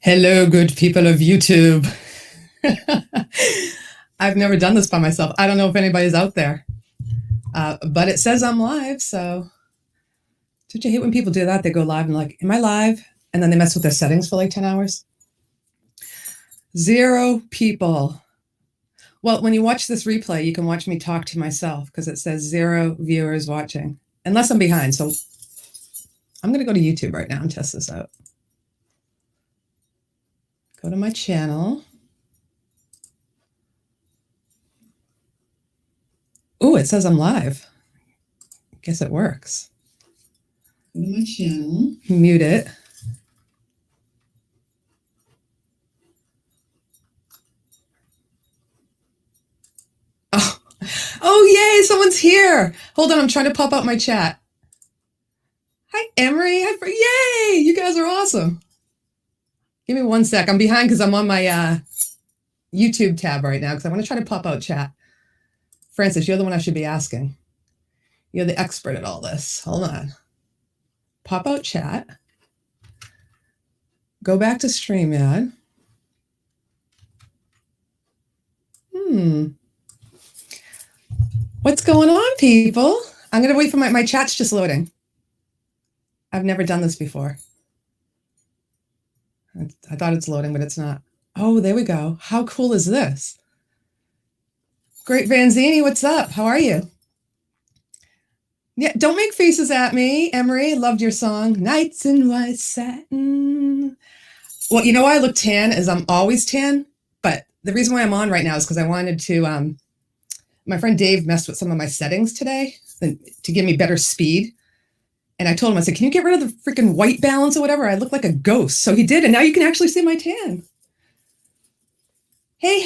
Hello, good people of YouTube. I've never done this by myself. I don't know if anybody's out there, but it says I'm live. So, don't you hate when people do that? They go live and like, am I live? And then they mess with their settings for like 10 hours. 0 people. Well, when you watch this replay, you can watch me talk to myself because it says 0 viewers watching, unless I'm behind. So, I'm going to go to YouTube right now and test this out. Go to my channel. Oh, it says I'm live. Guess it works. Go to my channel. Mute it. Oh, yay, someone's here. Hold on, I'm trying to pop out my chat. Hi, Emery. Yay, you guys are awesome. Give me 1 sec. I'm behind because I'm on my YouTube tab right now because I want to try to pop out chat. Francis, you're the one I should be asking. You're the expert at all this. Hold on. Pop out chat. Go back to StreamYard. What's going on, people? I'm going to wait for my chat's just loading. I've never done this before. I thought it's loading, but it's not. Oh, there we go. How cool is this? Great Vanzini, what's up? How are you? Yeah, don't make faces at me, Emery. Loved your song, Nights in White Satin. Well, you know why I look tan is I'm always tan, but the reason why I'm on right now is because I wanted to, my friend Dave messed with some of my settings today to give me better speed. And I told him, I said, can you get rid of the freaking white balance or whatever? I look like a ghost. So he did, and now you can actually see my tan. Hey,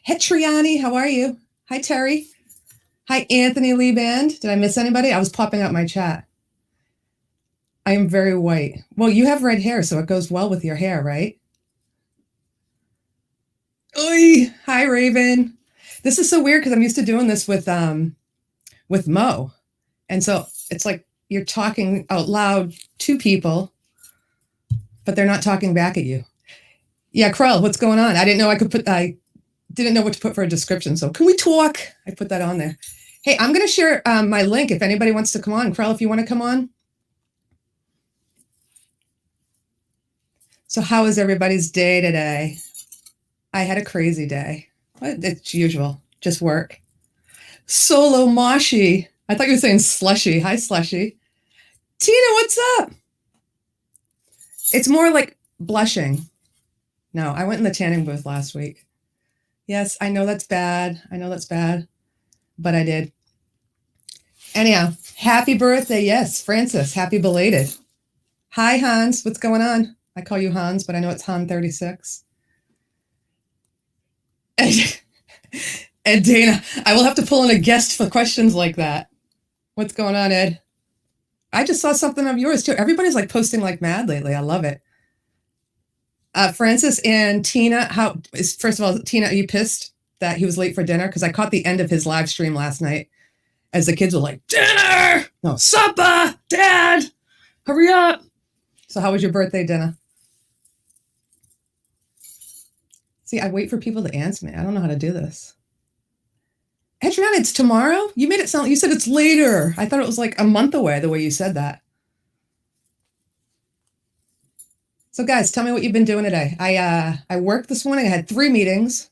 Hetriani, how are you? Hi, Terry. Hi, Anthony Lee Band. Did I miss anybody? I was popping up my chat. I am very white. Well, you have red hair, so it goes well with your hair, right? Oy, hi, Raven. This is so weird because I'm used to doing this with Mo. And so it's like you're talking out loud to people, but they're not talking back at you. Yeah, Krell, what's going on? I didn't know I didn't know what to put for a description. So can we talk? I put that on there. Hey, I'm going to share my link if anybody wants to come on. Krell, if you want to come on. So how was everybody's day today? I had a crazy day. It's usual, just work. Solo Moshi. I thought you were saying slushy. Hi, slushy. Tina, what's up? It's more like blushing. No, I went in the tanning booth last week. Yes, I know that's bad. But I did. Anyhow, happy birthday. Yes, Francis, happy belated. Hi, Hans. What's going on? I call you Hans, but I know it's Han 36. And Dana, I will have to pull in a guest for questions like that. What's going on, Ed? I just saw something of yours too. Everybody's like posting like mad lately. I love it. Francis and Tina, first of all, Tina, are you pissed that he was late for dinner? Because I caught the end of his live stream last night as the kids were like, dinner! No, supper! Dad! Hurry up! So how was your birthday dinner? See, I wait for people to answer me. I don't know how to do this. Adriana, it's tomorrow? You made it sound, you said it's later. I thought it was like a month away the way you said that. So guys, tell me what you've been doing today. I worked this morning. I had 3 meetings.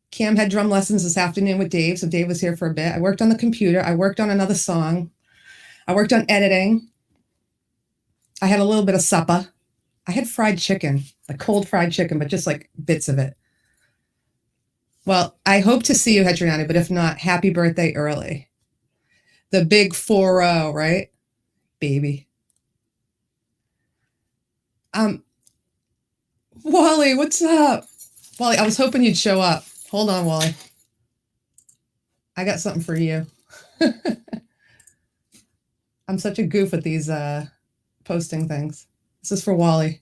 Cam had drum lessons this afternoon with Dave, so Dave was here for a bit. I worked on the computer. I worked on another song. I worked on editing. I had a little bit of supper. I had fried chicken, like cold fried chicken, but just like bits of it. Well, I hope to see you, Hetriani, but if not, happy birthday early. The big 4-0, right? Baby. Wally, what's up? Wally, I was hoping you'd show up. Hold on, Wally. I got something for you. I'm such a goof at these posting things. This is for Wally.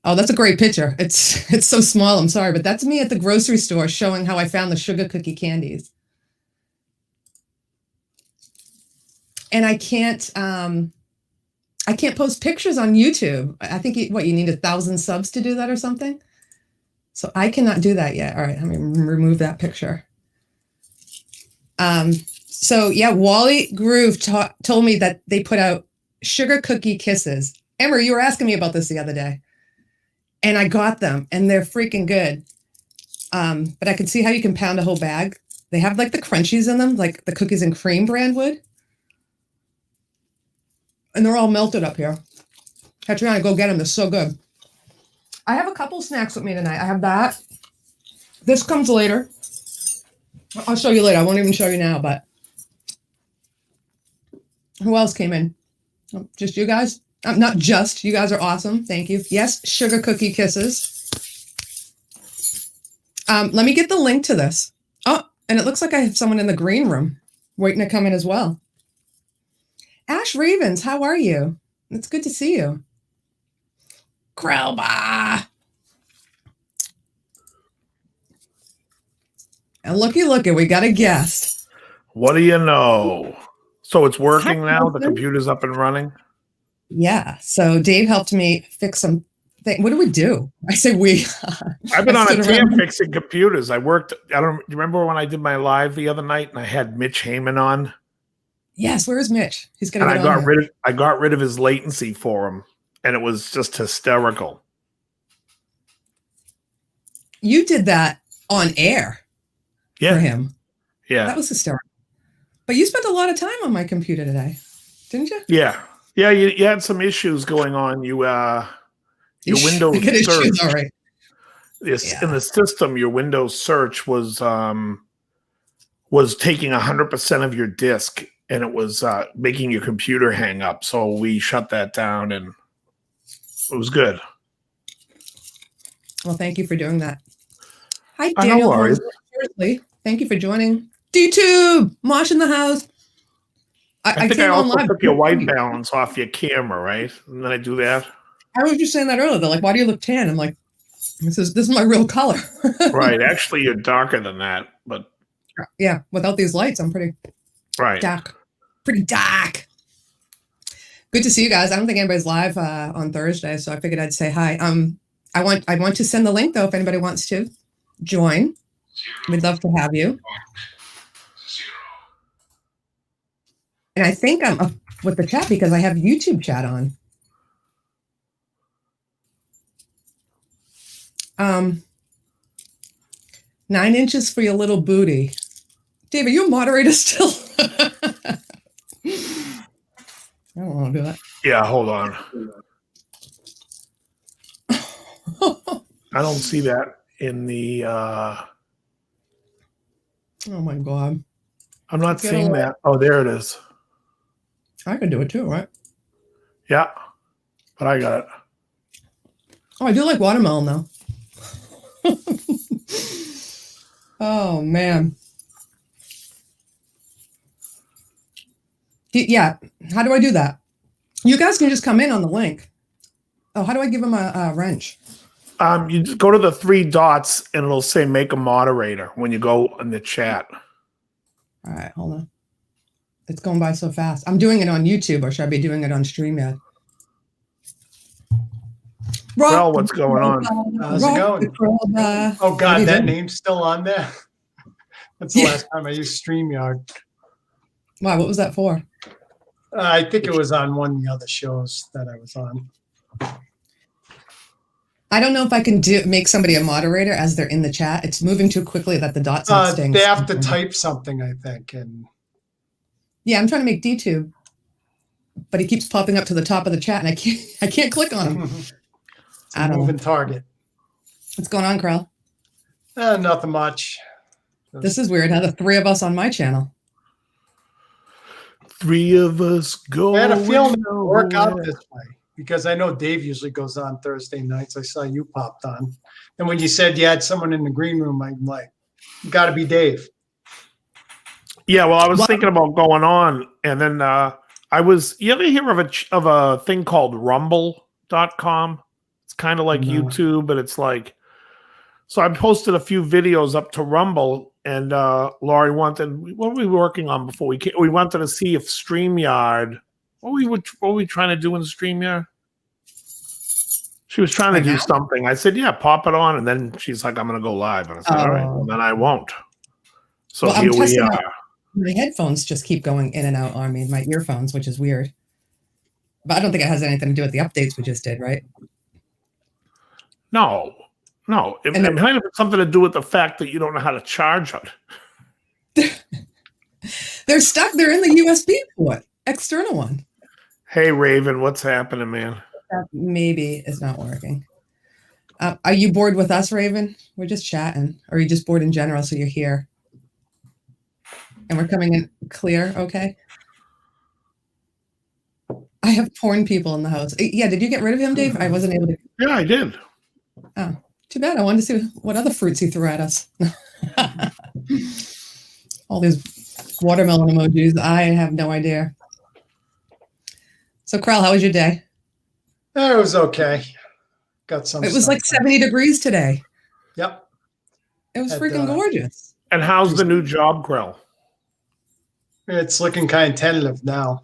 Oh, that's a great picture. It's so small, I'm sorry, but that's me at the grocery store showing how I found the sugar cookie candies. And I can't I can't post pictures on YouTube. I think you need 1,000 subs to do that or something. So I cannot do that yet. All right, let me remove that picture. So yeah, Wally Groove told me that they put out sugar cookie kisses. Emma, you were asking me about this the other day, and I got them, and they're freaking good. But I can see how you can pound a whole bag. They have like the crunchies in them, like the cookies and cream brand would. And they're all melted up here. Katrina, go get them. They're so good. I have a couple snacks with me tonight. I have that. This comes later. I'll show you later. I won't even show you now, but who else came in? Oh, just you guys? Not just. You guys are awesome. Thank you. Yes, sugar cookie kisses. Let me get the link to this. Oh, and it looks like I have someone in the green room waiting to come in as well. Ash Ravens, how are you? It's good to see you. Krelba. And looky, we got a guest. What do you know? So it's working now? The computer's up and running? Yeah. So Dave helped me fix some things. What do we do? I say we. I've been on a team fixing computers. I worked, you remember when I did my live the other night and I had Mitch Heyman on? Yes, where's Mitch? He's gonna get on. I got rid of his latency for him, and it was just hysterical. You did that on air for him. Yeah. That was hysterical. But you spent a lot of time on my computer today, didn't you? Yeah. Yeah, you had some issues going on. Your Windows search. All right. In the system, your Windows search was taking 100% of your disk. And it was making your computer hang up. So we shut that down and it was good. Well, thank you for doing that. Hi, Daniel. No worries. Thank you for joining. DTube, Mosh in the house. I think I also took your white balance off your camera, right? Didn't I do that? I was just saying that earlier. They're like, why do you look tan? I'm like, this is my real color. Right. Actually, you're darker than that. But yeah, without these lights, I'm pretty... Right. Dark. Pretty dark. Good to see you guys. I don't think anybody's live on Thursday, so I figured I'd say hi. I want to send the link, though, if anybody wants to join. We'd love to have you. And I think I'm up with the chat because I have YouTube chat on. 9 inches for your little booty. Dave, are you a moderator still? I don't want to do that. Yeah, hold on. I don't see that in the... Oh, my God. I'm not seeing that. Oh, there it is. I can do it too, right? Yeah, but I got it. Oh, I do like watermelon, though. Oh, man. Yeah. How do I do that? You guys can just come in on the link. Oh, how do I give them a wrench? You just go to the 3 dots and it'll say make a moderator when you go in the chat. All right, hold on. It's going by so fast. I'm doing it on YouTube, or should I be doing it on StreamYard? Well, what's going on? How's it going? Oh, God, that name's still on there? That's the last time I used StreamYard. Wow, what was that for? I think it was on one of the other shows that I was on. I don't know if I can make somebody a moderator as they're in the chat. It's moving too quickly that the dots aren't staying. They have to type something, I think. And yeah, I'm trying to make DTube, but he keeps popping up to the top of the chat, and I can't click on him. It's a moving target. What's going on, Krell? Nothing much. This is weird. How the 3 of us on my channel. 3 of us go. I had a feeling it would work out this way because I know Dave usually goes on Thursday nights. I saw you popped on. And when you said you had someone in the green room, I'm like, got to be Dave. Yeah, well, I was thinking about going on, and then you ever hear of a thing called rumble.com? It's kind of like YouTube, but it's like, so I posted a few videos up to Rumble, and Laurie wanted, what were we working on before we came? We wanted to see if StreamYard what were we trying to do in the stream here? She was trying to Right do now? something. I said, yeah, pop it on. And then she's like, I'm going to go live. And I said, all right, well, then I won't. So Well, I'm here we testing are. out. My headphones just keep going in and out on me, my earphones, which is weird. But I don't think it has anything to do with the updates we just did, right? No. It And might have something to do with the fact that you don't know how to charge it. they're stuck. They're in the USB port, external one. Hey, Raven, what's happening, man? That maybe is not working. Are you bored with us, Raven? We're just chatting. Or are you just bored in general, so you're here? And we're coming in clear, okay? I have porn people in the house. Yeah, did you get rid of him, Dave? I wasn't able to. Yeah, I did. Oh, too bad. I wanted to see what other fruits he threw at us. All these watermelon emojis. I have no idea. So, Krell, how was your day? It was okay. Got some. It was like 70 degrees today. Yep. It was At, freaking gorgeous. And how's the new job, Grill? It's looking kind of tentative now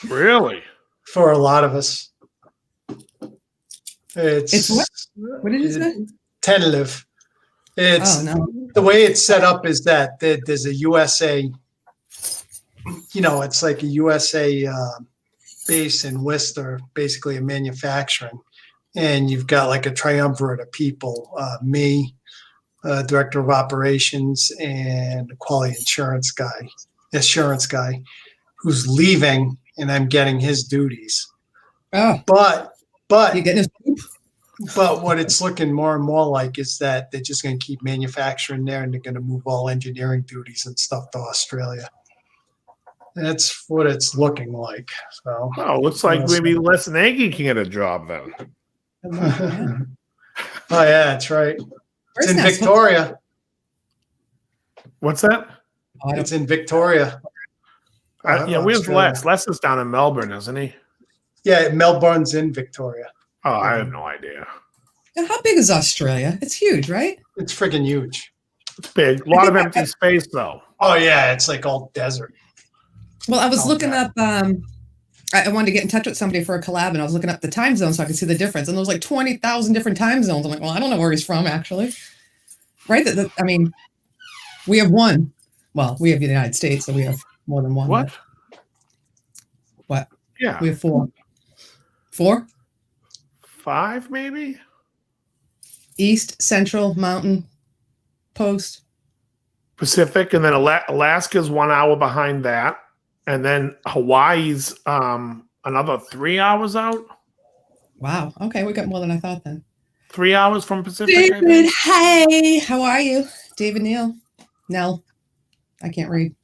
Really? for a lot of us. It's what? What did you say? Tentative. It's Oh, no. the way it's set up is that there's a USA, it's like a USA base in Worcester, basically a manufacturing. And you've got like a triumvirate of people, me, director of operations, and a quality assurance guy who's leaving, and I'm getting his duties. Oh, But you getting his poop? But what it's looking more and more like is that they're just going to keep manufacturing there, and they're going to move all engineering duties and stuff to Australia. That's what it's looking like. So, Oh, looks like maybe Les Nagy can get a job then. oh yeah, that's right. Where's It's in that? Victoria. What's that? Oh, I don't- It's in Victoria. Yeah, where's Australia. Les? Les is down in Melbourne, isn't he? Yeah, Melbourne's in Victoria. Oh, I have no idea. Yeah, how big is Australia? It's huge, right? It's freaking huge. It's big. A lot of empty space, though. Oh yeah, it's like all desert. Well, I was Oh, looking yeah. up. I wanted to get in touch with somebody for a collab, and I was looking up the time zone so I could see the difference. And there was like 20,000 different time zones. I'm like, well, I don't know where he's from, actually. Right? I mean, we have one. Well, we have the United States, so we have more than one. What? What? Yeah. We have four. Four? 5, maybe? East, Central, Mountain, Post. Pacific, and then Alaska's 1 hour behind that. And then Hawaii's another 3 hours out. Wow. Okay, we got more than I thought then. 3 hours from Pacific. I David, think. hey, how are you? David Neal. Nell. I can't read.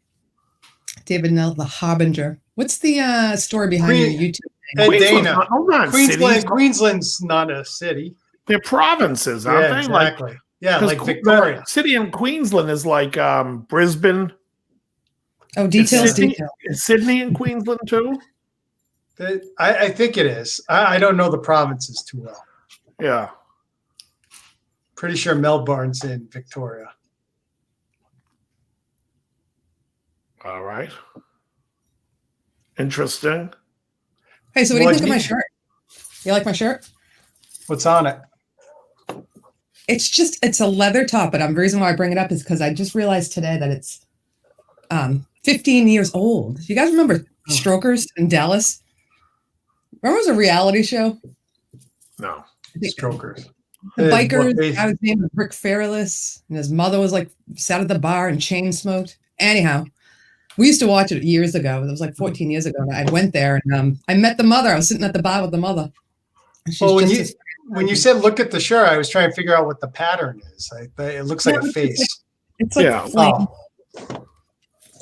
David Nell, the Harbinger. What's the story behind your YouTube? Hey, Queensland's Dana. not- hold on, cities. Queensland's not a city. They're provinces, aren't Yeah, they? exactly. Yeah, 'cause like Victoria. the city in Queensland is like Brisbane. Oh, details, Sydney, details. is Sydney in Queensland too? I think it is. I don't know the provinces too well. Yeah. Pretty sure Melbourne's in Victoria. All right. Interesting. Hey, so what do you What think of my do you- shirt? You like my shirt? What's on it? It's a leather top, but the reason why I bring it up is because I just realized today that it's 15 years old. You guys remember Strokers in Dallas? Remember it was a reality show? No. Strokers. The What bikers, they- guy was named Rick Fairless, and his mother was like sat at the bar and chain smoked. Anyhow, we used to watch it years ago. It was like 14 years ago. And I went there and I met the mother. I was sitting at the bar with the mother. And she's Well, when just you as- when you said look at the shirt, I was trying to figure out what the pattern is. It looks like Yeah, a face. it's like Yeah. flame. Oh,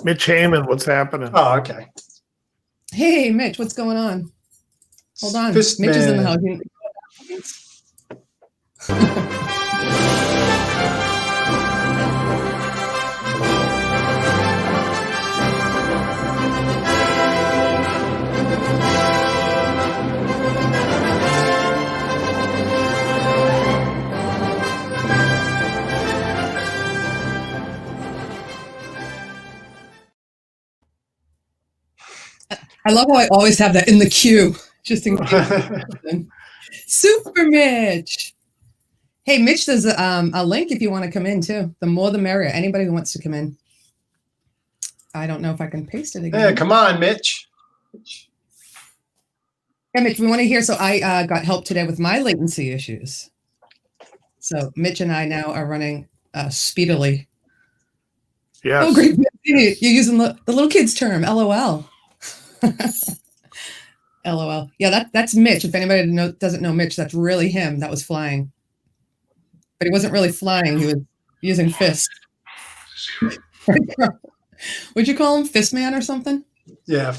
Mitch Heyman, what's happening? oh, okay. Hey, Mitch, what's going on? Hold on. Fist Mitch is in the man. house. I love how I always have that in the queue, just in case. Super Mitch. Hey, Mitch, there's a link if you want to come in too. The more the merrier. Anybody who wants to come in. I don't know if I can paste it again. Yeah, come on, Mitch. Yeah, Mitch, we want to hear. So I got help today with my latency issues. So Mitch and I now are running speedily. Yes. Oh, great. You're using the little kid's term, LOL. LOL. Yeah, that's Mitch. If anybody doesn't know Mitch, that's really him that was flying. But he wasn't really flying. He was using fists. Would you call him Fist Man or something? Yeah.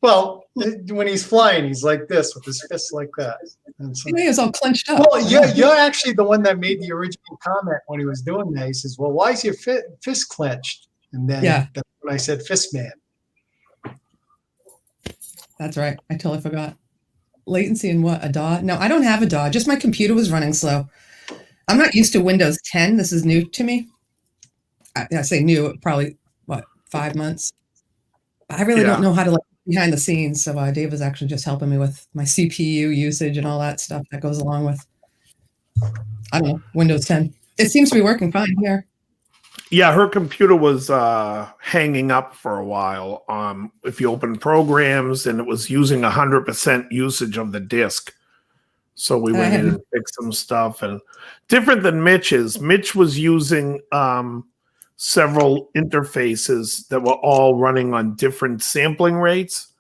Well, when he's flying, he's like this with his fists like that. And so, Yeah, he was all clenched up. well, you're actually the one that made the original comment when he was doing that. He says, well, why is your fist clenched? And then that's when I said Fist Man. That's right. I totally forgot. Latency and what? A DAW? No, I don't have a DAW. Just my computer was running slow. I'm not used to Windows 10. This is new to me. I say new, probably, 5 months? I really don't know how to behind the scenes. So Dave was actually just helping me with my CPU usage and all that stuff that goes along with, I don't know, Windows 10. It seems to be working fine here. Yeah, her computer was hanging up for a while. If you open programs, and it was using 100% usage of the disk. So we went in and fixed some stuff. And different than Mitch's, Mitch was using several interfaces that were all running on different sampling rates.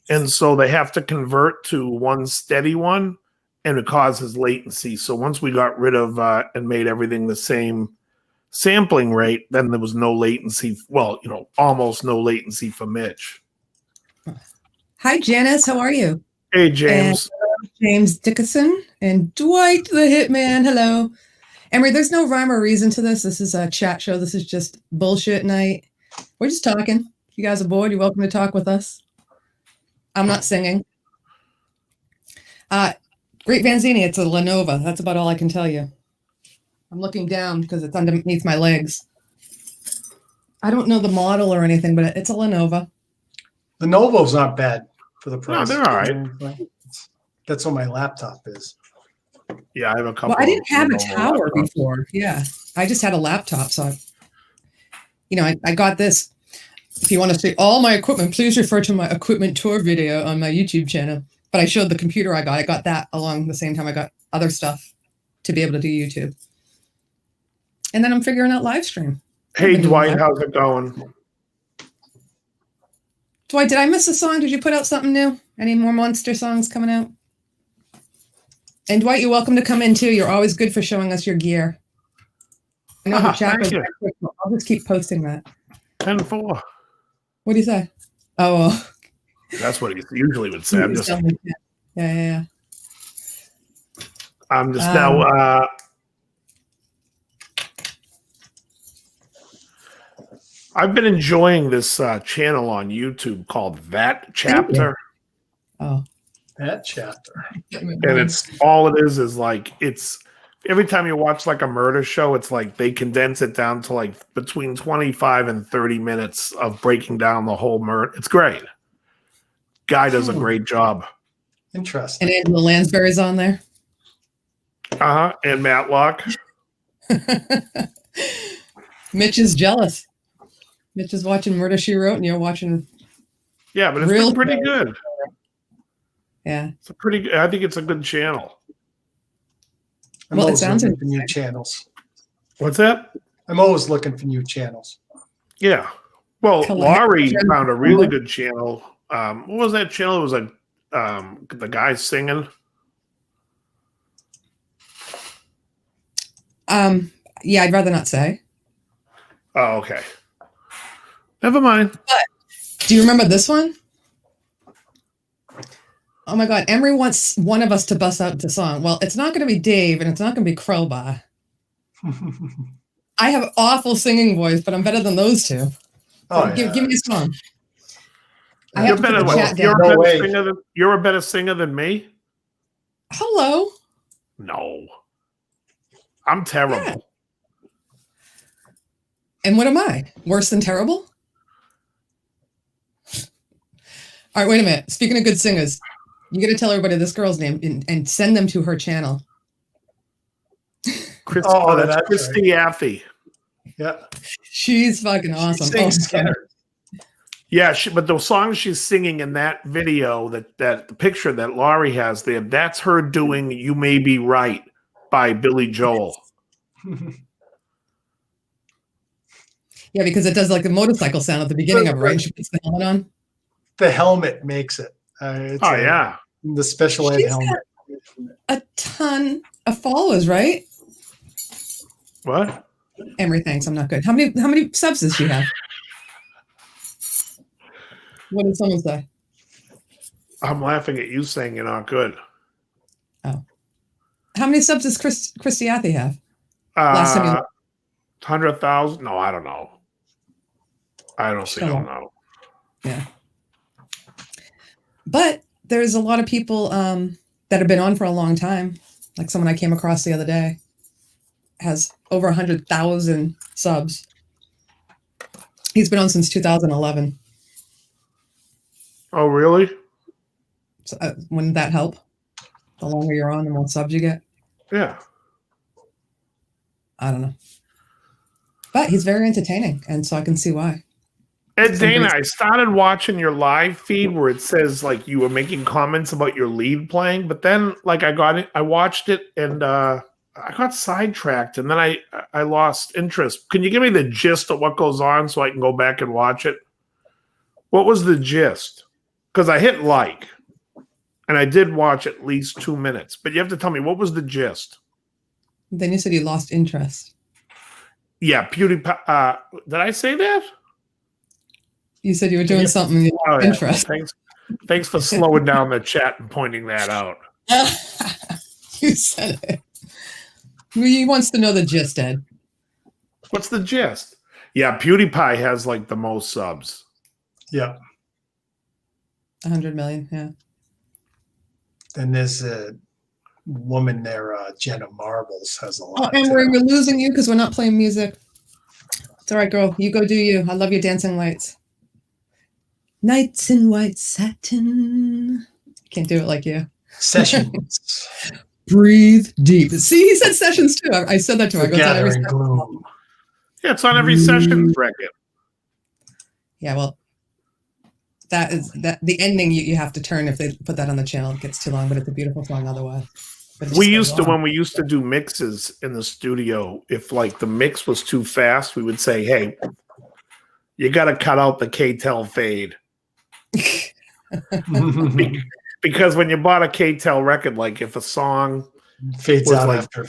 And so they have to convert to one steady one, and it causes latency. So once we got rid of and made everything the same sampling rate, then there was no latency. Well, almost no latency for Mitch. Hi, Janice. How are you? Hey, James. And James Dickinson and Dwight the Hitman. Hello. Emery, there's no rhyme or reason to this. This is a chat show. This is just bullshit night. We're just talking. If you guys are bored, you're welcome to talk with us. I'm not singing. Great Vanzini, it's a Lenovo. That's about all I can tell you. I'm looking down because it's underneath my legs. I don't know the model or anything, but it's a Lenovo. Lenovo's not bad for the price. No, they're all right. That's what my laptop is. Yeah, I have a couple. Well, I didn't have a Lenovo tower laptops before. Yeah, I just had a laptop. So, I got this. If you want to see all my equipment, please refer to my equipment tour video on my YouTube channel. But I showed the computer I got. I got that along the same time I got other stuff to be able to do YouTube. And then I'm figuring out live stream. Hey, Dwight, how's it going? Dwight, did I miss a song? Did you put out something new? Any more Monster songs coming out? And Dwight, you're welcome to come in too. You're always good for showing us your gear. I know the chat goes back quick, so I'll just keep posting that. 10-4. What do you say? Oh, that's what he usually would say. I'm just yeah. I'm just now. I've been enjoying this channel on YouTube called That Chapter. Oh, That Chapter. And it's all it is like it's every time you watch like a murder show, it's like they condense it down to like between 25 and 30 minutes of breaking down the whole murder. It's great. Guy does a great job. Interesting. And Angela Lansbury's on there. And Matlock. Mitch is jealous. Mitch is watching Murder, She Wrote, and you're watching. Yeah, but it's been pretty good. Yeah. I think it's a good channel. I'm always looking for new channels. What's that? I'm always looking for new channels. Yeah. Well, Laurie found a really good channel. What was that channel? It was like the guy singing. Yeah, I'd rather not say. Oh, okay. Never mind. But do you remember this one? Oh my God, Emery wants one of us to bust out the song. Well, it's not going to be Dave, and it's not going to be Crowbar. I have an awful singing voice, but I'm better than those two. Oh, give me a song. You're a better singer than me? Hello. No. I'm terrible. Yeah. And what am I? Worse than terrible? All right, wait a minute. Speaking of good singers, you got to tell everybody this girl's name and send them to her channel. That's that's Christy Affey. Yeah. She's fucking awesome. She sings Skinner. Yeah, but the song she's singing in that video, that the picture that Laurie has there, that's her doing "You May Be Right" by Billy Joel. Yeah, because it does like the motorcycle sound at the beginning of it, right? And she puts the helmet on. The helmet makes it. Yeah. The special ed She's helmet. A ton of followers, right? What? Emery, thanks. I'm not good. How many subs does she have? What did someone say? I'm laughing at you saying you're not good. Oh. How many subs does Christy Affey have? Last time you 100,000? No, I don't know. I honestly don't know. Yeah. But there's a lot of people that have been on for a long time. Like someone I came across the other day has over 100,000 subs. He's been on since 2011. Oh, really? So, wouldn't that help? The longer you're on, the more subs you get. Yeah. I don't know. But he's very entertaining, and so I can see why. Ed Dana, I started watching your live feed where it says like you were making comments about your lead playing, but then like I watched it and I got sidetracked and then I lost interest. Can you give me the gist of what goes on so I can go back and watch it? What was the gist? Because I hit like, and I did watch at least 2 minutes, but you have to tell me, what was the gist? Then you said you lost interest. Yeah, PewDiePie. Did I say that? You said you were doing something and you lost interest. Thanks for slowing down the chat and pointing that out. You said it. He wants to know the gist, Ed. What's the gist? Yeah, PewDiePie has like the most subs. Yeah. 100 million, yeah. Then there's a woman there, Jenna Marbles, has a lot. Oh, Emery, we're losing you because we're not playing music. It's all right, girl. You go do you. I love your dancing lights. Nights in white satin. Can't do it like you. Sessions. Breathe deep. See, he said sessions too. I said that to her. I go, it's on every Gathering gloom. Yeah, it's on every session record. Yeah, well, that is the ending you have to turn if they put that on the channel. It gets too long, but it's a beautiful song otherwise. We used to, when we used to do mixes in the studio, if like the mix was too fast, we would say, hey, you got to cut out the K-Tel fade. Because when you bought a K-Tel record, like if a song fades out like after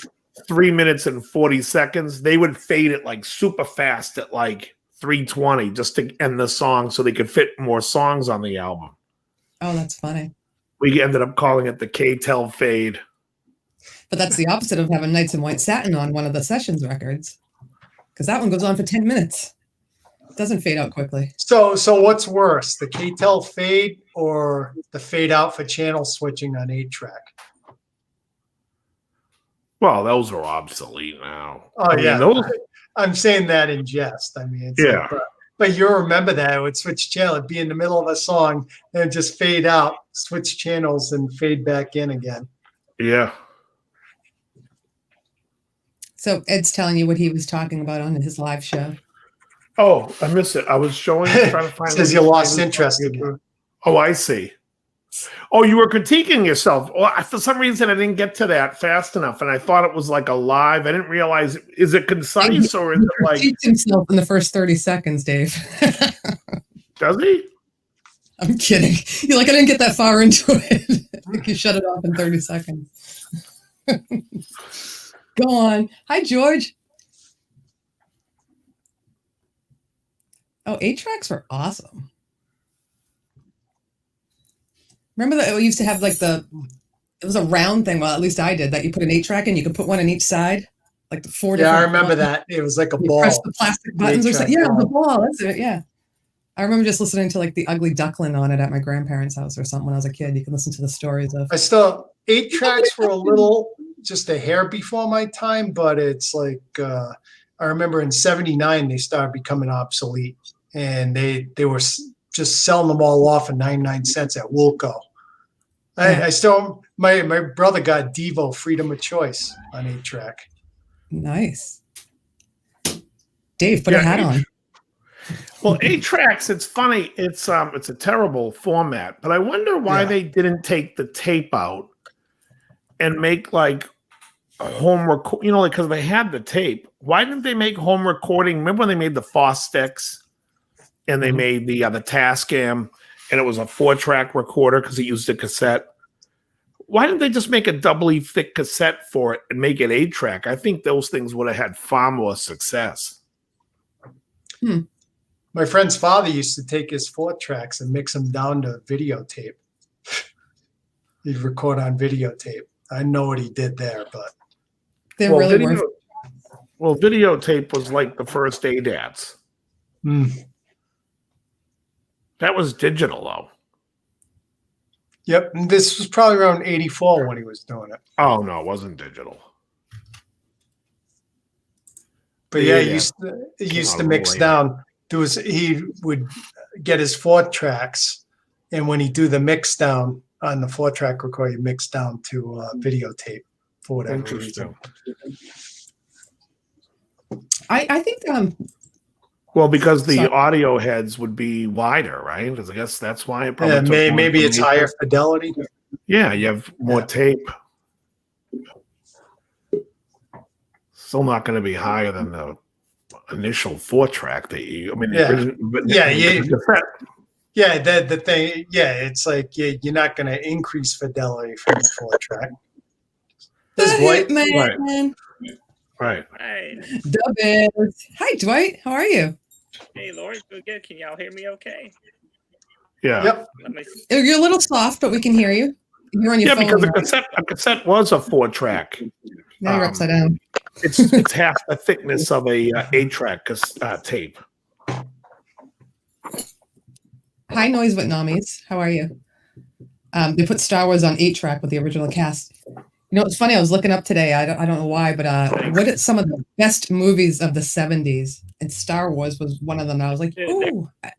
3 minutes and 40 seconds, they would fade it like super fast at like 3:20 just to end the song so they could fit more songs on the album. Oh, that's funny. We ended up calling it the K-Tel fade. But that's the opposite of having Nights in White Satin on one of the sessions records, because that one goes on for 10 minutes. It doesn't fade out quickly. So what's worse, the K-Tel fade or the fade out for channel switching on 8-track? Well, those are obsolete now. Oh, yeah. Those, I'm saying that in jest. I mean, it's yeah. like, but you remember that. It would switch channel. It'd be in the middle of a song and just fade out, switch channels, and fade back in again. Yeah. So Ed's telling you what he was talking about on his live show. Oh, I missed it. I was trying to find. Says you lost interest again. Oh, I see. Oh, you were critiquing yourself. Well, for some reason, I didn't get to that fast enough, and I thought it was like a live. I didn't realize. Is it concise or is it like? He critiqued himself in the first 30 seconds, Dave. Does he? I'm kidding. You're like, I didn't get that far into it. I think you shut it off in 30 seconds. Go on. Hi, George. Oh, 8-tracks were awesome. Remember that we used to have like it was a round thing. Well, at least I did that. You put an 8-track in, you could put one on each side, like the 4 different. Yeah, I remember that. It was like a ball. Press the plastic buttons or something. Yeah, the ball. That's it. Yeah. I remember just listening to like the Ugly Duckling on it at my grandparents' house or something when I was a kid. You can listen to the stories of. 8-tracks were a little, just a hair before my time, but it's like, I remember in '79 they started becoming obsolete, and they were just selling them all off for 99 cents at Woolco. Yeah. I still, my brother got Devo Freedom of Choice on 8-track. Nice. Dave, put a hat on. Well, 8-tracks, it's funny. It's a terrible format, but I wonder why they didn't take the tape out and make like a home record. You know, like because they had the tape. Why didn't they make home recording? Remember when they made the Fostex and they made the Tascam, and it was a 4-track recorder because it used a cassette. Why didn't they just make a doubly thick cassette for it and make it 8-track? I think those things would have had far more success. My friend's father used to take his 4-tracks and mix them down to videotape. He'd record on videotape. I know what he did there, but They're really worth. Videotape was like the first ADATs. That was digital, though. Yep, and this was probably around 84 when he was doing it. Oh no, it wasn't digital. But yeah, he used to mix down. He would get his 4-tracks, and when he do the mix down on the 4-track recorder, he mix down to videotape for whatever reason. I think Well, because the audio heads would be wider, right? Because I guess that's why it probably maybe it's higher fidelity. Yeah, you have more tape. Still not going to be higher than the initial 4-track that you. I mean, the thing. Yeah, it's like you're not going to increase fidelity from the 4-track. This Dwight, right. Hi. Dubbins. Hi, Dwight. How are you? Hey, Lori. Good. Can y'all hear me okay? Yeah. Yep. You're a little soft, but we can hear you. You're on your phone. Because a cassette was a 4-track. Now you're upside down. It's half the thickness of a 8-track tape. Hi, Noise Vietnamese. How are you? They put Star Wars on 8-track with the original cast. You know, it's funny. I was looking up today. I don't know why, but what are some of the best movies of the 70s? And Star Wars was one of them. And I was like, ooh. I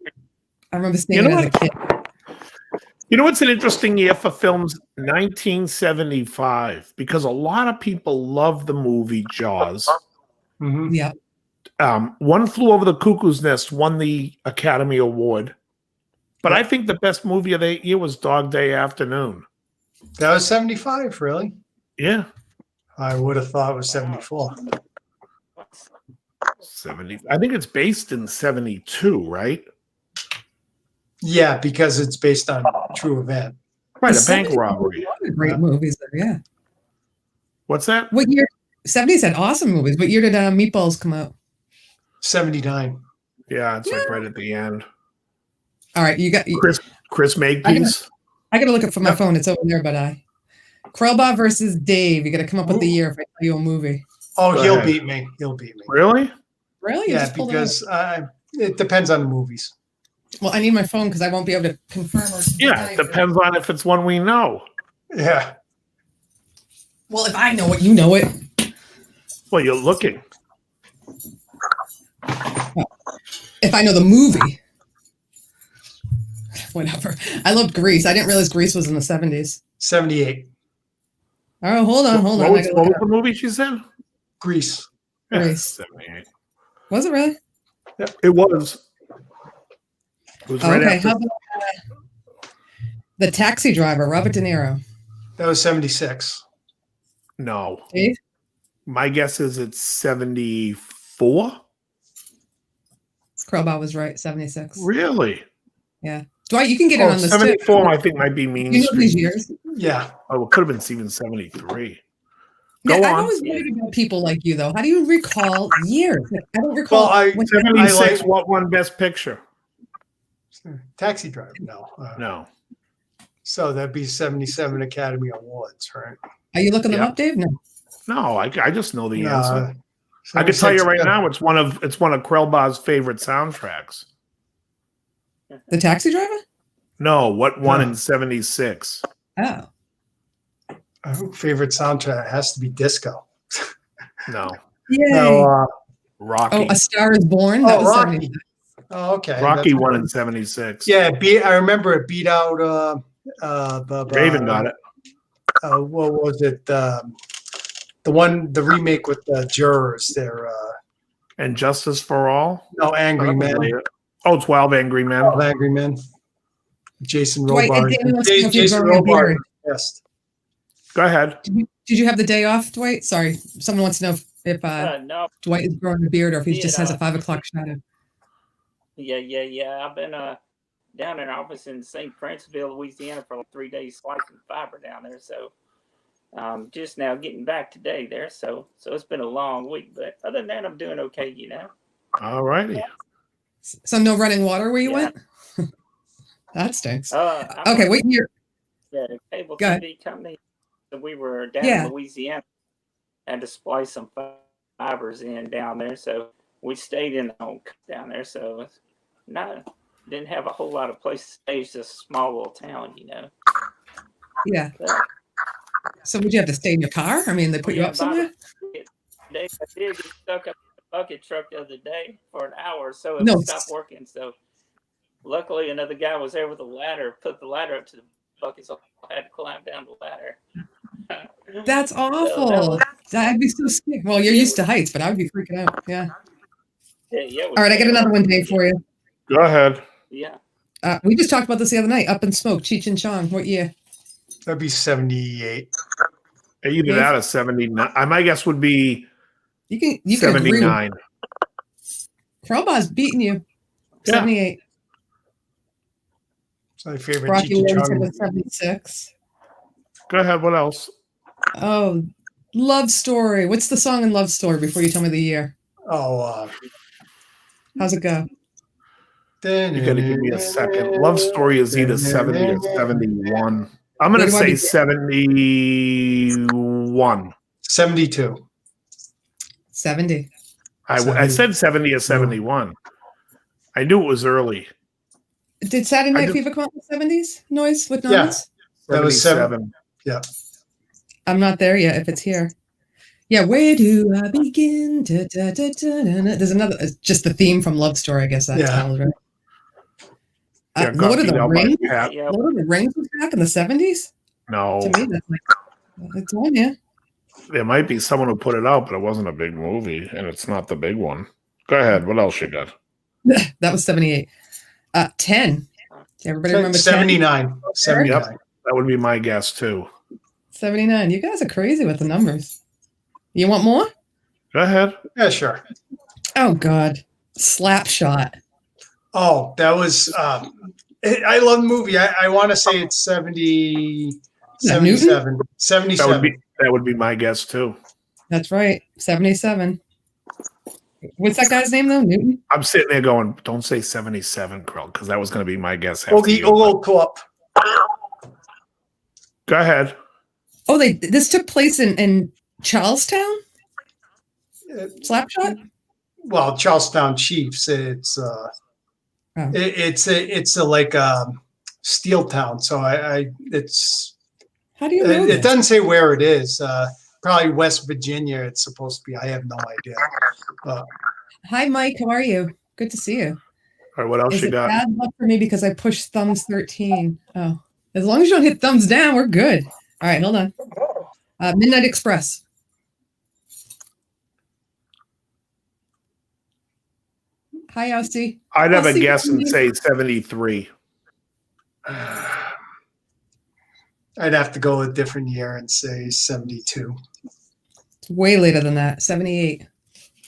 remember seeing it as a kid. You know what's an interesting year for films? 1975, because a lot of people love the movie Jaws. Mm-hmm. Yeah. One Flew Over the Cuckoo's Nest won the Academy Award. But I think the best movie of that year was Dog Day Afternoon. That was 75, really? Yeah. I would have thought it was 74. 70. I think it's based in 72, right? Yeah, because it's based on a true event. Right, a bank robbery. Great movies there, yeah. What's that? What year? 70s had awesome movies. What year did Meatballs come out? 79. Yeah, it's like right at the end. All right, you got Chris Makepeace. I gotta look up for my phone. It's over there, but Krellbot versus Dave. You gotta come up with the year if I tell you a movie. Oh, he'll beat me. He'll beat me. Really? Really? You Yeah, just pulled it because it depends on the movies. up? Well, I need my phone because I won't be able to confirm or Yeah, it depends on if it's one we know. Yeah. Well, if I know it, you know it. Well, you're looking. If I know the movie. Whatever. I loved Grease. I didn't realize Grease was in the 70s. 78. Oh, hold on. What was the movie she said? Grease. Yeah, Grease. 78. Was it really? Yeah, it was. It was right Okay. after. How about The Taxi Driver, Robert De Niro? That was 76. No. Dave? My guess is it's 74. Krellbot was right. 76. Really? Yeah. Dwight, you can get it on this 74, too. I think, might be Mean You know these Street. years? Yeah. Oh, it could have been even 73. Yeah, Go I'm on. always worried about people like you, though. How do you recall years? Like, I don't recall. Well, when- 76, what won Best Picture? Taxi Driver. No. No. So that'd be 77 Academy Awards, right? Are you looking them Yeah. up, Dave? No. No, I just know the answer. No, I can tell you 76, right yeah. now, it's one of Krellbot's favorite soundtracks. The Taxi Driver? No, what won No. in 76? Oh. Favorite soundtrack has to be disco. No. Yay. No, Rocky. A Star is Born? That oh, was Rocky. 70. Oh, okay. Rocky That's- won in 76. Yeah, I remember it beat out. Raven got it. What was it? The remake with the jurors. They're And Justice for All. no Angry Men. Oh, 12 Angry Men. Of Angry Men. Jason Dwight, Robards. Daniel wants to know if you're Jason growing a Robards. beard. Yes. Go ahead. Did you have the day off, Dwight? Sorry, someone wants to know if No, Dwight is growing a beard or if he Yeah, just has a 5 o'clock shadow. yeah. I've been down in our office in St. Franceville, Louisiana for like 3 days slicing fiber down there. So just now getting back today there. So it's been a long week, but other than that, I'm doing okay, you know. All righty. So no running water where you Yeah. went? That stinks. I'm Okay, what year? the cable Go ahead. TV company. So we were down Yeah. in Louisiana, had to splice some fibers in down there. So we stayed in the home down there. So it's didn't have a whole lot of place to stay. It's just a small little town, you know. Yeah. So, So would you have to stay in your car? I mean, they put you yeah, up somewhere? I did get stuck up in the bucket truck the other day for an hour, so it No. stopped working. So luckily, another guy was there with a ladder, put the ladder up to the bucket, so I had to climb down the ladder. That's awful. I'd be so scared. Well, you're used to heights, but I would be freaking out. Yeah. Yeah. All right, I got another one, Dave, for you. Go ahead. Yeah. We just talked about this the other night. Up in Smoke, Cheech and Chong. What year? That'd be 78. Either that or 79. My guess would be You can agree with 79. Crowbar's beating you. Yeah. 78. It's my favorite. Rocky Cheech and Williamson Chong. was 76. Go ahead. What else? Oh, Love Story. What's the song in Love Story before you tell me the year? Oh, How's it go? You got to give me a second. Love Story is either 70 or 71. I'm going to What do I say do? 71. 72. 70. I said 70 or 71. I knew it was early. Did Saturday I Night do- Fever come out in the 70s? Noise with Yeah. Noise? That was 77. I'm not there yet if it's here. Yeah, where do I begin? Da, da, da, da, da, da. There's another, it's just the theme from Love Story, I guess that's Yeah. called, right? Yeah, got Lord of beat the out by Rings? Pat. Yeah. Lord of the Rings was back in the 70s? No, To me, that's like, it's on, yeah. there might be someone who put it out, but it wasn't a big movie, and it's not the big one. Go ahead. What else you got? That was 78. 10. Everybody remember 10? 79. 79. That would be my guess too. 79. You guys are crazy with the numbers. You want more? Go ahead. Yeah, sure. Oh, God. Slapshot. Oh, that was. I love the movie. I want to say it's 70, that Newton? 77. That 77. would be my guess too. That's right. 77. What's that guy's name, though? Newton? I'm sitting there going, "Don't say 77, Krill," because that was going to be my guess. after Oogie you, but- Oglethorpe. Go ahead. Oh, this took place in Charlestown? Uh, Slapshot? Well, Charlestown Chiefs. It's it's a like steel town. So it's How do you know it this? doesn't say where it is. Probably West Virginia. It's supposed to be. I have no idea. Hi, Mike. How are you? Good to see you. All right, what else Is you it got? bad luck for me because I pushed thumbs 13? Oh, as long as you don't hit thumbs down, we're good. All right, hold on. Midnight Express. Hi, Aussie. I'd have a I'll see guess what and you- say 73. I'd have to go a different year and say 72. It's way later than that. 78.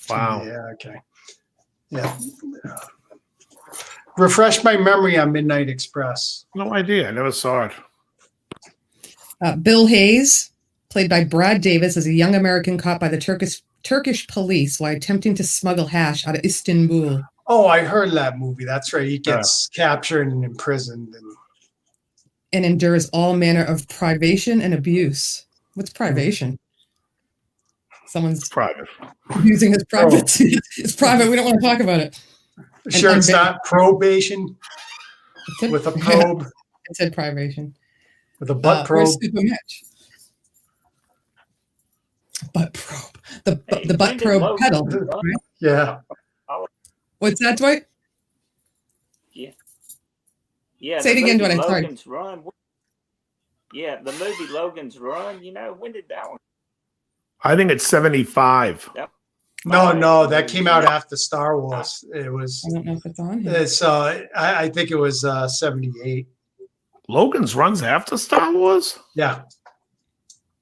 Wow. Yeah. Okay. Yeah. Refresh my memory on Midnight Express. No idea. I never saw it. Bill Hayes, played by Brad Davis, is a young American caught by the Turkish police while attempting to smuggle hash out of Istanbul. Oh, I heard that movie. That's right. He gets captured and imprisoned. And endures all manner of privation and abuse. What's privation? Someone's Private. using his privacy. It's private. We don't want to talk about it. Sure, it's unba- not probation It said, with a probe, It said privation. with a butt Where's probe. Super Mitch? Butt probe. The Hey, butt when did probe Logan pedal. run? Right? Yeah. What's that, Dwight? Yeah, Say the it again, movie Dwight. Sorry. Logan's Run. Yeah, the movie Logan's Run. When did that one? I think it's 75. No, that came out after Star Wars. It was. I don't know if it's on here. It's. I think it was 78. Logan's runs after Star Wars? Yeah.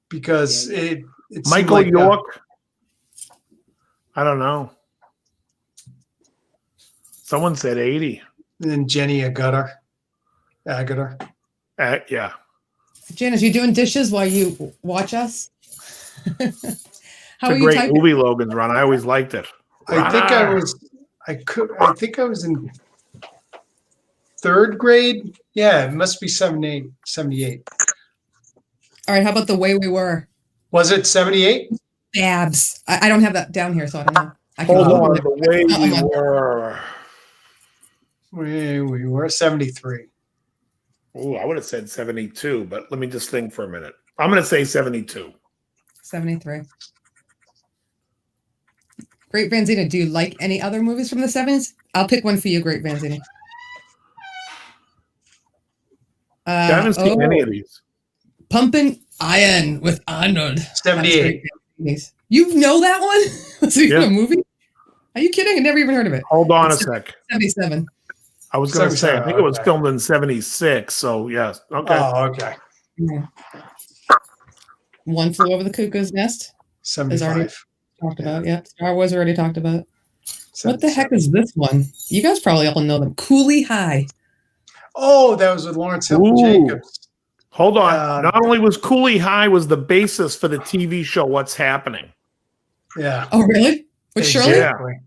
Because it seemed Michael like, York? I don't know. Someone said 80. and Jenny Agutter. Yeah. Janice, you doing dishes while you watch us? How It's are a you great typing? movie, Logan's Run. I always liked it. I think I was in third grade. Yeah, it must be 78. All right, how about the way we were? Was it 78? Babs. I don't have that down here, so I don't know. I can Hold Google on. it. The way Oh, we my- were. We were 73. Ooh, I would have said 72, but let me just think for a minute. I'm going to say 72. 73. Great Vanzina, do you like any other movies from the 70s? I'll pick one for you, Great Vanzina. I haven't seen any of these. Pumpin' Iron with Arnold. That was 78. Great Vanzina's. You know that one? Was it even Yeah. a movie? Are you kidding? I never even heard of it. Hold on a It's sec. 77. I was going to say, I think it was okay. filmed in 76. So, yes. Okay. Oh, okay. Yeah. One Flew Over the Cuckoo's Nest. 75. Talked about, yeah. Star Wars already talked about. What the heck is this one? You guys probably all know them. Cooley High. Oh, that was with Lawrence Hilton Ooh. Jacobs. Hold on. Not only was Cooley High was the basis for the TV show What's Happening. Yeah. Oh, really? With Shirley? Exactly.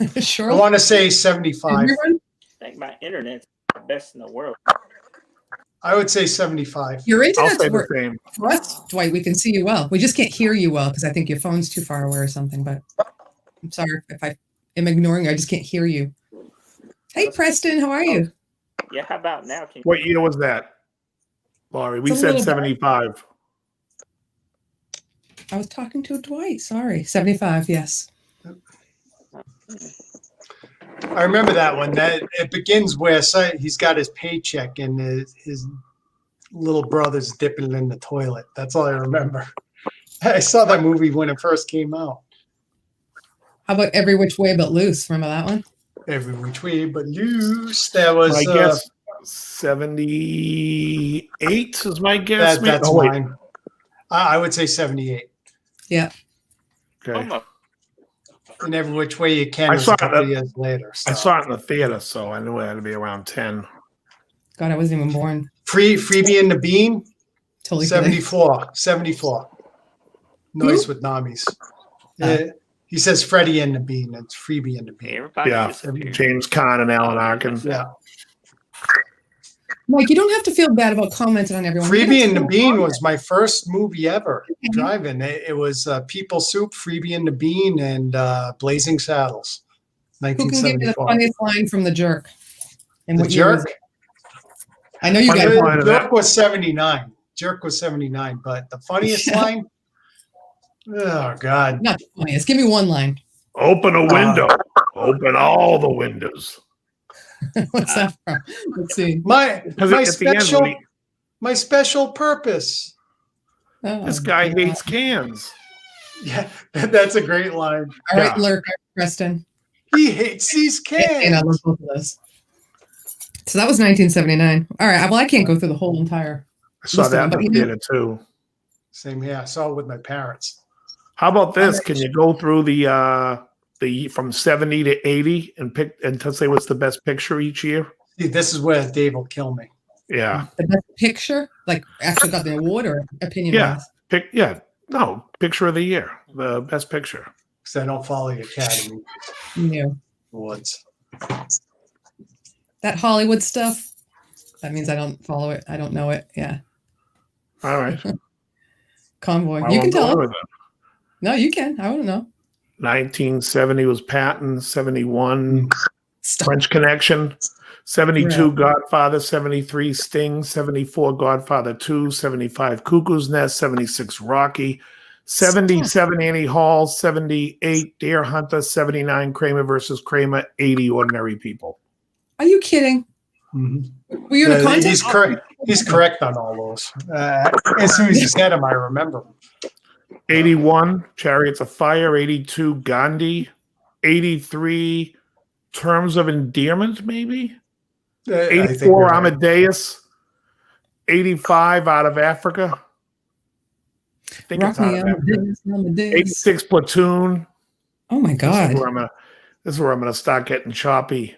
I Shirley? want to say 75. Everyone? I think my internet's the best in the world. I would say 75. Your I'll internet's say the work same. for us, Dwight. We can see you well. We just can't hear you well because I think your phone's too far away or something. But I'm sorry if I am ignoring you. I just can't hear you. Hey, Preston, how are you? Yeah, how about now? Can What year was that, Laurie? We It's a said little bit. 75. I was talking to Dwight. Sorry. 75, yes. I remember that one. That it begins where he's got his paycheck and his little brother's dipping it in the toilet. That's all I remember. I saw that movie when it first came out. How about Every Which Way But Loose? Remember that one? Every which way but loose. That was I guess 78 is my guess. that's Oh, wait. mine. I would say 78. Yeah. Okay. almost And every which way you can I was saw a couple that- years later. I So. saw it in the theater, so I knew it had to be around 10. God, I wasn't even born. Freebie and the Bean, Totally kidding. 74. Noise with Namis. He says Freddie and the Bean. It's Freebie and the Bean. everybody Yeah. disappeared. James Caan and Alan Arkin. Yeah. Mike, you don't have to feel bad about commenting on everyone. Freebie and the You Bean don't was my first movie ever Okay. driving. It was People Soup, Freebie and the Bean, and Blazing Saddles, Who can give me the 1974. funniest line from The Jerk? And The what year was Jerk? it? I know you Funny guys. line of that. Jerk was 79. Jerk was 79, but the funniest Yeah. line? Oh, God. Not the funniest. Give me one line. Open a window. Open all the windows. What's that from? Let's see. My Because my at the end, special when he- my special purpose. Oh, this guy God. hates cans. Yeah, that's a great line. All right, Yeah. Lurk, Preston. He hates these And I cans. love both of those. So that was 1979. All right. Well, I can't go through the whole entire. I saw that in But the you know- theater too. Same here. I saw it with my parents. How about this? Can you go through the from 70 to 80 and pick and to say what's the best picture each year? See, this is where Dave will kill me. Yeah. The best picture, like actually got the award or opinion Yeah. wise? No, picture of the year. The best picture. Because I don't follow the Academy No. Awards. That Hollywood stuff. That means I don't follow it. I don't know it. Yeah. All right. Convoy. I You won't can tell go us. with it. No, you can. I want to know. 1970 was Patton, 71 Stop. French Connection, 72 Right. Godfather, 73 Sting, 74 Godfather 2, 75 Cuckoo's Nest, 76 Rocky, 77 Annie Hall, 78 Deer Hunter, 79 Kramer versus Kramer, 80 Ordinary People. Are you kidding? Mhm. Were you in a contest? He's correct. He's correct on all those. As soon as you said them, I remember them. 81, Chariots of Fire. 82, Gandhi. 83, Terms of Endearment, maybe? I think 84, you're right. Amadeus. 85, Out of Africa. I think Rock it's Out me, of Africa. Amadeus. 86, Platoon. Oh my This God. is where I'm gonna start getting choppy.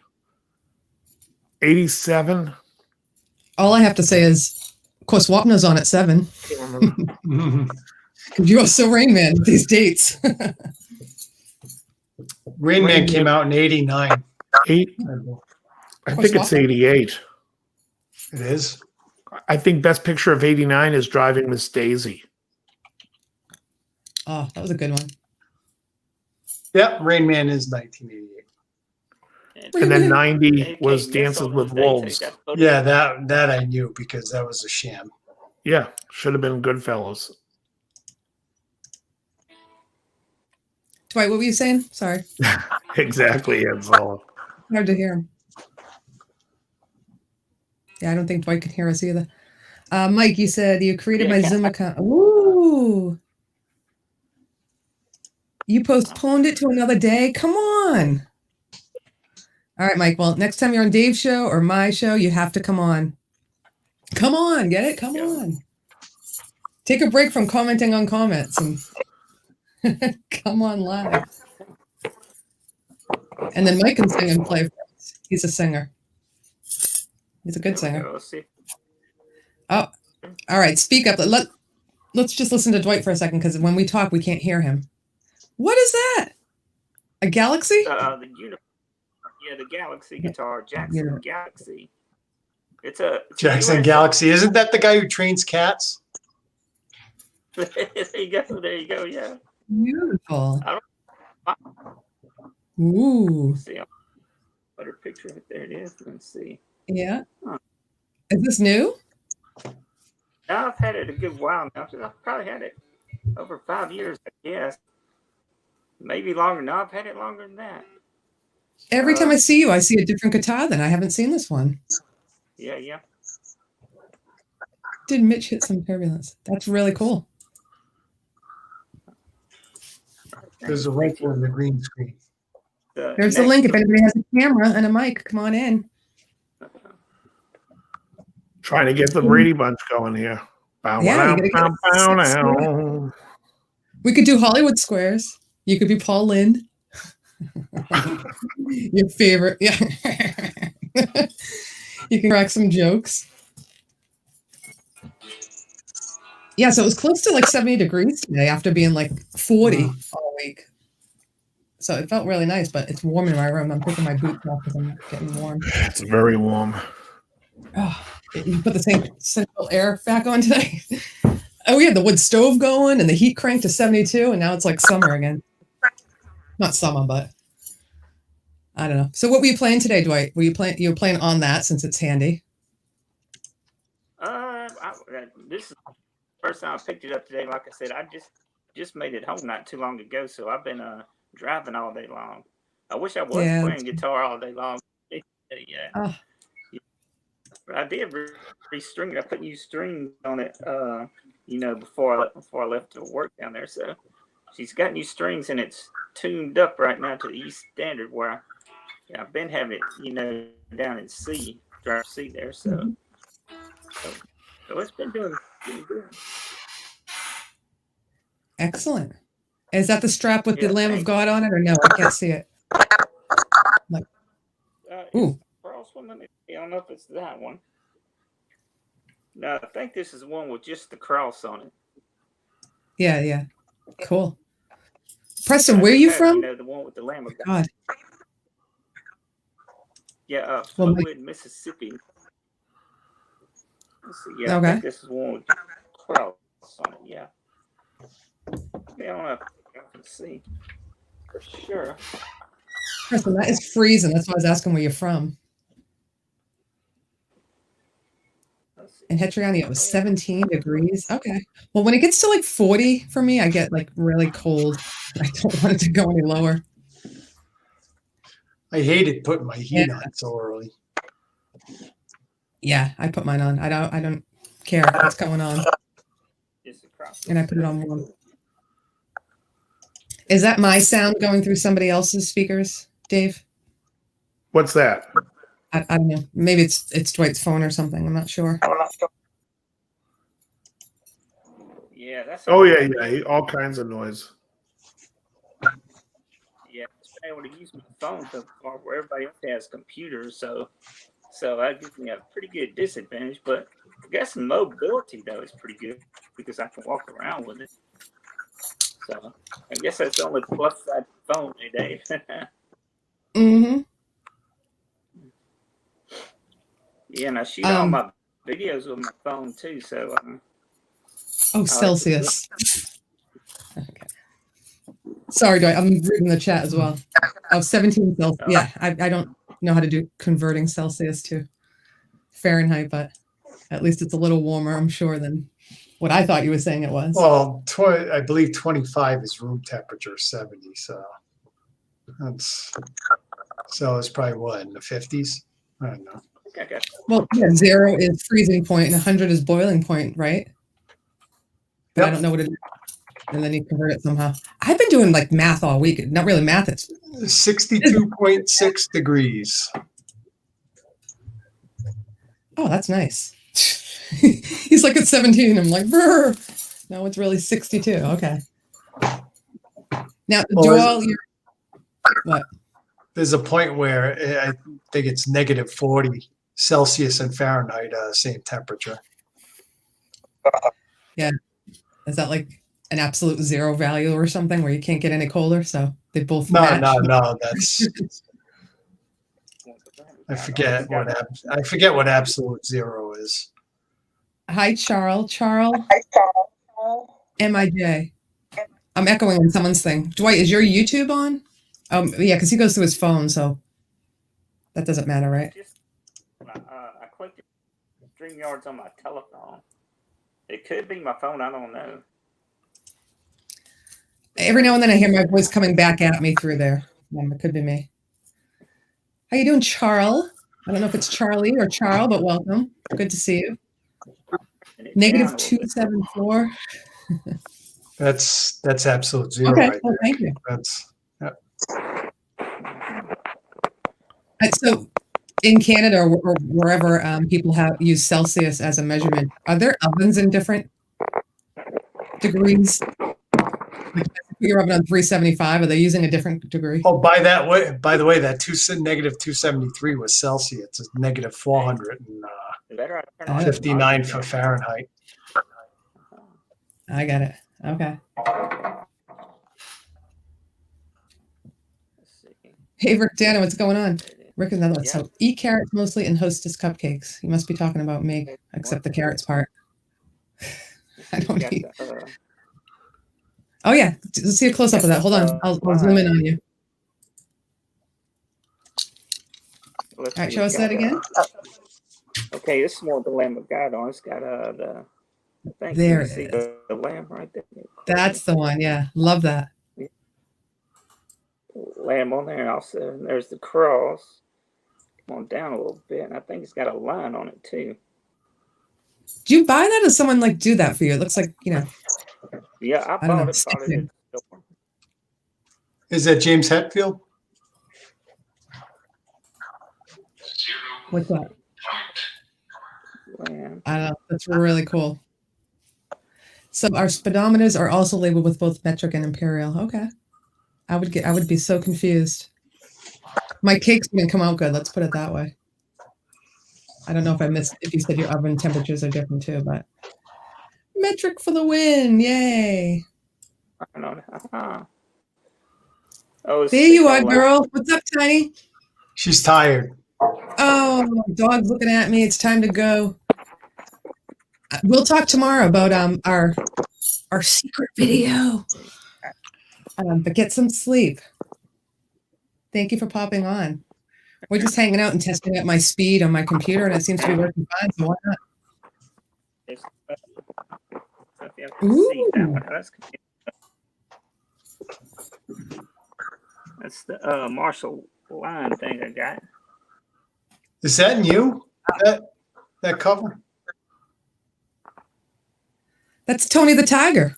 87. All I have to say is, of course, Wapner's on at 7. Can't remember. Mhm. You are so Rain Man with these dates. Rain Man came out in '89. 8. I think it's 88. It is. I think best picture of 89 is Driving Miss Daisy. Oh, that was a good one. Yep, Rain Man is 1988. And then Woo-hoo. 90 They was can't miss Dances on with those dates. They Wolves. got voted. Yeah, that I knew because that was a sham. Yeah, should have been Goodfellas. Dwight, what were you saying? Sorry. Exactly, it's all. Hard to hear him. Yeah, I don't think Dwight can hear us either. Mike, you said you created my Zoom account. Ooh. You postponed it to another day? Come on. All right, Mike. Well, next time you're on Dave's show or my show, you have to come on. Come on. Get it? Come Yeah. on. Take a break from commenting on comments and come on live. And then Mike can sing and play for us. He's a singer. He's a good singer. Let's see. All right, speak up. Let's just listen to Dwight for a second because when we talk, we can't hear him. What is that? A Galaxy? The Galaxy guitar, Jackson Yeah. Galaxy. It's a Jackson US Galaxy. Isn't that the guy who trains cats? there you go. There you go. Yeah. Beautiful. I Ooh, Let's see. I'll put her picture. There it is. Let's see. yeah. Huh. Is this new? Now I've had it a good while now. I've probably had it over 5 years, I guess. Maybe longer. No, I've had it longer than that. Every time I see you, I see a different guitar. Then I haven't seen this one. Yeah. Did Mitch hit some turbulence? That's really cool. There's a link on the green screen. There's the link. If anybody has a camera and a mic, come on in. Trying to get the Brady Bunch going here. Bow, Yeah, you bow, gotta bow, get it. bow. We could do Hollywood Squares. You could be Paul Lynde. Your favorite. Yeah. You can crack some jokes. Yeah, so it was close to like 70 degrees today after being like 40 all week. So it felt really nice, but it's warm in my room. I'm taking my boots off because I'm getting warm. It's very warm. Oh, you put the same central air back on today. Oh, we had the wood stove going and the heat cranked to 72, and now it's like summer again. Not summer, but I don't know. So what were you playing today, Dwight? You were playing on that since it's handy. This is the first time I picked it up today. Like I said, I just made it home not too long ago, so I've been driving all day long. I wish I was playing guitar all day long. Yeah. Oh. I did restring it. I put new strings on it, before I left to work down there. So she's got new strings and it's tuned up right now to the E standard where I've been having it, down in C, drive C there. So it's been doing good. Excellent. Is that the strap with the Yeah, Lamb of thanks. God on it, or no? I can't see it. Ooh. I don't know if it's that one. No, I think this is one with just the cross on it. Yeah. Cool. Preston, where are you from? The one with the Lamb of God. God. Yeah, Well, Flowood, Mississippi. Let's see. Yeah, I Okay. think this is one with the cross on it. Yeah. I don't know if I can see for sure. Preston, that is freezing. That's why I was asking where you're from. Let's see. In Hetriani, it was 17 degrees. Okay. Well, when it gets to like 40 for me, I get like really cold. I don't want it to go any lower. I hated putting my heat on so early. Yeah, I put mine on. I don't care what's going on. Just across. And I put it on warm. Is that my sound going through somebody else's speakers, Dave? What's that? I don't know. Maybe it's Dwight's phone or something. I'm not sure. Yeah, that's. Oh yeah. All kinds of noise. Yeah, I was able to use my phone where everybody else has computers, so that gives me a pretty good disadvantage. But I guess mobility though is pretty good because I can walk around with it. So I guess that's the only plus side of the phone today. Mm-hmm. Yeah, and I shoot all my videos with my phone too. So Celsius. Okay. Sorry, Dwight. I'm reading the chat as well. 17 Celsius. Yeah, I don't know how to do converting Celsius to Fahrenheit, but at least it's a little warmer, I'm sure, than what I thought you were saying it was. Well, I believe 25 is room temperature, 70. So it's probably what, in the 50s? I don't know. okay. Well, yeah, 0 is freezing point and 100 is boiling point, right? But I don't know what it is. And then you convert it somehow. I've been doing like math all week. Not really math. It's 62.6 degrees. Oh, that's nice. He's like at 17. I'm like, brr. No, it's really 62. Okay. Now, Well, what? There's a point where I think it's negative 40 Celsius and Fahrenheit, same temperature. Yeah. Is that like an absolute 0 value or something where you can't get any colder? So they both match? No. That's I forget what absolute 0 is. Hi, Charles. MIJ. I'm echoing on someone's thing. Dwight, is your YouTube on? Yeah, because he goes through his phone, so that doesn't matter, right? I clicked StreamYard's on my telephone. It could be my phone. I don't know. Every now and then I hear my voice coming back at me through there. It could be me. How you doing, Charles? I don't know if it's Charlie or Charles, but welcome. Good to see you. Negative 274. That's absolute 0 Okay, right well, there. thank you. So in Canada or wherever people use Celsius as a measurement, are there ovens in different degrees? Like, put your oven on 375. Are they using a different degree? Oh, by the way, that negative 273 was Celsius. It's negative 459 for Fahrenheit. I got it. Okay. Hey, Rick Dana, what's going on? Rick is another one. So eat carrots mostly and Hostess cupcakes. You must be talking about me, except the carrots part. I don't eat. Oh, yeah. Let's see a close-up of that. Hold on. I'll zoom in on you. All right, show us that again. Okay, this is more the Lamb of God on. It's got the... There it is. The lamb right there. That's the one. Yeah. Love that. Lamb on there also. And there's the cross. Come on down a little bit. And I think it's got a line on it too. Do you buy that or someone like do that for you? It looks like, Yeah, I bought it. Is that James Hetfield? What's that? Lamb. I don't know. That's really cool. So our speedometers are also labeled with both metric and imperial. Okay. I would be so confused. My cake's gonna come out good. Let's put it that way. I don't know if you said your oven temperatures are different too, but metric for the win. Yay. I don't know. Oh, there you are, girl. What's up, Tiny? She's tired. Oh, dog's looking at me. It's time to go. We'll talk tomorrow about our secret video. But get some sleep. Thank you for popping on. We're just hanging out and testing out my speed on my computer, and it seems to be working fine. So why not? Ooh. That's the Marshall line thing I got. Is that new? that cover? That's Tony the Tiger.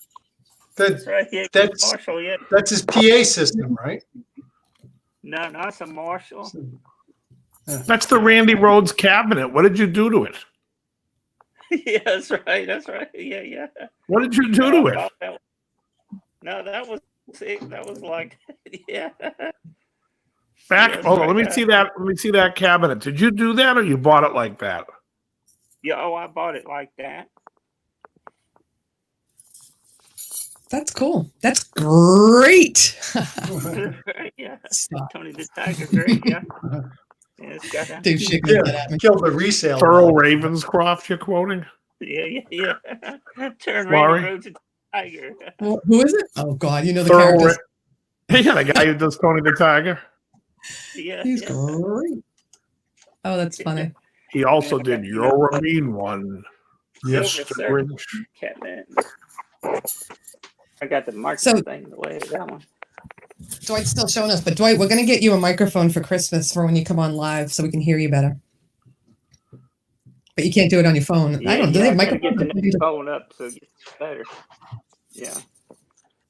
That's That, right. Yeah, That's- Marshall. Yeah. that's his PA system, right? No, it's a Marshall. That's the Randy Rhodes cabinet. What did you do to it? Yeah, that's right. Yeah. What did you do to it? No, that was sick. That was like, yeah. Back. Yes, Hold on. right. Let me see that. Let me see that cabinet. Did you do that, or you bought it like that? Yeah. Oh, I bought it like that. That's cool. That's great. Yeah. Stop. Tony the Tiger, great. Yeah. Yeah, it's got that. Dude, shaking his head at me. Killed the resale. Earl Ravenscroft, you're quoting? Yeah. Turn Laurie? Randy Rhodes into Tiger. Who is it? Oh God, you know the Thurl characters. Yeah, the guy who does Tony the Tiger. Yeah. He's great. Oh, that's funny. He also Yeah, did you You're a Mean One. Yes. Mr. sir. Grinch. Catman. I got the market So- thing the way that one. Dwight's still showing us, but Dwight, we're gonna get you a microphone for Christmas for when you come on live, so we can hear you better. But you can't do it on your phone. I don't. Do they have I gotta microphones? get the next phone up so it gets better. Yeah.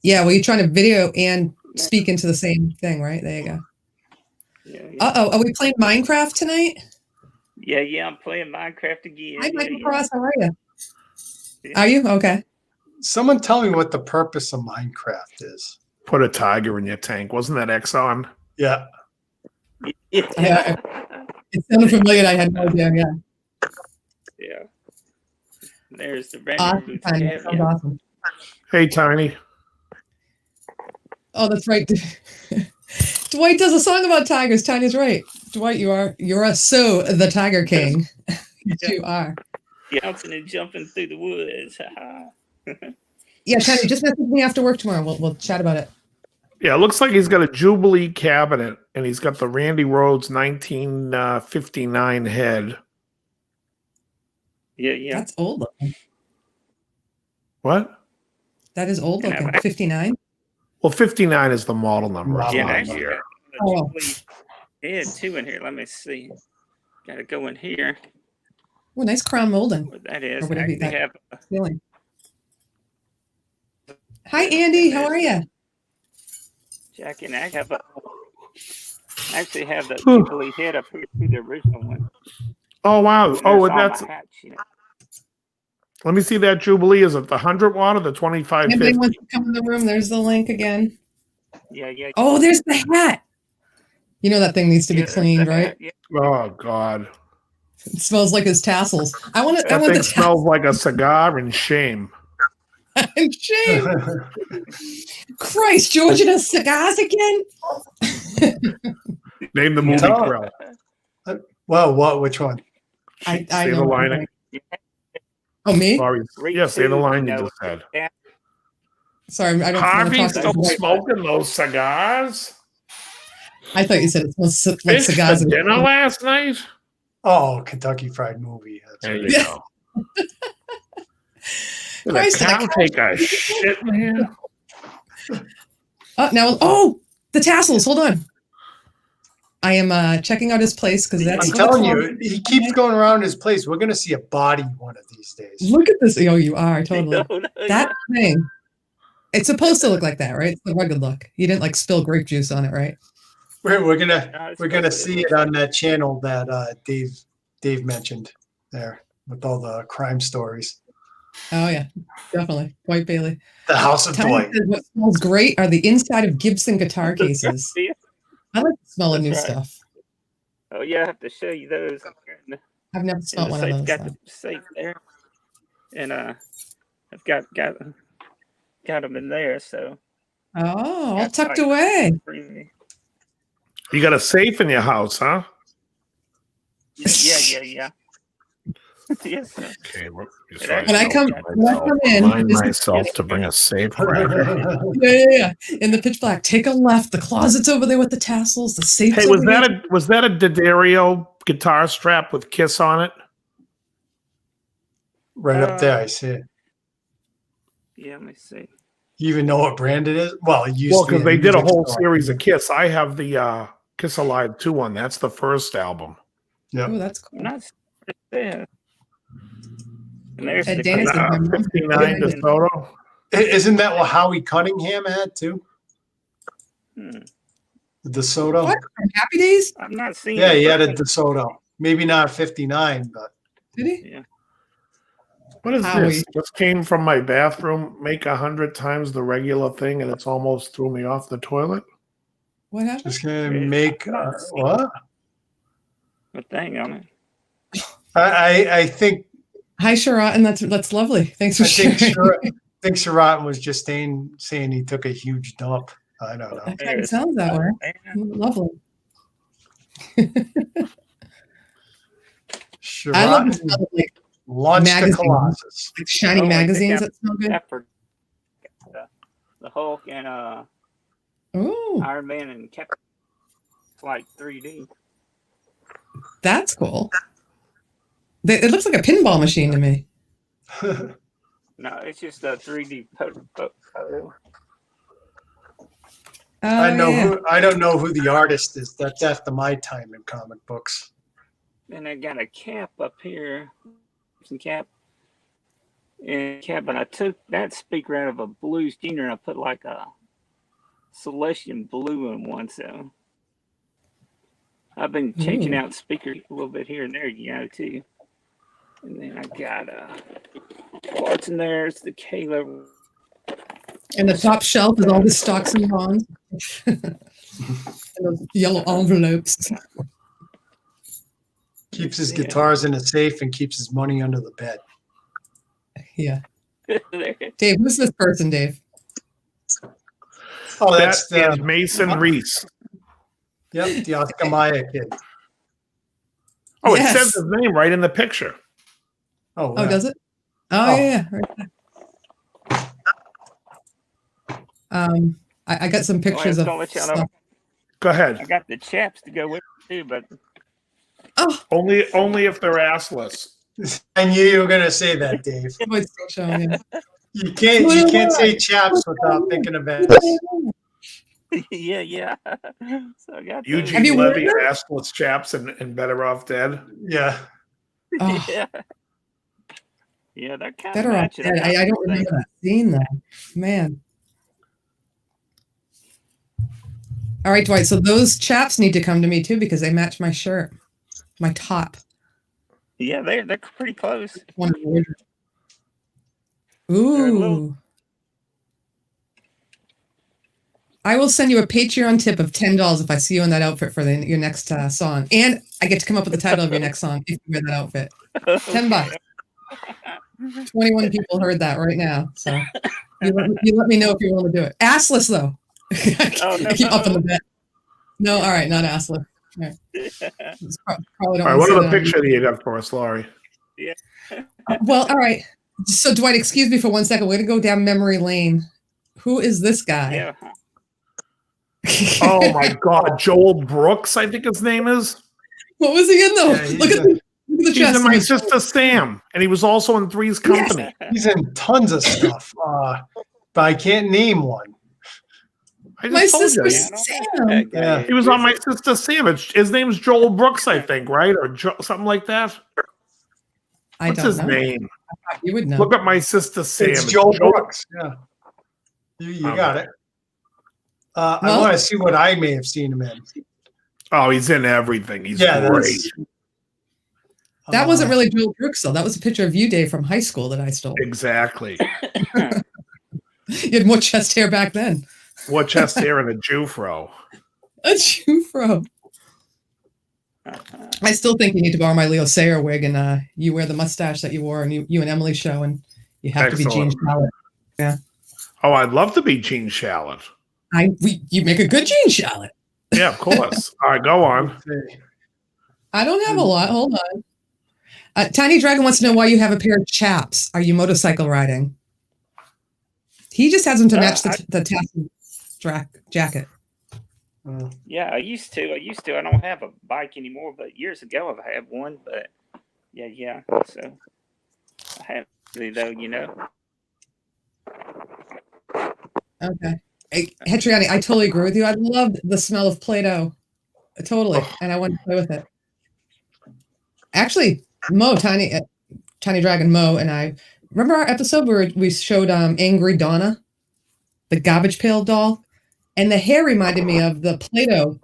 Yeah. Well, you're trying to video and speak into the same thing, right? There you go. Yeah. Are we playing Minecraft tonight? Yeah. I'm playing Minecraft again. Hi, Yeah, Michael yeah. Cross. How are you? Yeah. Are you okay? Someone tell me what the purpose of Minecraft is. Put a tiger in your tank. Wasn't that Exxon? Yeah. Yeah. It sounded familiar. I had no idea. Yeah. Yeah. There's the Awesome. Randy Tiny. Rhodes Sounds cat. awesome. Hey, Tiny. Oh, that's right. Dwight does a song about tigers. Tiny's right. Dwight, you're so the Tiger King. Yes, you are. Bouncing and jumping through the woods. Yeah, Tiny, just message me after work tomorrow. We'll chat about it. Yeah, it looks like he's got a Jubilee cabinet, and he's got the Randy Rhodes 1959 head. Yeah. That's old looking. What? That is old Yeah, looking. but- 59. Well, 59 is the model number. Wow. It's Yeah, not actually, here. Oh. yeah, two in here. Let me see. Got to go in here. Oh, nice crown molding. What that is. Or whatever Actually that- have Feeling. Hi, Andy. How are you? Jack and I have actually have the Whew. Jubilee head up here to the original one. Oh, wow. There's Oh, all and that's. my hats, you know. Let me see that Jubilee. Is it the 100 watt or the 2550? Anybody wants to come in the room? There's the link again. Yeah. Oh, there's the hat. You know that thing needs to be Yeah, cleaned, the right? hat, yeah. Oh, God. It smells like his tassels. I want That the thing tassels. smells like a cigar and shame. Shame. Christ, George and his cigars again? Name the movie Tell- Krill. Well, what? Which one? I Say the know. line. Oh, me? Sorry. Yeah, say the line you just said. Sorry, I don't want to Harvey's talk. still smoking those cigars? I thought you said it smells like Fish cigars. for and- dinner last night? Oh, Kentucky Fried Movie. That's There right. you Yeah. go. Did a Christ, cow the cow- take a shit in here? The tassels. Hold on. I am checking out his place because that's. I'm what telling it's you, he keeps going around his place. We're going to see a body one of these days. called. Look at this. Oh, you are totally. No, That thing. It's supposed to look like that, right? It's the rugged look. You didn't like spill grape juice on it, right? We're gonna it's we're gonna supposed to see it on that channel that Dave mentioned there with all the crime stories. Oh yeah, definitely. Dwight Bailey. The House of Tiny Dwight. says what smells great are the inside of Gibson guitar cases. Yeah. I like the smell of new That's right. stuff. Oh yeah, I have to show you those. I've never In smelled the one safe, of those. got though. the safe there, and I've got them in there. So Oh, all That's tucked right. away. pretty- You got a safe in your house, huh? yeah. Yes, sir. Okay, When I come in, remind this is- myself to bring a safe around. Yeah. In the pitch black, take a left. The closet's over there with the tassels. The safe's Hey, was over that here. a D'Addario guitar strap with Kiss on it? Right up there, I see it. Yeah, let me see. You even know what brand it is? Well, it used Well, to be because they did a music whole store. series of Kiss. I have the Kiss Alive 2 one. That's the first album. Yep. Oh, that's cool. I'm not there. And there's Ed the Dana said, "My mom- 59 DeSoto. Isn't that what Howie Cunningham had too? Hmm. The DeSoto? What? From Happy Days? I've not seen. Yeah, it, he had a but- DeSoto. Maybe not 59, but Did he? Yeah. What is Howie. this? Just came from my bathroom. Make 100 times the regular thing, and it's almost threw me off the toilet. What happened? just gonna Yeah, make I've not seen what? a thing on it. I think Hi, Sharat, and that's lovely. Thanks for I think sharing. Sharat was just saying he took a huge dump. I don't know. That kind of sounds that way. Lovely. I love the Sharat smell of like launched the magazines. Colossus. shiny Oh, I think magazines I- that smell good. After the Hulk and Oh, Iron Man and Captain Flight 3D. that's cool. It looks like a pinball machine to me. No, it's just a 3D photo. Oh, I know yeah. I don't know who the artist is. That's after my time in comic books. And I got a cap up here. Some cap. And cap, and I took that speaker out of a Blues Junior and I put like a Celestian blue in one. So I've been changing Ooh. out speakers a little bit here and there, too. And then I got parts in there. It's the K-level. And the top shelf is all the stocks and bonds. And those yellow envelopes. Keeps his Yeah. guitars in a safe and keeps his money under the bed. Yeah. There. Dave, who's this person, Dave? Oh, That that's is the Mason Reese. the Oscar Mayer kid. Oh, Yes. it says his name right in the picture. Oh, Oh, yeah. does it? Oh, Oh. yeah. Right there. I got some pictures I was of gonna let y'all know. stuff. Go I ahead. got the chaps to go with it too, but Oh, Only if they're assless. I knew you were gonna say that, Dave. it's still showing it. You can't say chaps without thinking of ass. yeah. So I got Eugene Have you worn Levy, them? assless chaps, and Better Off Dead. Yeah. Oh, yeah. Yeah, they're kind Better of off matching. dead. I don't remember that scene, though. Man. All right, Dwight. So those chaps need to come to me, too, because they match my shirt. My top. Yeah, they're pretty close. One of the original. They're a little- Ooh. I will send you a Patreon tip of $10 if I see you in that outfit for your next song. And I get to come up with the title of your next song if you wear that outfit. $10. 21 people heard that right now. So you let me know if you're willing to do it. Assless, though. Oh, no, I keep up in no. the bed. No, all right, not assless. All right. It's probably don't All right, wanna what say other that on picture do you got for us, Laurie? Well, all right. So, Dwight, excuse me for 1 second. We're going to go down memory lane. Who is this guy? Yeah. Oh my God, Joel Brooks, I think his name is. What was he in, though? Yeah, look at the He's chest. in My Sister Sam, and he was also in Three's Company. He's in tons of stuff. But I can't name one. I My just told sister you. Sam. Yeah. He was on My Sister Sam. His name's Joel Brooks, I think, right? Or something like that. I What's don't his know. name? You would know. Look up My Sister Sam. It's Joel Brooks. Yeah. You got it. I Well- want to see what I may have seen him in. Oh, he's in everything. He's Yeah, great. that's- That wasn't really Joel Brooks, though. That was a picture of you, Dave, from high school that I stole. Exactly. You had more chest hair back then. What chest hair and a Jufro. A Jufro. I still think you need to borrow my Leo Sayer wig and you wear the mustache that you wore and you and Emily show and you have to be Gene Excellent. Shalit. Oh, I'd love to be Gene Shalit. You make a good Gene Shalit. Yeah, of course. All right, go on. I don't have a lot. Hold on. Tiny Dragon wants to know why you have a pair of chaps. Are you motorcycle riding? He just has them to match the tassel jacket. Yeah, I used to. I don't have a bike anymore, but years ago I've had one. But yeah. So I have though, Okay. Hey, Hetriani, I totally agree with you. I love the smell of Play-Doh. Totally. And I want to play with it. Actually, Mo, Tiny, Tiny Dragon Mo and I remember our episode where we showed Angry Donna, the garbage pail doll, and the hair reminded me of the Play-Doh,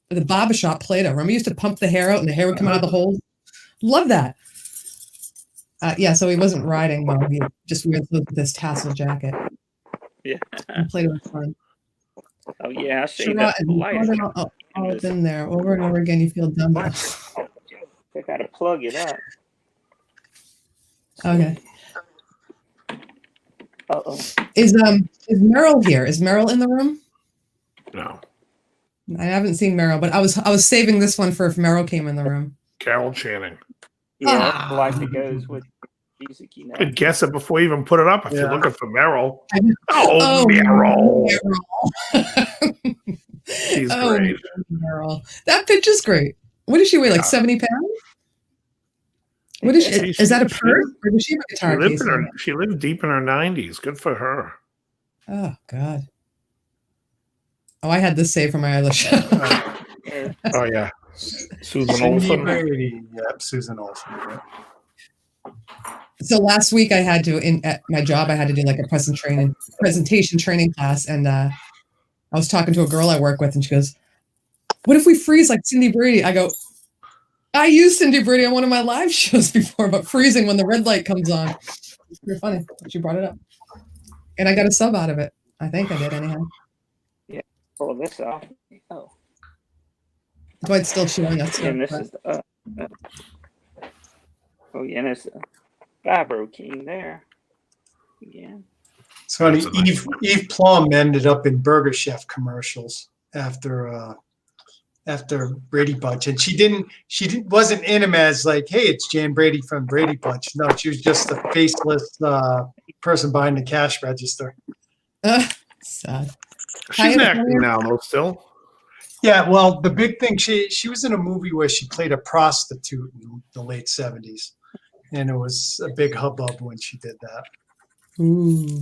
the barbershop Play-Doh. Remember, you used to pump the hair out and the hair would come out of the hole. Love that. Yeah, so he wasn't riding Mo. He just wears this tassel jacket. Yeah. And Play-Doh was fun. Oh yeah, I see Sherrod that and light. all been there over and over again. You feel dumb. I gotta plug it up. Okay. Uh-oh. Is Meryl here? Is Meryl in the room? No. I haven't seen Meryl, but I was saving this one for if Meryl came in the room. Carol Channing. Yeah, that's the light that goes with music, you know. I'd guess it before you even put it up if you're Yeah. looking for Meryl. Oh, Meryl. Meryl. She's Oh, great. Meryl. That picture's great. What does she weigh? Like Yeah. 70 pounds? What is she? Is that a purse or does she have a She guitar lived, case? in her, she lived deep in her 90s. Good for her. Oh God. Oh, I had this saved for my other show. Oh, yeah. Susan Cindy Olsen. Brady. Yep, Susan Olsen. Yep. So last week I had to at my job I had to do like a presentation training class, and I was talking to a girl I work with, and she goes, "What if we freeze like Cindy Brady?" I go, "I used Cindy Brady on one of my live shows before, but freezing when the red light comes on." It's pretty funny. She brought it up, and I got a sub out of it. I think I did anyhow. Pull this off. Oh, Dwight's still showing us. and this is the oh yeah, and it's Vibro King there. Again. It's funny. That's a nice Eve Plum ended up in Burger Chef commercials after Brady Bunch, and wasn't in him as like, hey, it's Jan Brady from Brady Bunch. No, she was just a faceless person behind the cash register. Sad. She's acting now, though, still. Yeah, well, the big thing, she was in a movie where she played a prostitute in the late 70s, and it was a big hubbub when she did that. Ooh.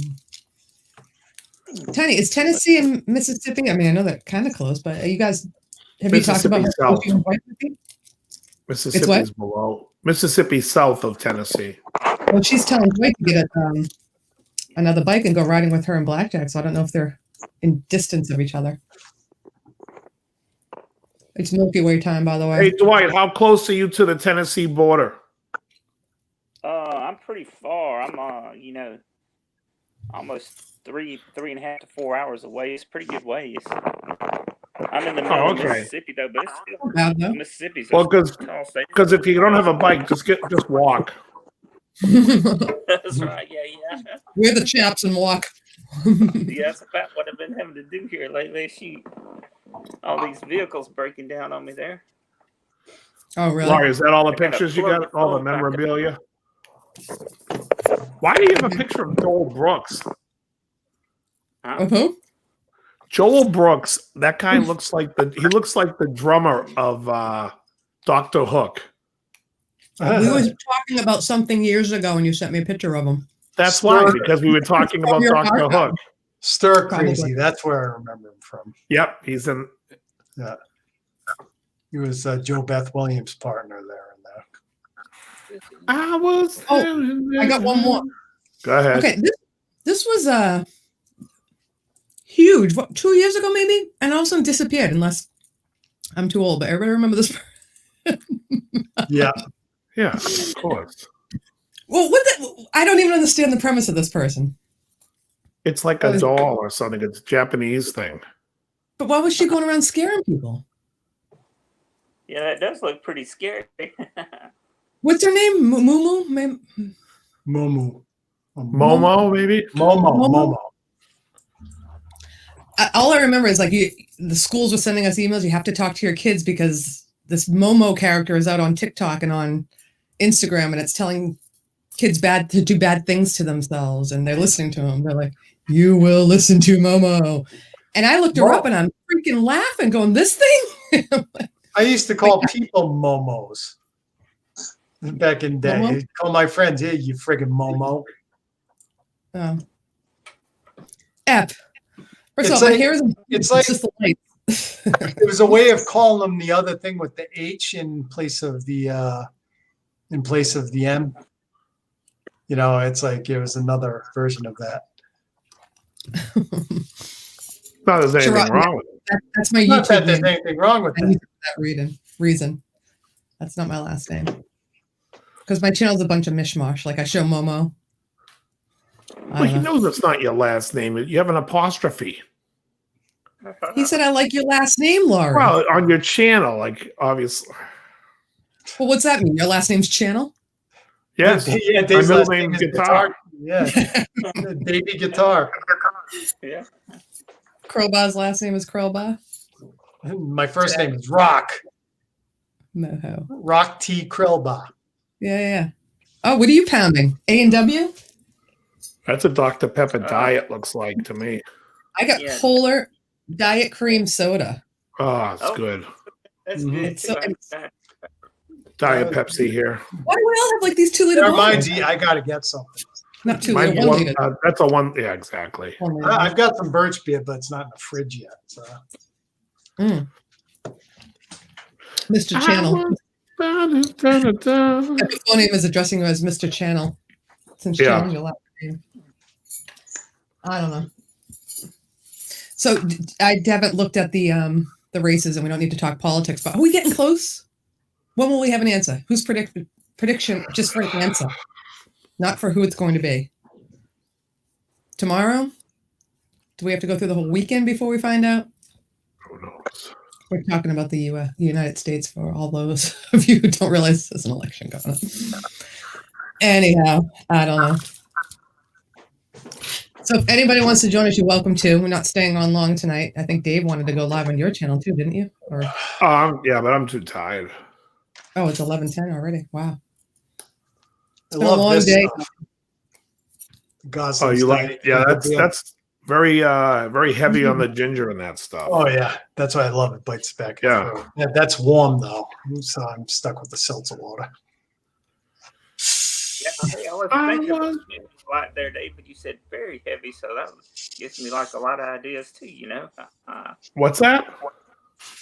Tiny, is Tennessee and Mississippi? I mean, I know they're kind of close, but you guys have you talked about Mississippi South. her? Mississippi's below. Mississippi south of Tennessee. Well, she's telling Dwight to get another bike and go riding with her and Blackjack. So I don't know if they're in distance of each other. It's Milky Way time, by the way. Hey, Dwight, how close are you to the Tennessee border? I'm pretty far. I'm almost 3.5 to 4 hours away. It's pretty good ways. I'm in the middle of Mississippi though, but it's still Bad, though. Mississippi's Well, a tall state. because if you don't have a bike, just walk. That's right. Yeah. Wear the chaps and walk. Yeah, that's about what I've been having to do here lately. Shoot, all these vehicles breaking down on me there. Oh, really? Laurie, is that all the I gotta pictures you plug got? the All the phone back up. memorabilia? Why do you have a picture of Joel Brooks? Huh? Who? Joel Brooks, that guy looks like the drummer of Dr. Hook. We were talking about something years ago, and you sent me a picture of him. That's why, because we were talking about Your Dr. archive. Hook. Stir Probably. Crazy. That's where I remember him from. Yep, he's in. He was Joe Beth Williams' partner there in that. I was. I got one more. Go ahead. Okay, this was huge. What, 2 years ago, maybe, and all of a sudden disappeared. Unless I'm too old, but everybody remember this. Yeah. Yeah, of course. Well, I don't even understand the premise of this person. It's like a doll or something. It's a Japanese thing. But why was she going around scaring people? Yeah, that does look pretty scary. What's her name? Mumu? Momo. Momo, maybe? Momo. All I remember is like the schools were sending us emails. You have to talk to your kids because this Momo character is out on TikTok and on Instagram, and it's telling kids to do bad things to themselves, and they're listening to him. They're like, "You will listen to Momo," and I looked her up, and I'm freaking laughing, going, "This thing." I used to call people Momos back in the day. Momo? I'd call my friends, "Hey, you friggin' Momo." First It's of all, my like- hair is it's like- just the light. It was a way of calling them the other thing with the H in place of the M. it's like it was another version of that. Not there's anything Sherrod, wrong with it. That's my Not that YouTube there's name. anything wrong with I that. use it for that reason. That's not my last name. Because my channel's a bunch of mishmash. Like I show Momo. Well, he knows it's not your last name. You have an apostrophe. He said, I like your last name, Laurie. Well, on your channel, like obviously. Well, what's that mean? Your last name's Channel? Yes. Yeah, My Dave's middle last name name is is Guitar. Yeah, Davey Guitar. Yeah. Crowbar's last name is Crowbar. My first name is Rock. Moho. Rock T. Krillba. Yeah. Oh, what are you pounding? A&W? That's a Dr. Pepper diet looks like to me. I got Yeah. Polar Diet Cream Soda. Oh, it's Oh. good. That's Mhm. good. It's so- too. Diet Pepsi here. Why do we all have like these 2 liter That bottles? reminds me, I got to get something. Not 2 Mine's liter, 1 liter. that's a one. Yeah, exactly. 1 liter. I've got some birch beer, but it's not in the fridge yet. So Mr. Channel. Da-da-da-da-da. The phone name is addressing you as Mr. Channel. Since Yeah. Channel's your last name. I don't know. So I haven't looked at the races, and we don't need to talk politics. But are we getting close? When will we have an answer? Whose prediction? Just for an answer, not for who it's going to be. Tomorrow? Do we have to go through the whole weekend before we find out? Who knows? We're talking about the United States for all those of you who don't realize there's an election going on. Anyhow, I don't know. So if anybody wants to join us, you're welcome to. We're not staying on long tonight. I think Dave wanted to go live on your channel too, didn't you? Or Yeah, but I'm too tired. oh, it's 11:10 already. Wow. I been a love long this day. stuff. Gosling's Oh, you like? diet. Yeah, that's very very heavy on the ginger and that stuff. Oh yeah, that's why I love it. Bites back. and Yeah. through. Yeah, that's warm though, so I'm stuck with the seltzer water. Yeah, hey, I was thinking about it a lot there, Dave, but you said very heavy, so that gives me like a lot of ideas too. What's that?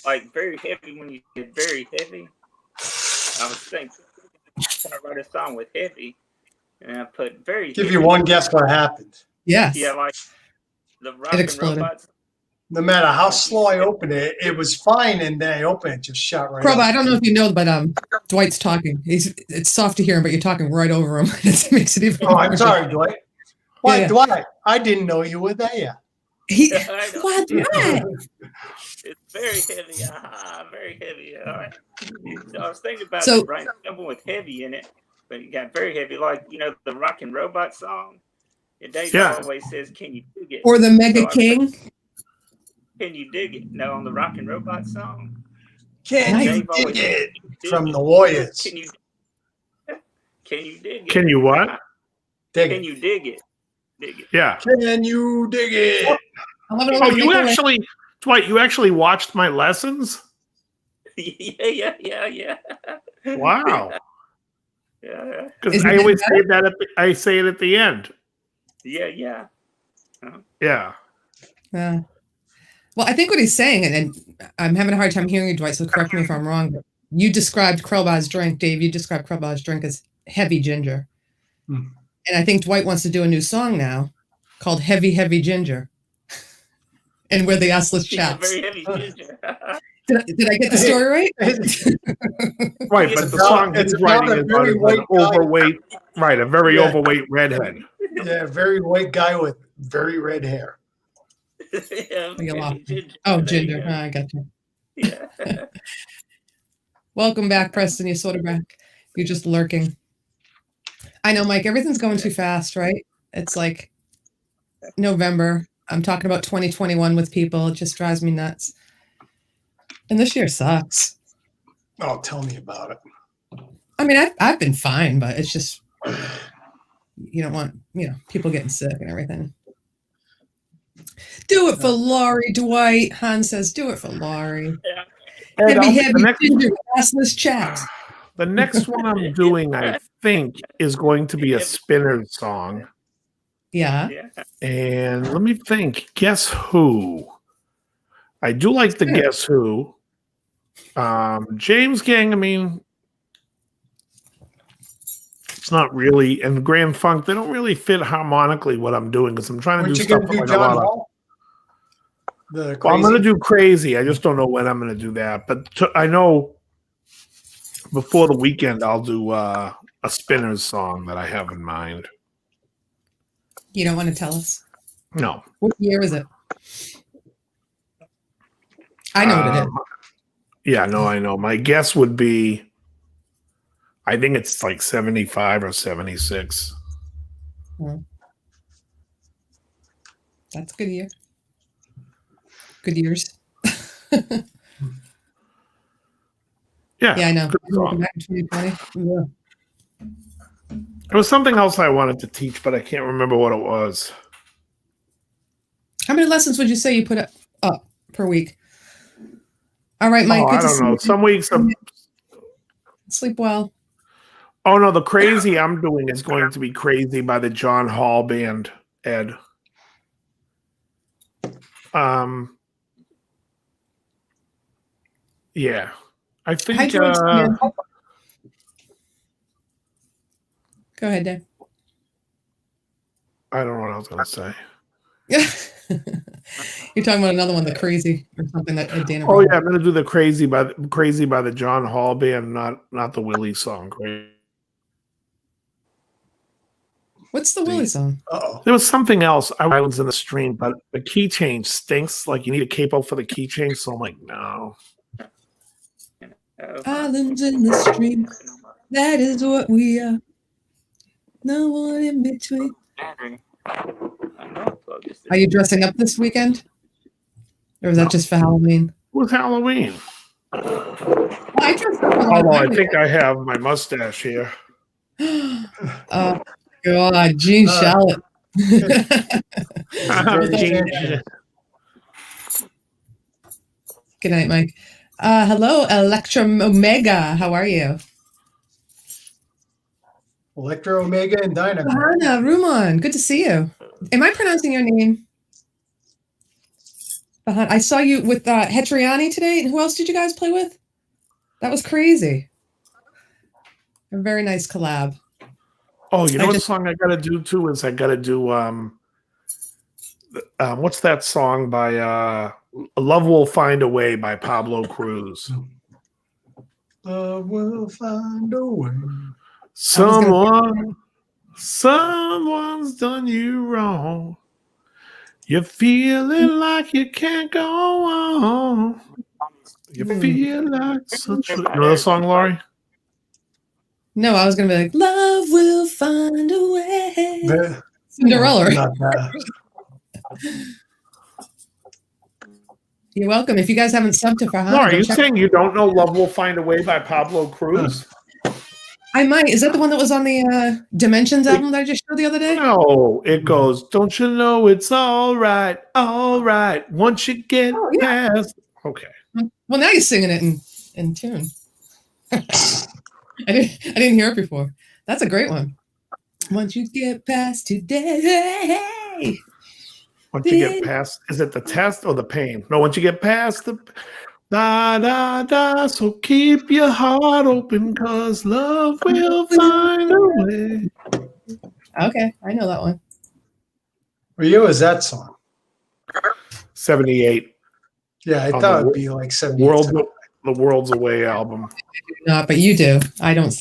Like very heavy. When you said very heavy, I was thinking, can I write a song with heavy? And I put very. Give heavy. you one guess what happened. Yes. Yeah, like the rock and exploded. robots. No matter how slow I opened it, it was fine, and then I opened it, just shot right. Crowbar, up. I don't know if you know, but Dwight's talking. It's soft to hear him, but you're talking right over him. It makes it even Oh, I'm worse. sorry, Dwight. Why, Yeah. Dwight? I didn't know you were there. He, I know. what? Dwight? It's very heavy. Very heavy. All right. So I was thinking about So- writing something with heavy in it, but you got very heavy, like the Rock and Robot song. And Dave Yeah. always says, "Can you dig it?" Or the Mega So I King? put, "Can you dig it?" No, on the Rock and Robot song. Can Nice. you Dave always dig says, it? "Can you dig From it?" the Warriors. Can you? Can you dig it? Can you what? Dig Can it. you dig it? Dig it. Yeah. Can you dig it? I love it Oh, when you make a- actually, Dwight, you actually watched my lessons? Yeah. Wow. Yeah. Because Is I it always better? say that I say it at the end. Yeah. Yeah. Yeah. Well, I think what he's saying, and I'm having a hard time hearing you, Dwight, so correct me if I'm wrong, but you described Crowbar's drink, Dave, you described Crowbar's drink as heavy ginger. Hmm. And I think Dwight wants to do a new song now called Heavy, Heavy Ginger. And we're the assless Yeah, chaps. very heavy ginger. Did I get the story right? Right, It's but the about- song it's he's about writing a is very on an white guy. overweight, right, a very Yeah. overweight redhead. Yeah, very white guy with very red hair. Yeah, You heavy lost me. ginger. Oh, There you ginger. go. I got you. Yeah. Welcome back, Preston. You're sort of back. You're just lurking. I know, Mike, everything's going too fast, right? It's like November. I'm talking about 2021 with people. It just drives me nuts. And this year sucks. Oh, tell me about it. I mean, I've been fine, but it's just, you don't want, people getting sick and everything. Do it for Laurie, Dwight. Hans says, do it for Laurie. Yeah. And Heavy, heavy, the, next, ginger, assless chaps. the next one I'm doing, I think, is going to be a Spinners song. Yeah. Yeah. And let me think. Guess Who? I do like the Spinners. Guess Who. James Gang, I mean, It's not really, and Grand Funk, they don't really fit harmonically what I'm doing because I'm trying to Weren't do you stuff going to do with like a John lot of. Hall? The Well, I'm crazy? going to do Crazy. I just don't know when I'm going to do that. But I know before the weekend, I'll do a Spinners song that I have in mind. You don't want to tell us? No. What year is it? I know what it is. Yeah, no, I know. My guess would be, I think it's like 75 or 76. That's a good year. Good years. Yeah, Yeah, I know. good I'm looking song. back in 2020. Yeah. There was something else I wanted to teach, but I can't remember what it was. How many lessons would you say you put up per week? All right, Mike. Oh, Good I to don't see know. you. Some weeks I'm. Sleep well. Oh no, the Crazy I'm doing is going to be Crazy by the John Hall Band, Ed. Yeah. I Hi, think George. Go ahead, Dave. I don't know what I was gonna say. You're talking about another one, the Crazy or something that Dana. Oh brought yeah, up. I'm gonna do the Crazy by the John Hall Band, not the Willie song. What's the Willie song? Uh-oh. There was something else. I was in the stream, but the key change stinks. Like you need a capo for the key change. So I'm like, no. Islands in the stream. That is what we are. No one in between. Are you dressing up this weekend? Or was that just for Halloween? It was Halloween. I dressed up on Although I Halloween. think I have my mustache here. Oh God, Gene Shalit. Good night, Mike. Hello, Electrum Omega. How are you? Electro Omega and Dynamo. Hannah Ruman, good to see you. Am I pronouncing your name? I saw you with Hetriani today. And who else did you guys play with? That was crazy. A very nice collab. Oh, you know what song I gotta do too is I gotta do what's that song by Love Will Find a Way by Pablo Cruz. Love will find a way. Someone's done you wrong. You're feeling like you can't go on. You feel like such a... You know the song, Laurie? No, I was going to be like, love will find a way. Cinderella. Not that. You're welcome. If you guys haven't subbed to Farhana, Laurie, are you saying you don't know Love Will Find a Way by Pablo Cruz? I might. Is that the one that was on the Dimensions album that I just showed the other day? No, it goes, don't you know it's all right, once you get past. Okay. Well, now you're singing it in tune. I didn't hear it before. That's a great one. Once you get past today. Once you get past, is it the test or the pain? No, once you get past the so keep your heart open, cause love will find a way. Okay, I know that one. For you, is that song? 78. Yeah, I thought it'd be like 78. The World's Away album. Not, but you do. I don't.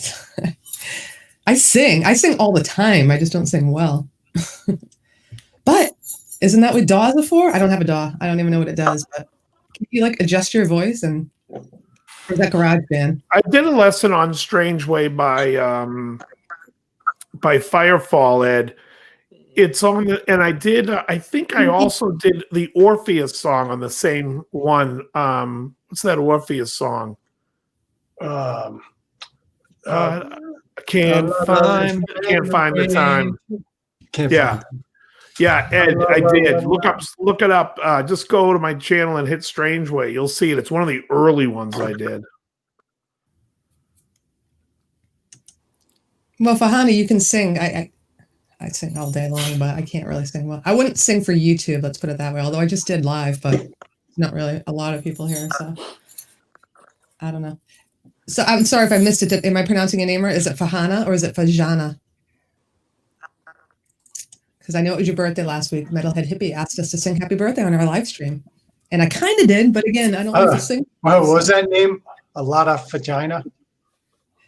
I sing all the time. I just don't sing well. But isn't that what DAWs are for? I don't have a DAW. I don't even know what it does. But can you like adjust your voice or is that GarageBand? I did a lesson on Strange Way by Firefall, Ed. It's on the, and I did. I think I also did the Orpheus song on the same one. What's that Orpheus song? I can't find the time. Yeah, Ed, I did. Look it up. Just go to my channel and hit Strange Way. You'll see it. It's one of the early ones I did. Well, Farhana, you can sing. I sing all day long, but I can't really sing well. I wouldn't sing for YouTube, let's put it that way. Although I just did live, but not really a lot of people here, so I don't know. So I'm sorry if I missed it. Am I pronouncing your name right? Is it Fahana or is it Fajana? Because I know it was your birthday last week. Metalhead Hippie asked us to sing happy birthday on our live stream. And I kind of did, but again, I don't like to sing. What was that name? A lot of vagina?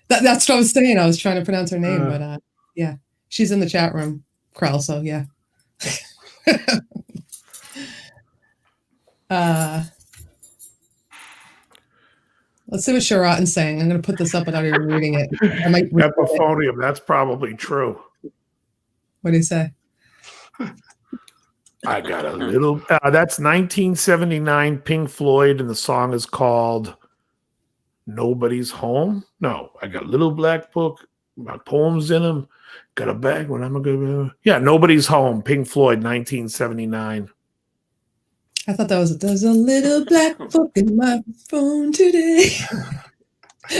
That's what I was saying. I was trying to pronounce her name, but yeah, she's in the chat room, Krell. So yeah. Let's see what Sharatan's saying. I'm going to put this up without even reading it. I might read it. Epiphonium. That's probably true. What do you say? I got a little. That's 1979 Pink Floyd, and the song is called "Nobody's Home." No, I got a little black book, my poems in them. Got a bag when I'm a good. Yeah, "Nobody's Home," Pink Floyd, 1979. I thought that was there's a little black book in my phone today.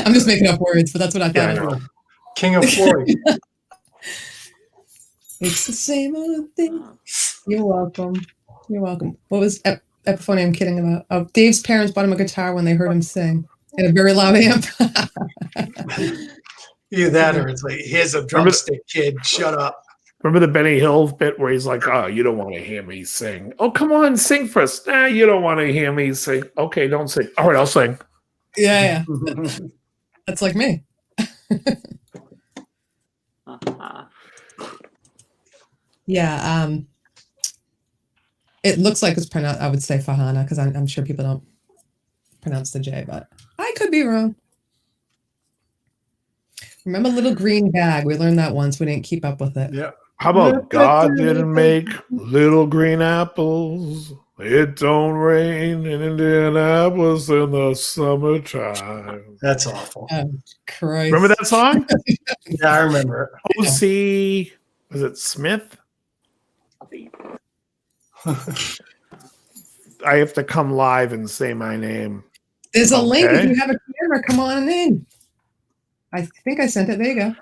I'm just making up words, but that's what I thought. Yeah, I know. King of Floyd. It's the same old thing. You're welcome. You're welcome. What was Epiphony I'm kidding about? Oh, Dave's parents bought him a guitar when they heard him sing in a very loud amp. Either that or it's like, here's a drumstick, kid. Shut up. Remember the Benny Hill bit where he's like, "Oh, you don't want to hear me sing. Oh, come on, sing for us. Nah, you don't want to hear me sing. Okay, don't sing. All right, I'll sing." Yeah. That's like me. Yeah. It looks like it's pronounced, I would say Fahana, because I'm sure people don't pronounce the J, but I could be wrong. Remember Little Green Bag? We learned that once. We didn't keep up with it. Yeah. How about God didn't make little green apples? It don't rain in Indianapolis in the summertime. That's awful. Oh, Christ. Remember that song? Yeah, I remember it. O.C. Was it Smith? I have to come live and say my name. There's a link. If Okay. you have a camera, come on in. I think I sent it. There you go.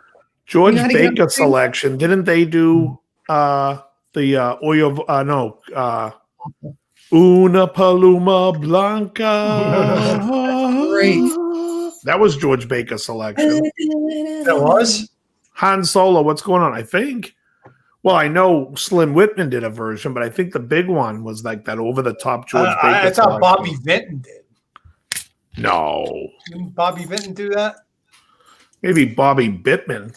George You know how to get Baker on the screen? selection. Didn't they do Una Paloma Blanca? Great. That was George Baker selection. That was? Han Solo, what's going on? I think. Well, I know Slim Whitman did a version, but I think the big one was like that over the top George Baker. I thought selection. Bobby Vinton did. No. Didn't Bobby Vinton do that? Maybe Bobby Bittman.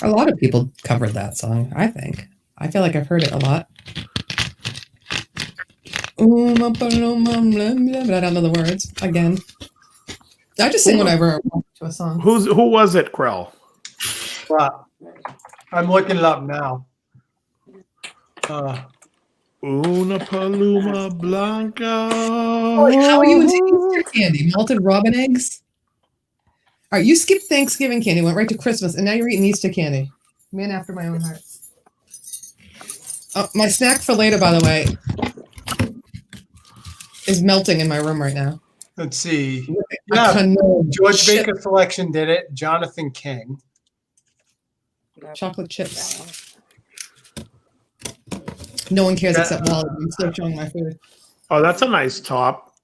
A lot of people covered that song, I think. I feel like I've heard it a lot. But I don't know the words. Again. I just sing whenever I want to a song. Who was it, Krell? Wow. I'm looking it up now. Una Paloma Blanca. How are you into Easter candy? Melted robin eggs? All right, you skipped Thanksgiving candy, went right to Christmas, and now you're eating Easter candy. Man after my own heart. My snack for later, by the way, is melting in my room right now. Let's see. I Yeah, know. George Baker selection did it. Jonathan King. Chocolate chips. No one cares except Wally. I'm still showing my food. Oh, that's a nice top.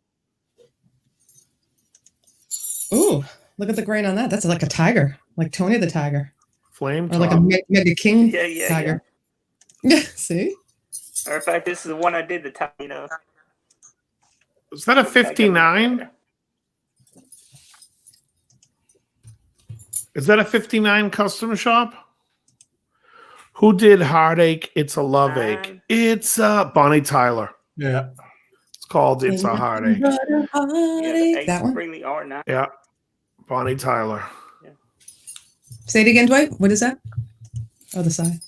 Ooh, look at the grain on that. That's like a tiger, like Tony the Tiger. Flame Or top. like a Mega King Yeah. tiger. Yeah, see? Or in fact, this is the one I did the time, Is that a 59? Is that a 59 custom shop? Who did Heartache? It's a Love Ache. It's Bonnie Tyler. Yeah. It's called It's a Heartache. That one? Bring the R9. Yeah. Bonnie Tyler. Say it again, Dwight. What is that? Other side.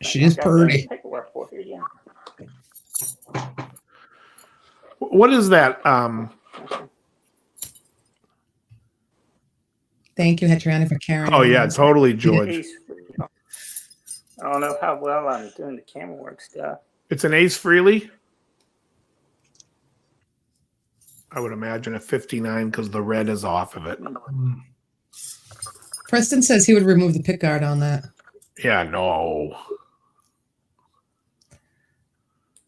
She's pretty. Paperwork for here, yeah. What is that? Thank you, Hetriani, for carrying. Oh yeah, totally George. I don't know how well I'm doing the camera work stuff. It's an Ace Frehley. I would imagine a 59 because the red is off of it. Preston says he would remove the pick guard on that. Yeah, no.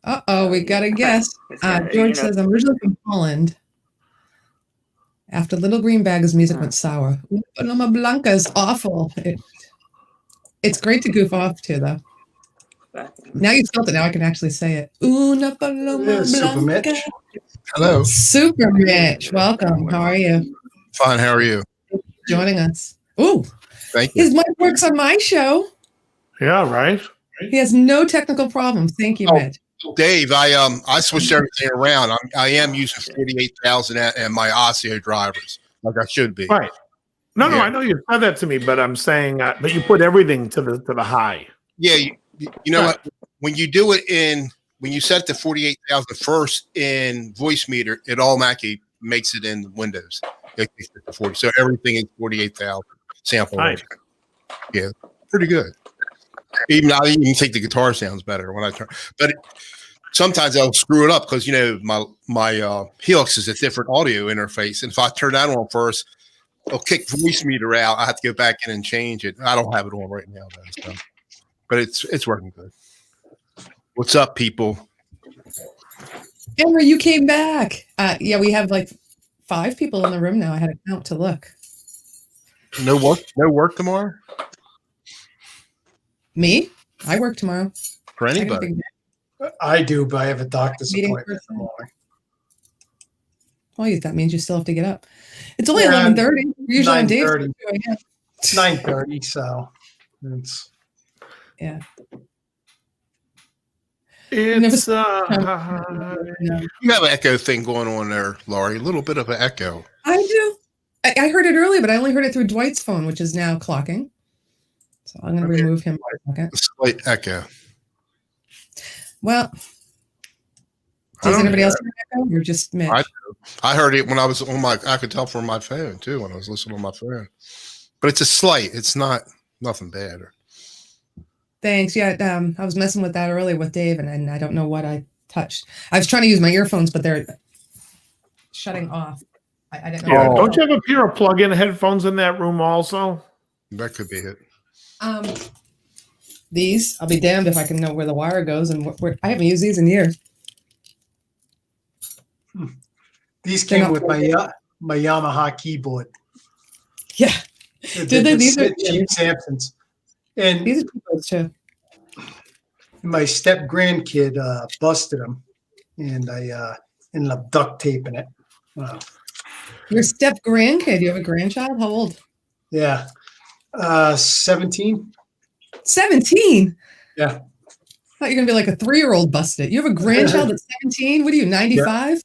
Uh-oh, we got a guess. It's kinda, George says, I'm originally from Holland. After Little Green Bag's music went sour. Paloma Blanca is awful. It's great to goof off to, though. Now you spelled it. Now I can actually say it. Una Paloma Yeah, Super Blanca. Mitch. Hello. Super Mitch. Welcome. How are you? Fine. How are you? Joining us. Ooh, Thank you. his mic works on my show. Yeah, right. He has no technical problems. Thank you, Oh. Mitch. Dave, I switched everything around. I am using 48,000 and my Osseo drivers like I should be. Right. No, Yeah. I know you said that to me, but I'm saying, but you put everything to the high. Yeah, you know what? When you do it when you set the 48,000 first in voice meter, it automatically makes it in Windows. It takes it to 40. So everything is 48,000 sample. Nice. Yeah, pretty good. I even think the guitar sounds better when I turn. But sometimes I'll screw it up because my Helix is a different audio interface, and if I turn that on first, it'll kick voice meter out. I have to go back in and change it. I don't have it on right now, though, so. But it's working good. What's up, people? Amber, you came back. Yeah, we have like 5 people in the room now. I had to count to look. No work tomorrow Me? I work tomorrow. for I got a anybody. big I do, but I have a doctor's Meeting appointment. person. tomorrow. Well, that means you still have to get up. It's only Yeah, 11:30. We're usually on Dave's 9:30. 2 a.m. It's 9:30, so it's Yeah. It's No. You have an echo thing going on there, Laurie. A little bit of an echo. I do. I heard it earlier, but I only heard it through Dwight's phone, which is now clocking. So I'm going to Okay. remove him for a second. A slight echo. Well, I does don't anybody hear else hear an echo or just Mitch? I heard it when I was on I could tell from my phone too when I was listening on my phone. But it's a slight. It's not nothing bad. Thanks. Yeah, I was messing with that earlier with Dave, and I don't know what I touched. I was trying to use my earphones, but they're shutting off. I didn't know. Yeah, what- don't you have a pair of plug-in headphones in that room also? That could be it. These, I'll be damned if I can know where the wire goes, and where I haven't used these in years. these They're came not with my Yamaha keyboard. Yeah, Did they? These are- cheap Samsons. And these are those too. my step grandkid busted them, and I ended up duct taping it. Your step grandkid. You have a grandchild? How old? Yeah, 17. 17. Yeah. I thought you're gonna be like a 3-year-old busted. You have a grandchild at 17. What are you, 95?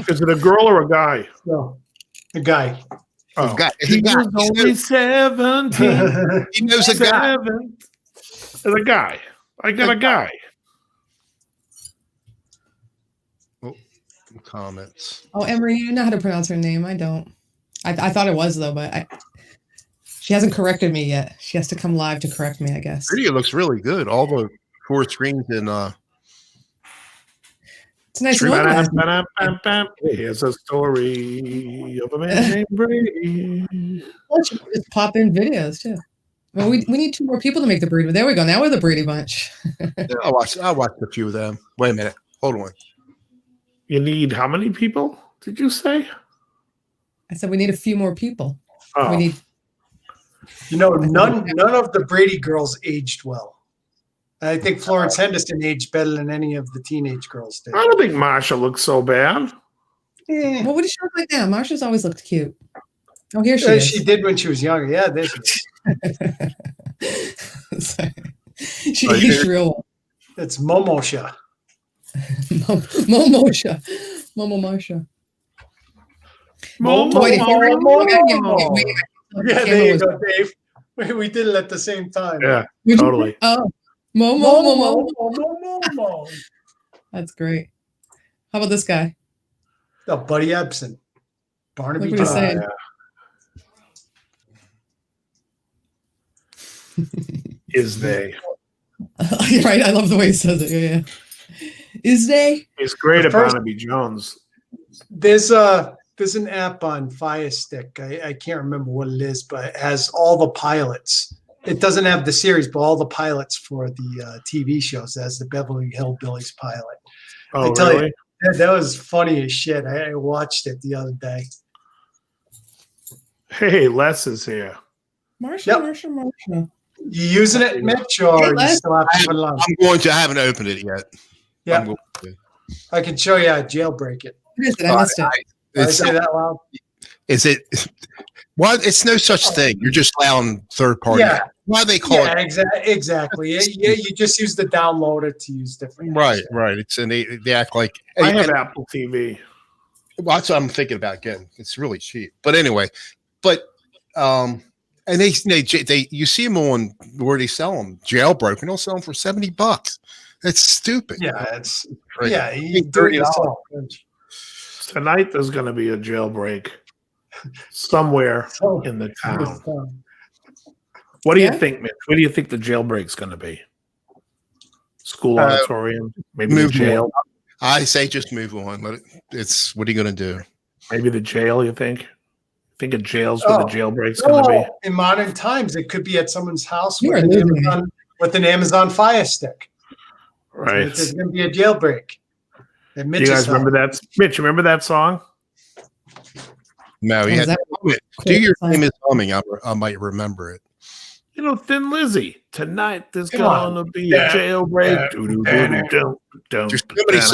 Is it a girl or a guy? So the guy. Oh, It's a guy. was only 17. He knows a guy. It's a guy. I got a guy. Comments. Oh, Emery, you know how to pronounce her name. I don't. I thought it was though, but she hasn't corrected me yet. She has to come live to correct me, I guess. Video looks really good. All the 4 screens and It's a nice True. logo. Ba-dam-ba-dam-bam-bam. Here's a story of a man named Brady. Well, she can just pop in videos too. Well, we need 2 more people to make the Brady. There we go. Now we're the Brady Bunch. I watched a few of them. Wait a minute. Hold on. You need how many people? Did you say? I said we need a few more people. Oh, We need. None of the Brady girls aged well. I think Florence Henderson aged better than any of the teenage girls did. I don't think Marsha looks so bad. Eh, Well, what does she look like now? Marsha's always looked cute. Oh, here she is. she did when she was younger. Yeah, there she is. She Oh, you aged real. It's Momosha. Momosha. Momo Marsha. Momo, Wait, if you were- Momo. Yeah, there you go, Dave. We did it at the same time. Yeah, Would you- totally. Oh, Momo. Momo. That's great. How about this guy? Oh, Buddy Ebsen. Barnaby Look what he's Jones. saying. Is they? Right, I love the way he says it. Yeah. Is they? He's great The at first- Barnaby Jones. There's an app on Fire Stick. I can't remember what it is, but it has all the pilots, It doesn't have the series, but all the pilots for the TV shows. That's the Beverly Hillbillies pilot. Oh, I tell you, really? that was funny as shit. I watched it the other day. Hey, Les is here. Marsha, Yep. Marsha. You using it, Mitch, or Hey, you Les. still have to put it on? I'm going to. I haven't opened it yet. Yeah, I'm going to. I can show you how to jailbreak it. What is it? I missed it. Did I It's, say that loud? is it? Well, it's no such thing. You're just allowing third party. Yeah. Why they call Yeah, it? exactly. Yeah, you just use the downloader to use different. Right, apps. right. It's and they act like. I have and- Apple TV. Well, that's what I'm thinking about getting. It's really cheap. But anyway, and they you see them on where they sell them jailbroken. They'll sell them for $70. That's stupid. Yeah, it's Right. yeah. You do it yourself. Tonight there's going to be a jailbreak somewhere So, in the town. um, What do you Yeah? think, Mitch? What do you think the jailbreak's going to be? School auditorium, maybe the move jail, I say just move on. It's what are you going to do? maybe the jail. You think? Think a jail's where the Oh. jailbreak's going to be? in modern times, it could be at someone's house You with are losing me. with an Amazon Fire Stick. Right. There's going to be a jailbreak. At Do Mitch's you guys house. remember that? Mitch, you remember that song? No, Oh, yeah. is that- Do your Cool. name is humming. I might remember it. You know, Thin Lizzy. Tonight there's Come on. gonna be a jailbreak. There's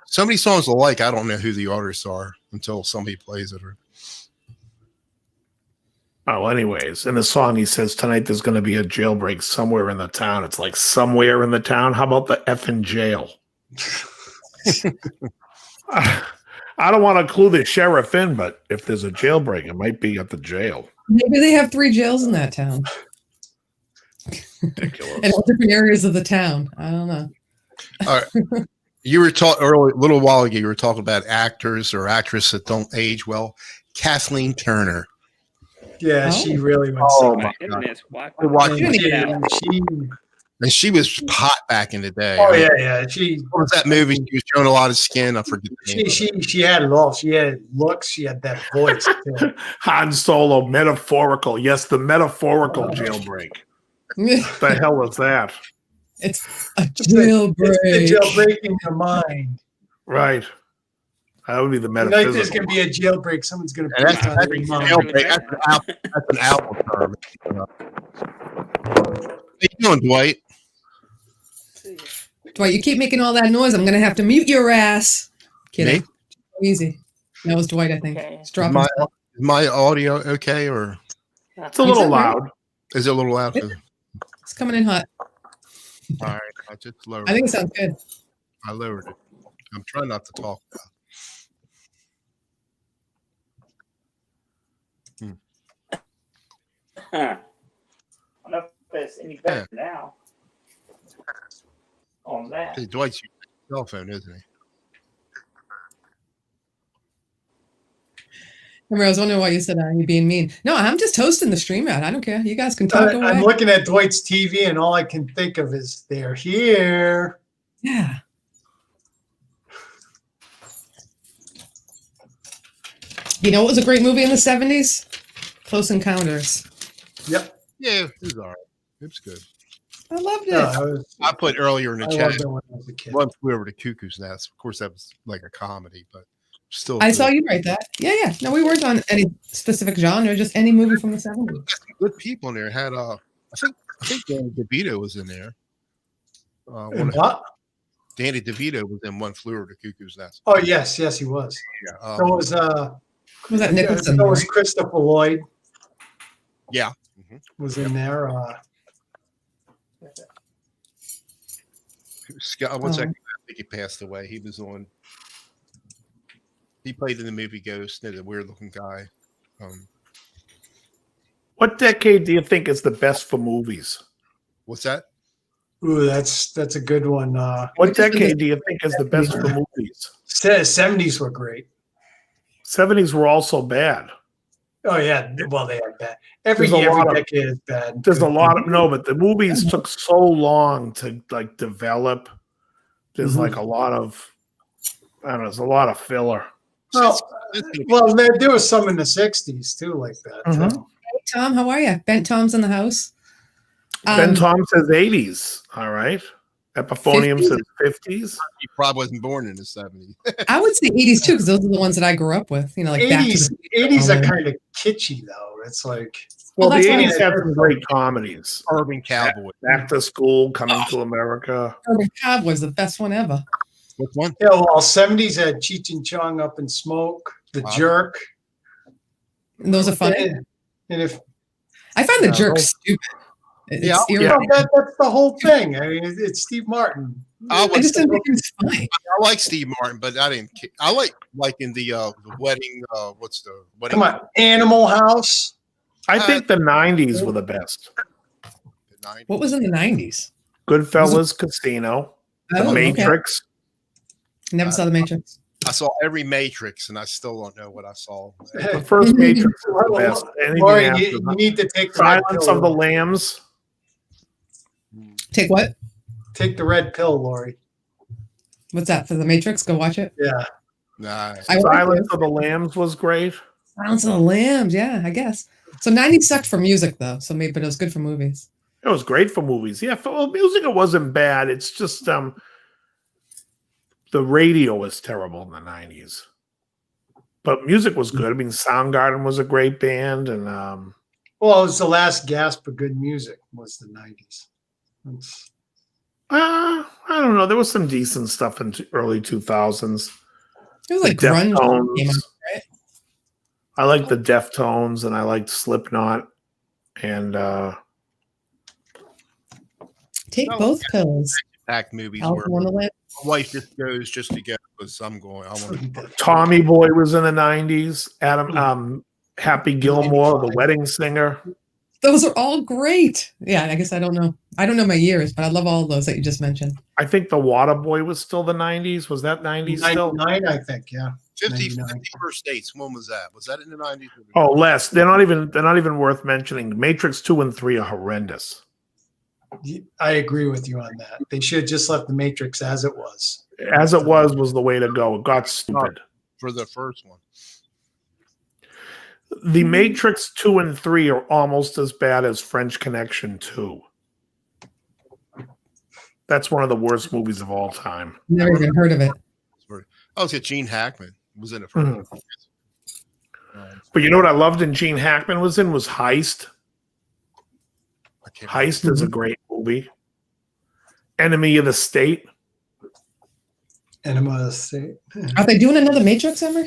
so many songs alike. I don't know who the artists are until somebody plays it. Or Oh, anyways, in the song he says tonight there's going to be a jailbreak somewhere in the town. It's like somewhere in the town. How about the effing jail? I don't want to clue the sheriff in, but if there's a jailbreak, it might be at the jail. Maybe they have 3 jails in that town, Ridiculous. in all different areas of the town. I don't know. All right. You were talking earlier, a little while ago. You were talking about actors or actresses that don't age well. Kathleen Turner. Yeah, Oh. she really went. Oh, sick. my Goodness, why? We're watching And it. she, And she was hot back in the day. oh yeah. She What was that movie? She was showing a lot of skin. I forget the name. she had it all. She had looks. She had that voice. Too. Han Solo, metaphorical. Yes, the metaphorical jailbreak. The hell is that? It's a It's jailbreak. the jailbreak in your mind. Right. That would be the Tonight there's metaphysical. going to be a jailbreak. Someone's going to And break that's- out of your mind. jailbreak. That's an album term. How you doing, Dwight? Dwight, you keep making all that noise. I'm going to have to mute your ass. Kidding. Easy. That was Dwight, I think. Okay. It's dropping My, stuff. is my audio okay, or It's a little He's okay. loud. is it a little loud? It's coming in hot. All right, I just lowered. I think it sounds good. I lowered it. I'm trying not to talk. Huh. I don't know if it's any better now. On that. Hey, Dwight's using his cell phone, isn't he? Remember, I was wondering why you said you're being mean. No, I'm just hosting the stream out. I don't care. You guys can talk away. I'm looking at Dwight's TV, and all I can think of is they're here. Yeah. You know what was a great movie in the 70s? Close Encounters. Yep. Yeah, it was all right. It was good. I loved it. Yeah, I put earlier in the I chat. loved it when I was a kid. Once we were over to Cuckoo's Nest. Of course, that was like a comedy, but still. I good. saw you write that. Yeah, yeah. No, we weren't on any specific genre, just any movie from the 70s. Good people in there. Had I think Danny DeVito was in there. What? Danny DeVito was in One Flew Over the Cuckoo's Nest. Oh yes, he was. Yeah. So was Was that Nicholson? so was right? Christopher Lloyd Yeah. was in there. Scott, Oh. I think he passed away. He was on. He played in the movie Ghost. The weird looking guy. What decade do you think is the best for movies? What's that? Ooh, that's a good one. What decade do you think is the best for movies? 70s were great. 70s were also bad. Oh yeah, well they are bad. Every There's a lot of- decade is bad. There's a lot of but the movies took so long to like develop. There's like a lot of I don't know, there's a lot of filler. Well, there was some in the 60s too, like that. Mhm. too. Hey, Tom, how are you? Bent Tom's in the house. Ben Tom says 80s. All right. Epiphonium 50s? says 50s. He probably wasn't born in the 70s. I would say 80s too, because those are the ones that I grew up with. You know, like Back to 80s, the Future 80s and are all that. kind of kitschy though. It's like Well, Well, the that's why 80s had some great comedies. Urban Cowboy. Back to School, Coming to America. Urban Cowboy was the best one ever. Which one? yeah, well, 70s had Cheech and Chong, Up in Smoke, The Wow. Jerk. And those are funny. And if I find the Yeah, jerk those- stupid. It's Yeah, irritating. that's the whole thing. I mean, it's Steve Martin. I I just was- didn't think it was funny. I like Steve Martin, but I didn't. I like in the wedding. What's the wedding? Come on, Animal House. I think the 90s were the best. The 90s. What was in the 90s? Goodfellas, Casino, The Oh, okay. Matrix. Never saw The Matrix. I saw every Matrix, and I still don't know what I saw. The first Matrix is the best. Anything Lori, after you that. need to take the red Silence pill. of the Lambs. Take what? Take the red pill, Lori. What's that for The Matrix? Go watch it. Yeah. Nah, I like Silence of the Lambs was great. Silence of the Lambs. Yeah, I guess. So 90s sucked for music though. So maybe, but it was good for movies. It was great for movies. Yeah, for music it wasn't bad. It's just the radio was terrible in the 90s. But music was good. I mean, Soundgarden was a great band, and Well, it was the last gasp of good music was the 90s. It's- I don't know. There was some decent stuff in early 2000s. It was The like grunge came out, Deftones. right? I liked the Deftones, and I liked Slipknot, and Take both pills. act movies Alice where in Wonderland. my wife just goes just to get because I'm going. I want to. Tommy Boy was in the 90s. Happy Gilmore, the wedding singer. Those are all great. Yeah, I guess I don't know. I don't know my years, but I love all of those that you just mentioned. I think the Water Boy was still the 90s. Was that 90s still? 99, I think, yeah. 50 99. First Dates. When was that? Was that in the 90s? Oh, less. They're not even worth mentioning. Matrix 2 and 3 are horrendous. I agree with you on that. They should have just left the Matrix as it was. As it was the way to go. It got stupid. For the first one. The Matrix 2 and 3 are almost as bad as French Connection 2. That's one of the worst movies of all time. Never even heard of it. Oh, it's Gene Hackman was in it for. Mhm. But you know what I loved and Gene Hackman was in was Heist. I can't Heist is a great movie. Enemy of the State. Enema of the State. Are they doing another Matrix ever?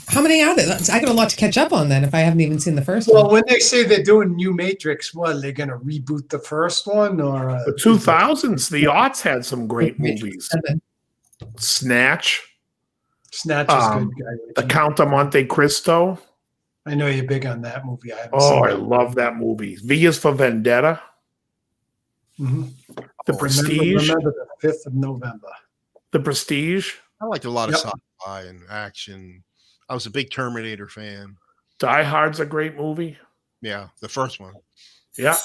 How many are there? I got a lot to catch up on then if I haven't even seen the first Well, one. when they say they're doing new Matrix, what, are they going to reboot the first one? Or The 2000s, the aughts had some great Matrix movies. 7. Snatch, Snatch is Um, good. The Count of Monte Cristo. I know you're big on that movie. I haven't Oh, seen I it. love that movie. V is for Vendetta. Mhm. The Prestige. Remember the 5th of November. The Prestige. I liked a lot of Yep. sci-fi and action. I was a big Terminator fan. Die Hard's a great movie. Yeah, the first one. Yeah.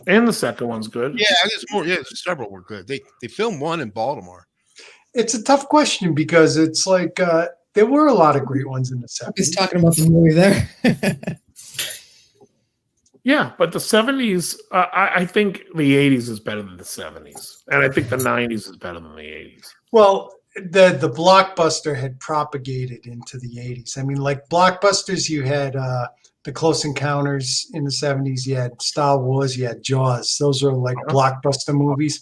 And the second one's good. Yeah, there's more. Yeah, several were good. They filmed one in Baltimore. It's a tough question because it's like there were a lot of great ones in the He's 70s. talking about the movie there. Yeah, but the 70s, I think the 80s is better than the 70s. And I think the 90s is better than the 80s. Well, the blockbuster had propagated into the 80s. I mean, like blockbusters, you had the Close Encounters in the 70s, you had Star Wars, you had Jaws. Those were like blockbuster movies.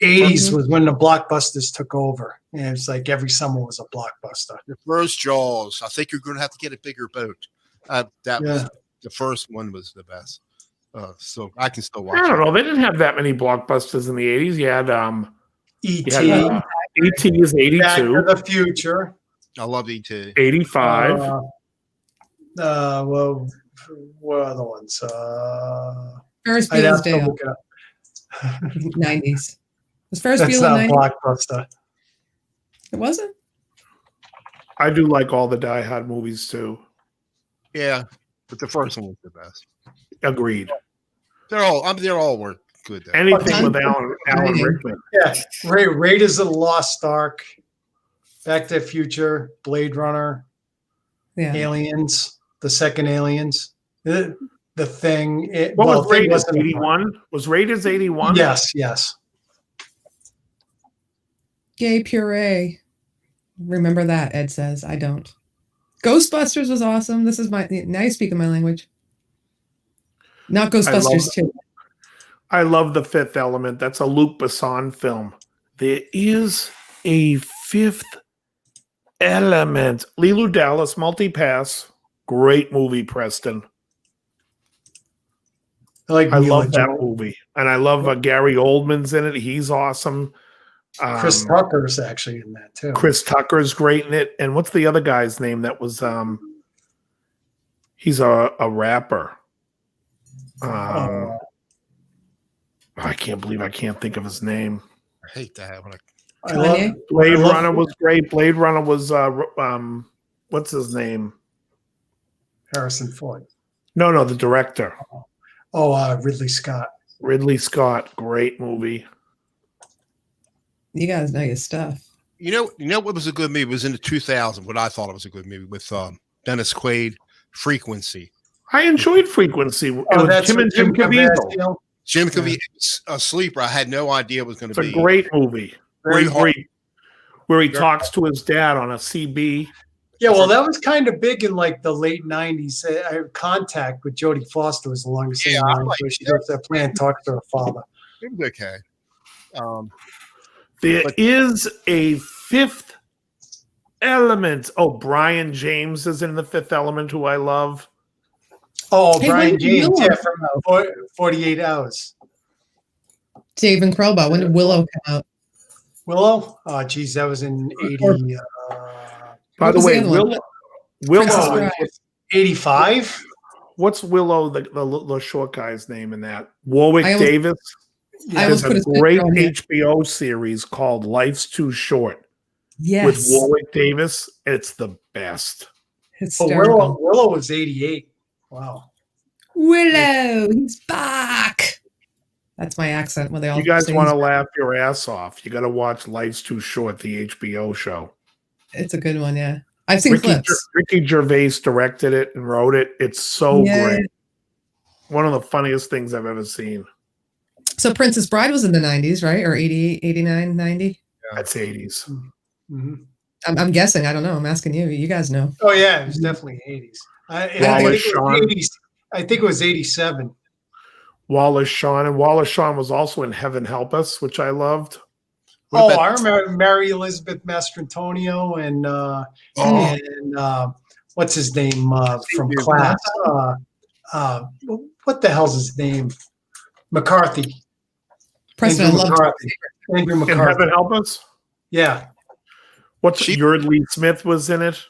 80s was when the blockbusters took over. And it's like every summer was a blockbuster. The first Jaws. I think you're going to have to get a bigger boat. That Yeah. was the first one was the best. So I can still watch I don't it. know. They didn't have that many blockbusters in the 80s. You had E.T., E.T. is Back to 82, the Future. I love E.T. 85. Well, what other ones? Ferris I'd Bueller's have to Day Off, look it up. 90s. Was Ferris That's Bueller not 90s? blockbuster. It wasn't? I do like all the Die Hard movies too. Yeah, but the first one was the best. Agreed. They're all work good. Though. Anything with Alan Rickman. Yeah, Raiders of the Lost Ark, Back to the Future, Blade Runner, Yeah. Aliens, the second Aliens. The The Thing. What well, was Thing Raiders? wasn't a- 81? Was Raiders 81? Yes, yes. Gay puree. Remember that, Ed says. I don't. Ghostbusters was awesome. This is my now you speak in my language. Not Ghostbusters 2. I love The Fifth Element. That's a Luc Besson film. There is a Fifth Element. Leeloo Dallas, Multipass. Great movie, Preston. I like I Mila love that Jovovich. movie. And I love Gary Oldman's in it. He's awesome. Chris Tucker's actually in that too. Chris Tucker's great in it. And what's the other guy's name that was he's a rapper. I can't believe I can't think of his name. I hate that. I love, Blade I love- Runner was great. Blade Runner was what's his name? Harrison Ford. No, the director. Ridley Scott. Ridley Scott, great movie. You guys know your stuff. You know what was a good movie? It was in the 2000s. What I thought it was a good movie with Dennis Quaid, Frequency. I enjoyed Frequency. It was him and Jim Caviezel. Jim Caviezel, a sleeper. I had no idea it was going to It's be a great movie. Very hard. Where he talks to his dad on a CB. Yeah, well, that was kind of big in like the late '90s. I had Contact with Jodie Foster was along the same Yeah, I line, like where she goes to that plan, talks to her father. It was okay. There is a Fifth Element. Oh, Brian James is in The Fifth Element, who I love. Oh, Hey, Brian when did James, Willow yeah, from 48 Hours. Dave and Crowbar. When did Willow come out? Willow? Oh, geez, that was in 80. By What the was way, the other one? Princess Willow. Bride. 85? What's Willow, the short guy's name in that? Warwick I almost- Davis. I almost There's put a his picture great on here. HBO series called Life's Too Short Yes. with Warwick Davis. It's the best. Oh, Hysterical. Willow was 88. Wow. Willow, he's back. That's my accent when they all You guys say want to he's- laugh your ass off. You got to watch Life's Too Short, the HBO show. It's a good one, yeah. I've seen clips. Ricky Gervais directed it and wrote it. It's so Yeah. great. One of the funniest things I've ever seen. So Princess Bride was in the 90s, right? Or 88, 89, 90? That's 80s. Mhm. I'm guessing. I don't know. I'm asking you. You guys know. Oh, yeah, it was definitely 80s. I think Wallace it was Shawn. 80s. I think it was 87. Wallace Shawn. And Wallace Shawn was also in Heaven Help Us, which I loved. What Oh, about- I remember Mary Elizabeth Mastrantonio and what's his name from Steve Class? What the hell's his name? McCarthy. Preston, I Andrew love McCarthy. Andrew In McCarthy. Heaven Help Us? Yeah. What's She- Yardley Smith was in it?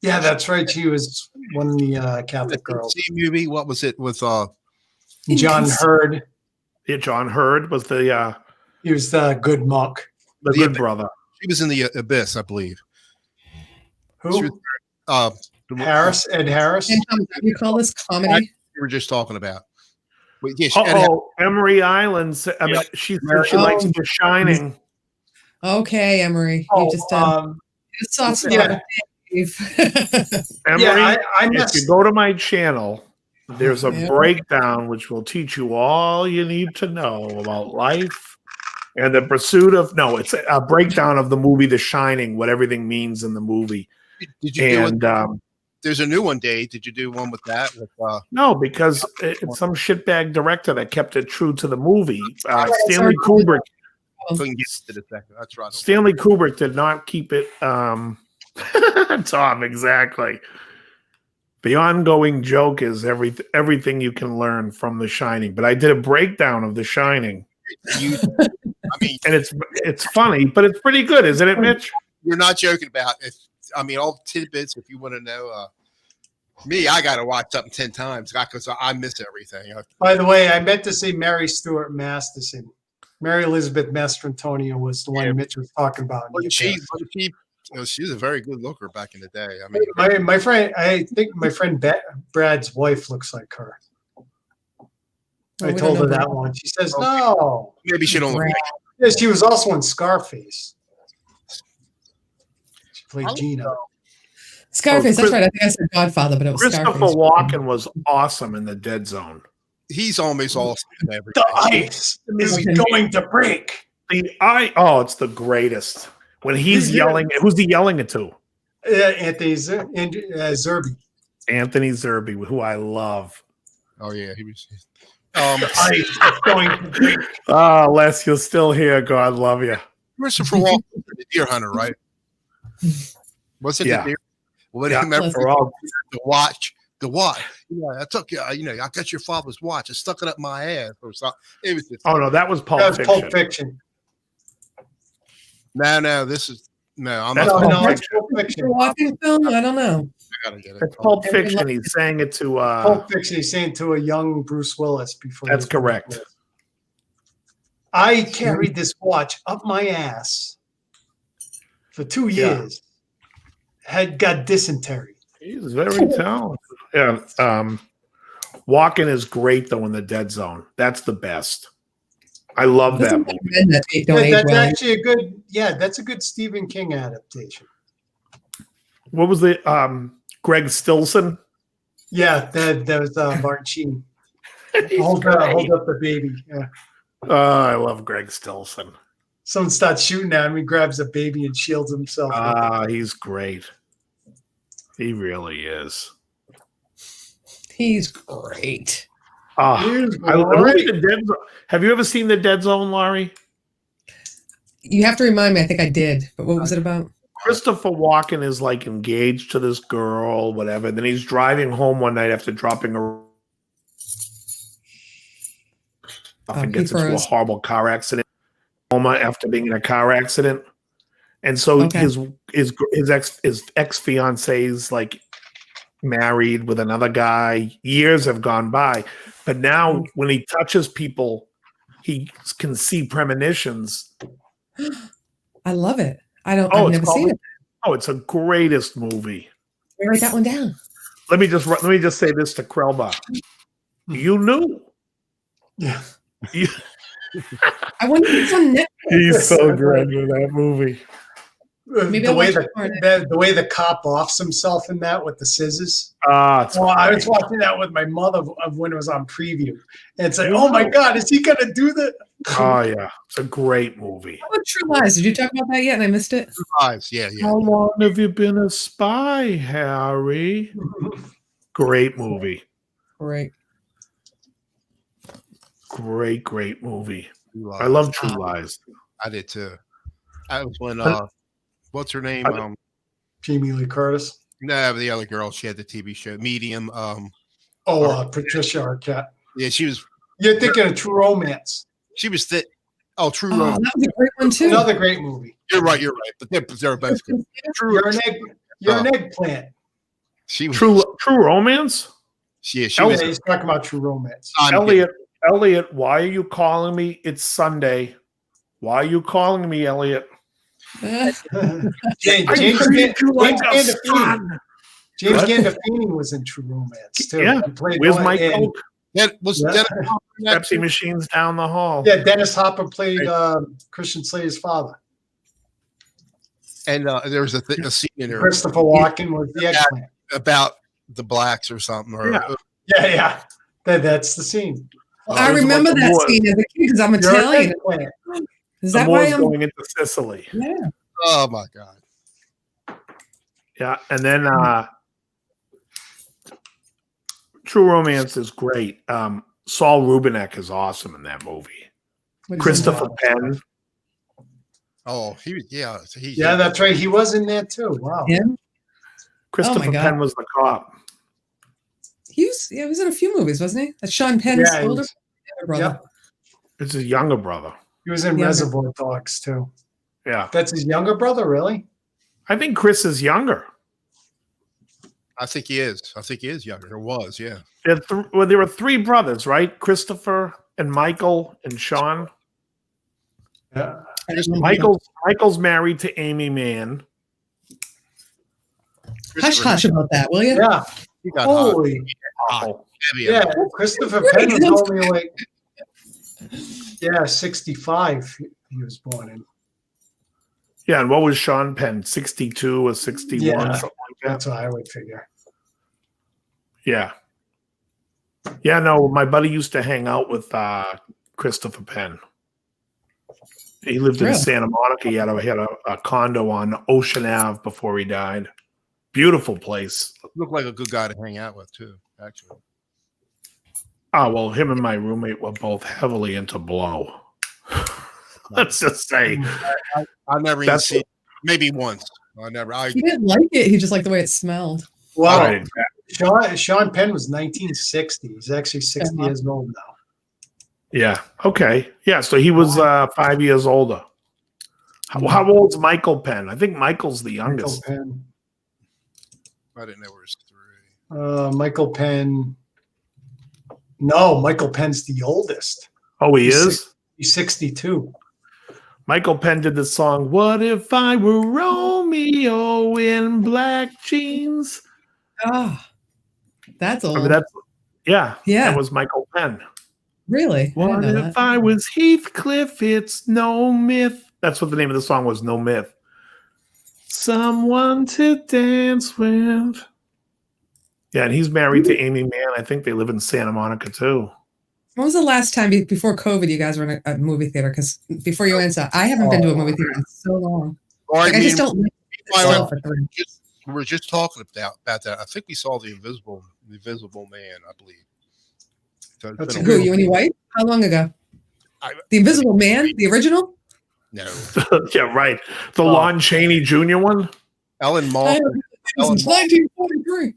Yeah, that's right. She was one of the Catholic The girls. DC movie. What was it with? John Hurd. Yeah, John Hurd was the He was the good monk. good brother. She was in the Abyss, I believe. She Who? was, uh, Harris. Ed Harris. And you call this comedy? We were just talking about. But yeah, she, and Oh, Emery Islands. I mean, she likes The Shining. Okay, Emery. Oh, You just soft spot yeah. with Dave. Emery, Yeah, I if missed. you go to my channel, there's a Yeah. breakdown which will teach you all you need to know about life and the pursuit of. No, it's a breakdown of the movie The Shining, what everything means in the movie. did you do And it? There's a new one, Dave. Did you do one with that? With, no, because it's some shitbag director that kept it true to the movie. Stanley sorry. Kubrick. couldn't get to the second. That's right. Stanley Kubrick did not keep it. Tom, exactly. The ongoing joke is everything you can learn from The Shining. But I did a breakdown of The Shining, I mean, and it's funny, but it's pretty good, isn't it, Mitch? you're not joking about it. I mean, all tidbits. If you want to know, me, I got to watch something 10 times because I miss everything. By the way, I meant to say Mary Stuart Masterson. Mary Elizabeth Mastrantonio was the one Yeah. Mitch was talking about. She's a very good looker back in the day. I mean, My friend, I think my friend Brad's wife looks like her. I we don't told know her that Brad. one. She says no. maybe she don't look. Brad. Yeah, she was also in Scarface. She played I like Gina. Scarface. That's Chris- right. I think I said Godfather, but it was Christopher Scarface. Walken was awesome in The Dead Zone. He's almost awesome in everything. The ice is going to break. It's the greatest. When he's yelling, who's he yelling it to? Anthony Zerbe. Anthony Zerbe, who I love. Oh yeah, he was. The ice is going to break. Oh, Les, you're still here. God love you. Christopher Walken, the deer hunter, right? Was it Yeah. the deer? Well, Yeah, I remember for all the watch. The watch. Yeah, I took I got your father's watch. I stuck it up my ass or something. It was just, Oh no, that was Pulp That was Fiction. Pulp Fiction. no, this is no. I'm That's not. Pulp No, it's Fiction. Pulp Fiction. The walking film? I don't know. I gotta get it. It's Pulp Fiction. He's saying it to. Pulp Fiction. He's saying to a young Bruce Willis before. That's he- correct. I carried this watch up my ass for 2 years. Had got dysentery. He's very talented. Yeah. Walken is great though in The Dead Zone. That's the best. I love that Doesn't movie. men that don't age That's well. actually a good. Yeah, that's a good Stephen King adaptation. What was the Greg Stilson? Yeah, that was Martin Sheen. Hold up the baby. Yeah. Oh, I love Greg Stilson. Someone starts shooting at him. He grabs a baby and shields himself. He's great. He really is. He's great. Ah, He's I love great. The Dead Zone. Have you ever seen The Dead Zone, Laurie? You have to remind me. I think I did. But what was it about? Christopher Walken is like engaged to this girl, whatever. Then he's driving home one night after dropping her off and he gets into a froze. horrible car accident. Coma after being in a car accident, and so Okay. his ex fiance's like married with another guy. Years have gone by, but now when he touches people, he can see premonitions. I love it. I've it's never called- seen it. Oh, it's a greatest movie. Write that one down. Let me just say this to Krelba. You knew. Yeah. You- I wonder if it's on Netflix. He's so great in that movie. Maybe The I'll way watch it tomorrow the way the cop offs himself in that with the scissors. It's Well, I was great. watching that with my mother when it was on preview, and it's like, oh my god, is he gonna do that? Oh yeah, it's a great movie. How about True Lies? Did you talk about that yet? And I missed it. Eyes. Yeah. How long have you been a spy, Harry? Great movie. Great. Great movie. I love True Lies. I did too. I was when what's her name? Jamie Lee Curtis. No, the other girl. She had the TV show Medium. Patricia Arquette. Yeah, she was. You're thinking of True Romance. She was thick. Oh, True Oh, Romance. that was a great one too. Another great movie. You're right. But they're both good. True. You're an eggplant. She was. True Romance. Yeah, she was. Yeah, he's talking about True Romance. Elliot, why are you calling me? It's Sunday. Why are you calling me, Elliot? James I treat you like a Gandolfini. son. James What? Gandolfini was in True Romance too. Yeah. He played Where's one- my and- Coke? That was Yeah. Dennis Hopper in that Pepsi too? machines down the hall. Yeah, Dennis Hopper played Christian Slater's father. And there was a scene in there Christopher Walken was the eggplant. about the blacks or something. Or Yeah. Yeah. That's the scene. I There's remember one that more. scene as a kid because I'm You're an Italian. eggplant. Is The that why Moore's I'm? going into Sicily. Yeah. oh my god. Yeah, and then True Romance is great. Saul Rubinek is awesome in that movie. What is Christopher it? Penn. Oh, he was. Yeah. Yeah, that's right. He was in there too. Wow. Yeah. Christopher God. Penn was the cop. He was in a few movies, wasn't he? That's Sean Penn's Yeah, he older was- brother. It's his younger brother. He was in Yeah. Reservoir Dogs too. Yeah, That's his younger brother, really? I think Chris is younger. I think he is. I think he is younger. Or was. Yeah. There were three brothers, right? Christopher and Michael and Sean. Yeah. Michael's married to Amy Mann. Hush hush about that, will you? Yeah. He got hot. Holy. Oh, Heavy. Yeah. Christopher Penn was only like 65 he was born in. yeah, and what was Sean Penn? 62 or 61, Yeah. something like That's what I would figure. Yeah. Yeah, no, my buddy used to hang out with Christopher Penn. He lived in Really? Santa Monica. He had a condo on Ocean Ave before he died. Beautiful place. Looked like a good guy to hang out with too, actually. Oh, well, him and my roommate were both heavily into blow. Let's just say. I never even That's- seen maybe once. I never. He didn't like it. He just liked the way it smelled. Wow. Right. Sean Penn was 1960. He's actually 60 years old now. Yeah. Okay. Yeah. So he was 5 years older. How old's Michael Penn? I think Michael's the Michael youngest. Penn. I didn't know it was 3. Michael Penn. No, Michael Penn's the oldest. Oh, he He's is? He's 62. Michael Penn did the song, What If I Were Romeo in Black Jeans? Ah, that's old. I mean, yeah. Yeah. That was Michael Penn. Really? I didn't What know if that. I was Heathcliff? It's no myth. That's what the name of the song was, No Myth. Someone to dance with. Yeah, and he's married to Amy Mann. I think they live in Santa Monica too. When was the last time before COVID you guys were in a movie theater? Because before you answer, I haven't been to a movie theater in so long. Like, I just don't like it for three. We were just talking about that. I think we saw the Invisible Man. I believe. So it's That's been a a Who, you and your wife? How long ago? The Invisible Man, the original? No, Yeah, right. The Lon Chaney Jr. one? Ellen Moss. Since 1943.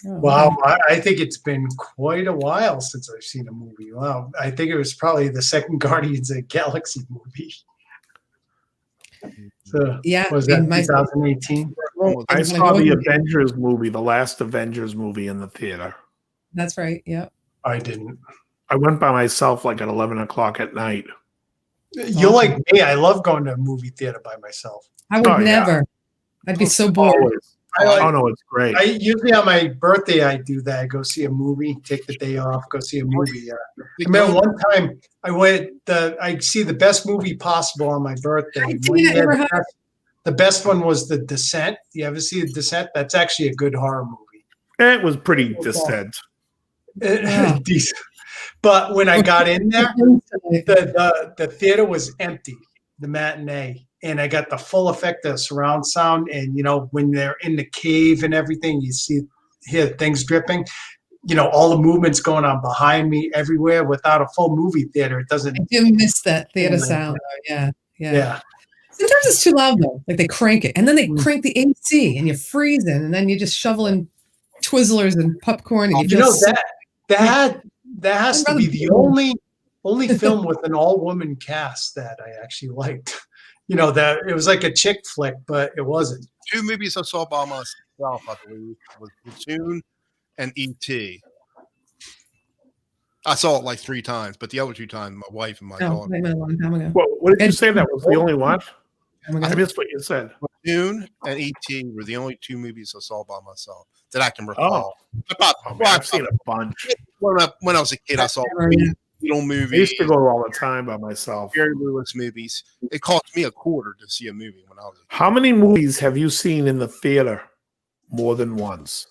Oh, Wow, okay. I think it's been quite a while since I've seen a movie. Wow, I think it was probably the second Guardians of the Galaxy movie. So, Yeah, was that in my- 2018? I When saw go the in- Avengers movie, the last Avengers movie in the theater. That's right. Yep. I didn't. I went by myself like at 11 o'clock at night. You're like me. I love going to a movie theater by myself. I would Oh, yeah. never. I'd be so bored. Always. I like- Oh, no, it's great. I usually on my birthday I do that. I go see a movie, take the day off, go see a movie. I remember one time I see the best movie possible on my birthday. I've And seen one it, year, never have. the best one was The Descent. You ever see The Descent? That's actually a good horror movie. It was pretty distant. Yeah. Decent. But when I got in there, the theater was empty, the matinee, and I got the full effect of surround sound. And when they're in the cave and everything, you hear things dripping. All the movements going on behind me everywhere. Without a full movie theater, it doesn't. I do miss that theater sound. Yeah. Yeah. Sometimes it's too loud though. Like they crank it, and then they crank the AC, and you're freezing, and then you're just shoveling Twizzlers and popcorn, and you feel sick. that has to I'd be rather the be- only film with an all-woman cast that I actually liked. That it was like a chick flick, but it wasn't. 2 movies I saw by myself, I believe, was Platoon and E.T. I saw it like 3 times, but the other 2 times, my wife and my Oh, daughter. wait a minute, a long time ago. What did you say that was the only one? Oh my I God. missed what you said. Platoon and E.T. were the only 2 movies I saw by myself that I can recall. Oh, man, I've seen a bunch. When I was a kid, I saw Yeah. Beetle I movies, used to go all the time by myself. Jerry Lewis movies. It cost me $0.25 to see a movie when I was a kid. How many movies have you seen in the theater more than once?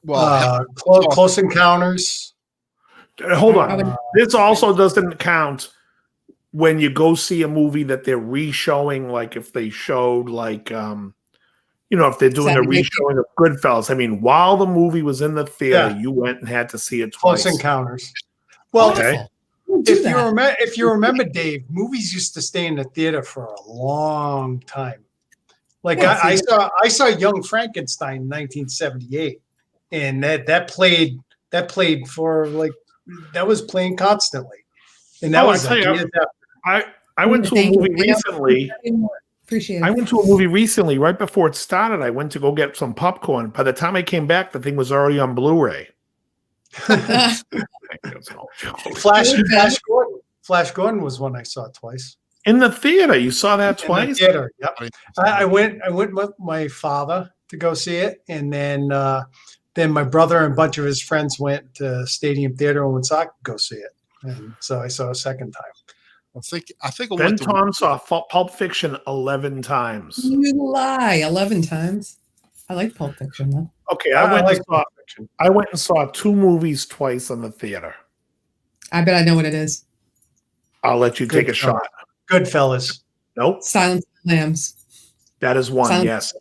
Well, Close Encounters. Hold I on. would- This also doesn't count when you go see a movie that they're re-showing, like if they showed like if they're doing a Saturday night. re-showing of Goodfellas. I mean, while the movie was in the theater, Yeah. you went and had to see it Close twice. Encounters. Well, Okay. Who do if that? you remember, Dave, movies used to stay in the theater for a long time. Like Yeah, I saw Young Frankenstein in 1978, and that played for like that was playing constantly, and that Oh, I was tell like you, years after. I went to a Thank you. movie recently. Appreciate I it. went to a movie recently, right before it started. I went to go get some popcorn. By the time I came back, the thing was already on Blu-ray. That's all joke. Flash Gordon was one I saw twice. In the theater, you saw that In the twice? theater, yep. I went with my father to go see it, and then my brother and a bunch of his friends went to Stadium Theater in Woonsocket to go see it, and so I saw a second time. I think I Ben went to Tom saw Pulp Fiction 11 times. You lie 11 times. I like Pulp Fiction though. Okay, I like Pulp Fiction. I went and saw 2 movies twice in the theater. I bet I know what it is. I'll let you take a Goodfellas. shot. Goodfellas. Nope, Silence of the Lambs. that is one. Silence- Yes,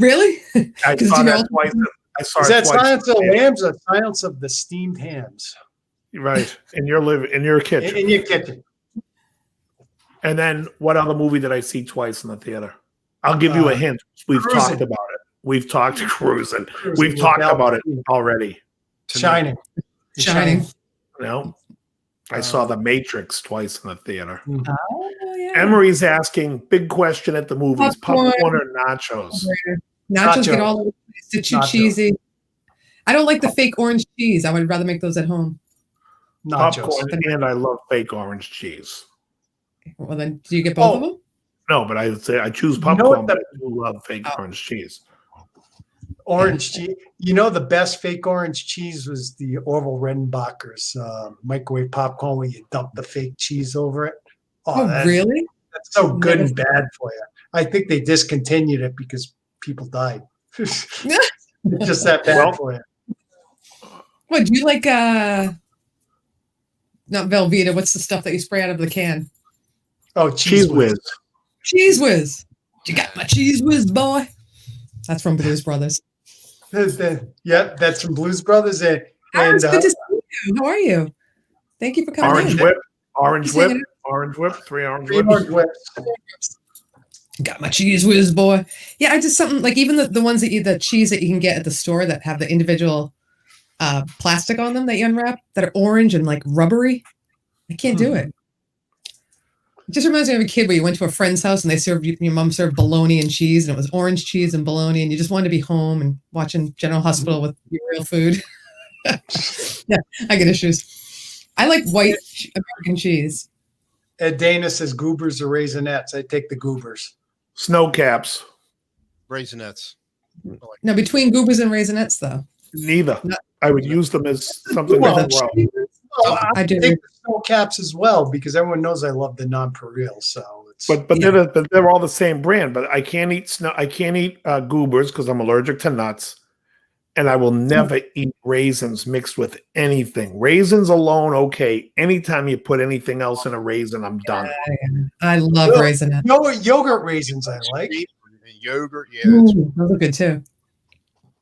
Really? I 'Cause saw you that know- twice. I saw Is it that twice. Silence of the Lambs or Silence of the Steamed Hams? Right in your kitchen. In your kitchen. And then what other movie did I see twice in the theater? I'll give you a hint. We've Cruising. talked about it. We've talked Cruising. Cruising We've with talked Al about it Pacino. already. Shining. Shining. No, I saw The Matrix twice in the theater. Oh yeah. Emery's asking, big question at the movies: Popcorn. popcorn or nachos? Nachos get Nachos. all over the place. They're too Nachos. cheesy. I don't like the fake orange cheese. I would rather make those at home. Nachos. Popcorn, and I love fake orange cheese. Well, then, do you get both of them? No, but I would say I choose You know popcorn, what but I do love fake Oh. orange cheese. Orange cheese. You know, the best fake orange cheese was the Orville Redenbacher's microwave popcorn where you dump the fake cheese over it. Oh, Really? That's so good Never and bad for you. I think they discontinued it because people died. It's just that bad Well, for you. What do you like? Not Velveeta. What's the stuff that you spray out of the can? Oh, Cheese whiz. Cheese whiz. You got my cheese whiz, boy. That's from Blues Brothers. Yeah, that's from Blues Brothers. And It's good to see you. How are you? Thank you for coming. Orange in. whip. Orange Just whip. hanging Orange whip. 3 orange three whips. orange whips. Got my cheese whiz, boy. Yeah, I just something like even the ones the cheese that you can get at the store that have the individual plastic on them that you unwrap that are orange and like rubbery. I can't do it. It just reminds me of a kid where you went to a friend's house and they served your mom served bologna and cheese and it was orange cheese and bologna and you just wanted to be home and watching General Hospital with your real food. Yeah, I get issues. I like white American cheese. Ed Dana says goobers or raisinets. I take the goobers. Snow caps. Raisinets. No, between goobers and raisinets though. Neither. No. I would use them as something Well, to throw. Oh, I do. take the snow caps as well because everyone knows I love the nonpareil. So it's But they're all the same brand. But I can't eat snow. I can't eat goobers because I'm allergic to nuts, and I will never eat raisins mixed with anything. Raisins alone, okay. Anytime you put anything else in a raisin, I'm done. I love Well, raisinets. yogurt raisins I like. And yogurt. Yeah. That's, Ooh, those are good too.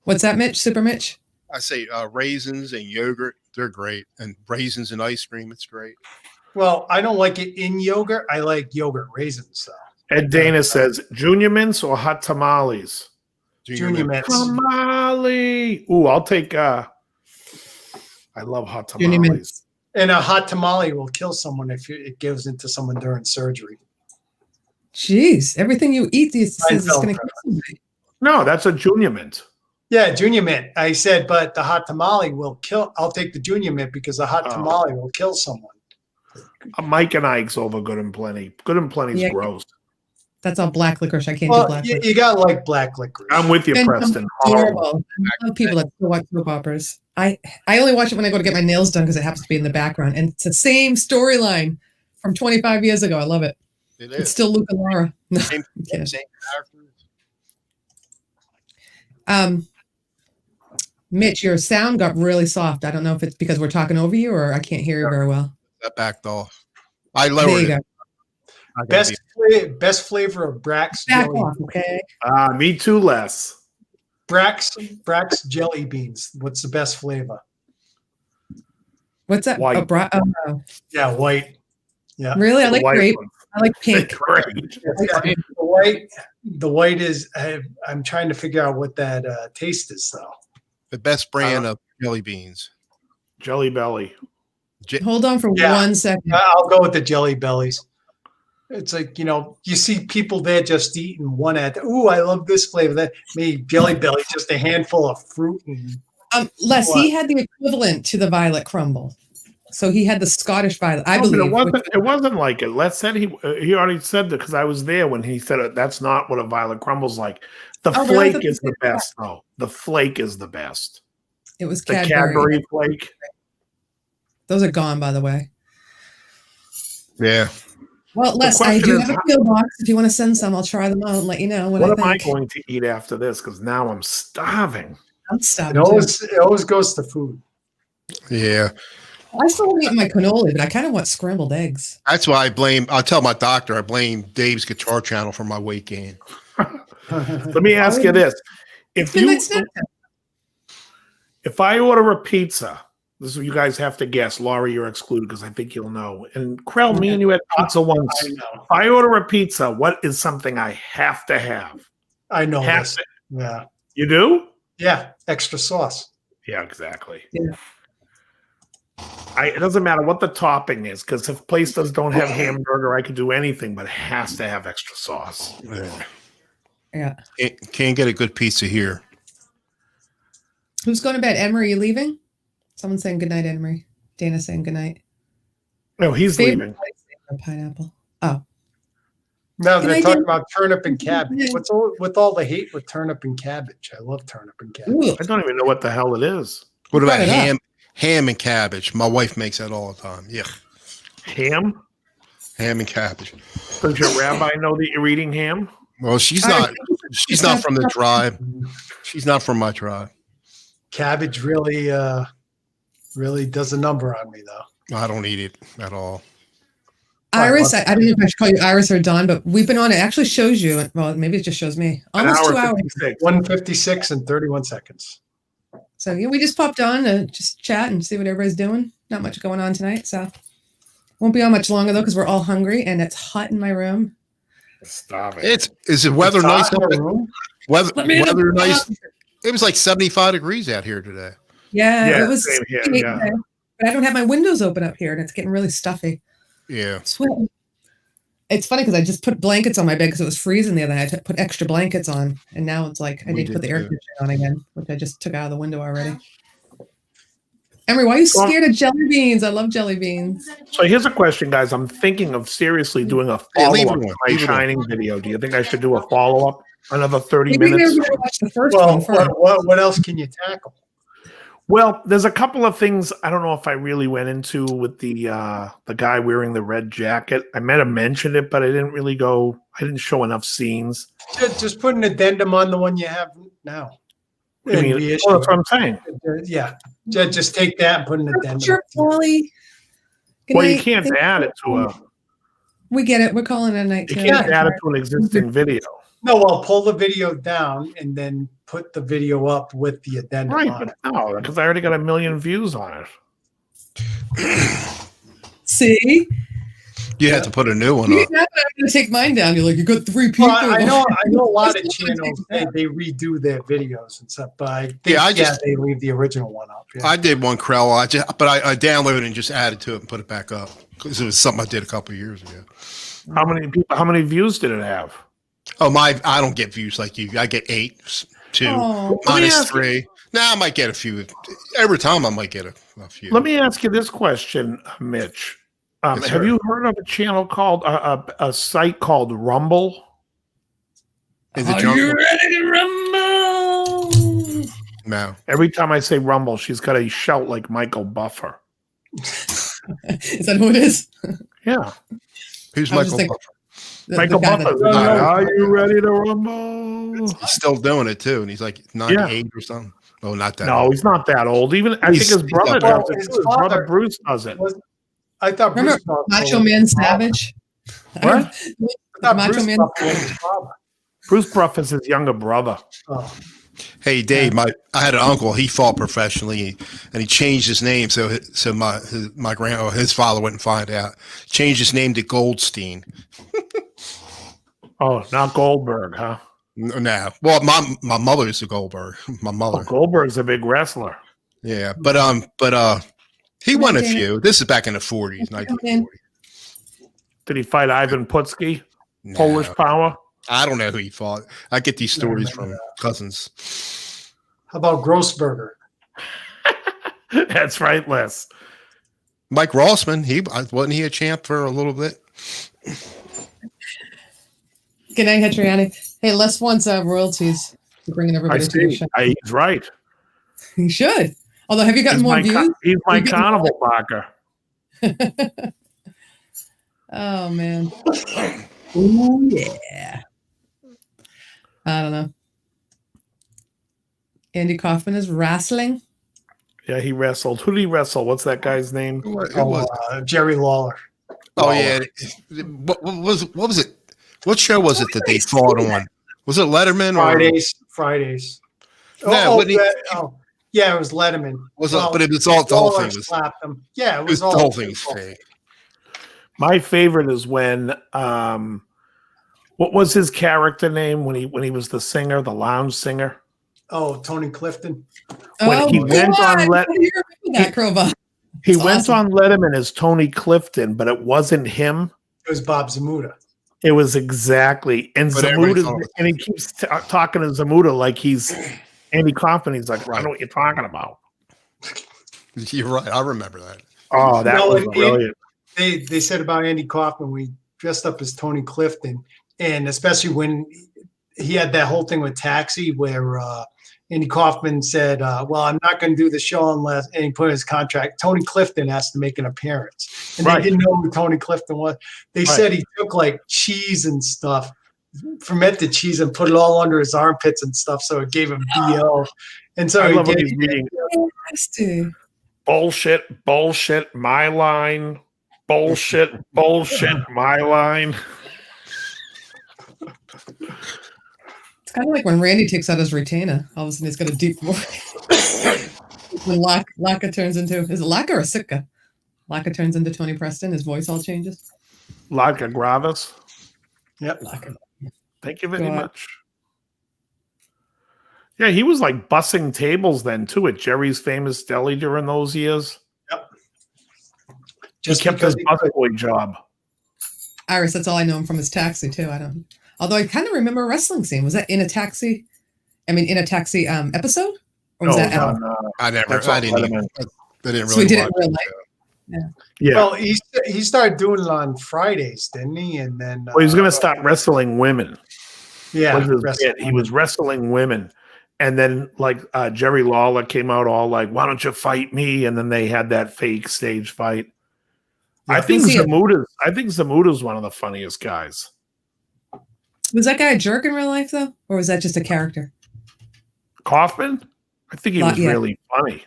What's that, Mitch? Super Mitch? I say raisins and yogurt. They're great. And raisins and ice cream. It's great. Well, I don't like it in yogurt. I like yogurt raisins though. Ed Dana says junior mints or hot tamales. Junior mints. Tamale. Ooh, I'll take. I love hot Junior tamales. mints. And a hot tamale will kill someone if it goes into someone during surgery. Jeez, everything you eat these days is Seinfeld going to kill somebody. No, that's a junior mint. Yeah, junior mint. I said, but the hot tamale will kill. I'll take the junior mint because the hot Oh. tamale will kill someone. Mike and Ike's over good and plenty. Good and plenty's Yeah. gross. That's all black licorice. I can't do Well, black you, licorice. you gotta like black licorice. I'm with you, And Preston. Horrible. Horrible. I love people that still watch soap operas. I only watch it when I go to get my nails done because it happens to be in the background. And it's the same storyline from 25 years ago. I love it. It It's is. still Luke and Laura. No, Same, I'm kidding. same characters. Mitch, your sound got really soft. I don't know if it's because we're talking over you or I can't hear you very well. That backed off. I There lowered you it. go. Not gonna Best flavor of Brax Back jelly. off, okay? Me too, Les. Brax jelly beans. What's the best flavor? What's that? White. Yeah, white. Yeah. Really? I The like white grape. ones. I like They're pink. great. The white is. I'm trying to figure out what that taste is though. the best brand of jelly beans. Jelly Belly. Hold on for Yeah. 1 second. I'll go with the jelly bellies. It's like, you see people there just eating one at, ooh, I love this flavor. That me, jelly belly, just a handful of fruit. And Les, What? he had the equivalent to the violet crumble. So he had the Scottish violet, I No, but believe. it wasn't like it. Les said he already said that because I was there when he said it. That's not what a violet crumble's like. The Oh, really? I flake thought is you the said that. best, though. The flake is the best. It was The Cadbury. Cadbury flake. Those are gone, by the way. Yeah. Well, Les, I question do is, have a PO box. If you want to send some, I'll try them out and let you know what what I am I think. going to eat after this? Because now I'm starving. I'm It starving too. always goes to food. Yeah. I still haven't eaten my cannoli, but I kind of want scrambled eggs. That's why I'll tell my doctor I blame Dave's Guitar Channel for my weight gain. Let me ask you this: It's midnight snack time. if I order a pizza, this is what you guys have to guess. Laurie, you're excluded because I think you'll know. And Krell, me and you had pizza once. I know. If I order a pizza, what is something I have to have? I know Have this. to- Yeah. You do? Yeah. Extra sauce. Yeah, exactly. Yeah. It doesn't matter what the topping is, because if places don't have hamburger, I could do anything, but it has to have extra sauce. Yeah. Can't get a good pizza here. Who's going to bed? Emery, you leaving? Someone's saying goodnight, Emery. Dana's saying goodnight. No, he's leaving. Pineapple. Oh. Now Can they're I talking do- about turnip and cabbage. Yeah. What's with all the hate with turnip and cabbage? I love turnip and cabbage. Ooh. I don't even know what the hell it is. What about Brought it up. ham and cabbage? My wife makes that all the time. Yeah. Ham? Ham and cabbage. Does your rabbi know that you're eating ham? Well, she's I not think she's not from the tribe. She's not from my tribe. Cabbage really does a number on me, though. I don't eat it at all. Iris, I don't know if I should call you Iris or Dawn, but we've been on it. Actually shows you. Well, maybe it just shows me. An Almost hour 2 hours. 56. 1:56 and 31 seconds. So yeah, we just popped on to just chat and see what everybody's doing. Not much going on tonight, so won't be on much longer though because we're all hungry and it's hot in my room. Stop it. Is the weather It's nice hot in up the there? room. Weather nice. It was like 75 degrees out here today. Yeah, Yeah, it was. same here, 68 yeah. today, but I don't have my windows open up here, and it's getting really stuffy. Yeah. Sweating. It's funny because I just put blankets on my bed because it was freezing the other night. I put extra blankets on, and now it's like I We need to put did the air too. conditioning on again, which I just took out of the window already. Emery, why are you scared of jelly beans? I love jelly beans. So here's a question, guys. I'm thinking of seriously doing a Yeah, leave follow-up it to alone, my leave it alone. Shining video. Do you think I should do a follow-up? Another 30 Maybe minutes? we're gonna watch the first Well, one first. what else can you tackle? Well, there's a couple of things I don't know if I really went into with the guy wearing the red jacket. I might have mentioned it, but I didn't really go. I didn't show enough scenes. Just put an addendum on the one you have now. I And mean, reissue well, that's it. what I'm saying. Yeah, just take that and put an addendum. Sure, Wally. Good Well, you night. can't Thank add you. it to a. We get it. We're calling it a night. You tonight. can't add it to an existing video. No, well, pull the video down and then put the video up with the addendum Right, on but it. no, because I already got 1 million views on it. See, You had to put a new one you up. didn't have to- I'm gonna take mine down. You're like, you got 3 people. Well, I know a lot of channels they redo their videos and stuff, but I think they leave the original one up. Yeah. I did one Krell. I downloaded and just added to it and put it back up because it was something I did a couple of years ago. How many people? How many views did it have? Oh I don't get views like you. I get 8, 2, Oh. Let me minus ask you- 3. Now I might get a few. Every time I might get a few. Let me ask you this question, Mitch. Yes, Have sir. you heard of a channel called a site called Rumble? Is it Are junk? you ready to rumble? No. Every time I say Rumble, she's got to shout like Michael Buffer. Is that who it is? Yeah, Who's I was just Michael thinking- Buffer? Michael guy Buffer. that- Are you ready to rumble? He's still doing it too, and he's like 98 or something. Oh, not that. No, old. he's not that old. Even I think He's- his he's brother not does that it. old. Too. His brother Bruce does it. I thought Remember Bruce Buffer Macho was Man his father. Savage? What? I thought Macho Bruce Man- Buffer was his father. Bruce Bruff is his younger brother. Oh. Hey Dave, I had an uncle. He fought professionally, and he changed his name so his father wouldn't find out. Changed his name to Goldstein. Oh, not Goldberg, huh? No, well, my mother is a Goldberg. My Oh, mother, Goldberg's a big wrestler. yeah, but he won a few. This is back in the 40s, 1940s. Did he fight Ivan Putski? No, Polish Power? I don't know who he fought. I get these No, stories no, from no. cousins. How about Grossberger? That's right, Les. Mike Rossman, wasn't he a champ for a little bit? Good night, Hetriani. Hey, Les wants royalties for bringing I everybody to your see. show. He's right. He should. Although, have you gotten more views? He's my You get carnival barker. Oh man. Ooh yeah. I don't know. Andy Kaufman is wrestling. Yeah, he wrestled. Who did he wrestle? What's that guy's name? Who was Jerry Lawler. Oh yeah. What was it? What show was it that they fought on? Was it Letterman or Fridays. No, but yeah, it was Letterman. but it was all the whole thing was slapped him. Yeah, it was the whole thing was fake. My favorite is when what was his character name when he was the singer, the lounge singer? Oh, Tony Clifton. When he went on He went awesome. on Letterman as Tony Clifton, but it wasn't him. It was Bob Zamuda. It was exactly, and But Zamuda, and he keeps talking to Zamuda like he's Andy Kaufman. He's like, I don't know what you're talking about. You're right. I remember that. Oh, that was brilliant. They said about Andy Kaufman, we dressed up as Tony Clifton, and especially when he had that whole thing with Taxi, where Andy Kaufman said, well, I'm not going to do the show unless, and he put in his contract, Tony Clifton has to make an appearance. And Right. they didn't know who Tony Clifton was. They said he took like cheese and stuff, fermented cheese, and put it all under his armpits and stuff. So it gave him BO. And so I he love when did. he's reading Nasty. bullshit, my line. Bullshit, my line. It's kind of like when Randy takes out his retainer. All of a sudden, he's got a deep voice. When Laka turns into, is it Laka or Sitka? Laka turns into Tony Preston. His voice all changes. Laka Gravis. Yep. Laka. Thank you very God. much. Yeah, he was like bussing tables then too at Jerry's Famous Deli during those years. Just he kept because his busboy job. Iris, that's all I know him from is Taxi too. I don't. Although I kind of remember a wrestling scene. Was that in a taxi? I mean, in a taxi episode, or was No, that? on, I That's I all didn't. Letterman. I didn't So we really did it watch in real it. life. Yeah. Well, he started doing it on Fridays, didn't he? And then Well, he's going to stop wrestling women. Yeah, Was his wrestling bit. He was wrestling women. And then, like, Jerry Lawler came out all like, why don't you fight me? And then they had that fake stage fight. Yeah. I think Was he a- Zamuda's one of the funniest guys. Was that guy a jerk in real life though, or was that just a character? Kaufman? I think he was Yeah. really funny.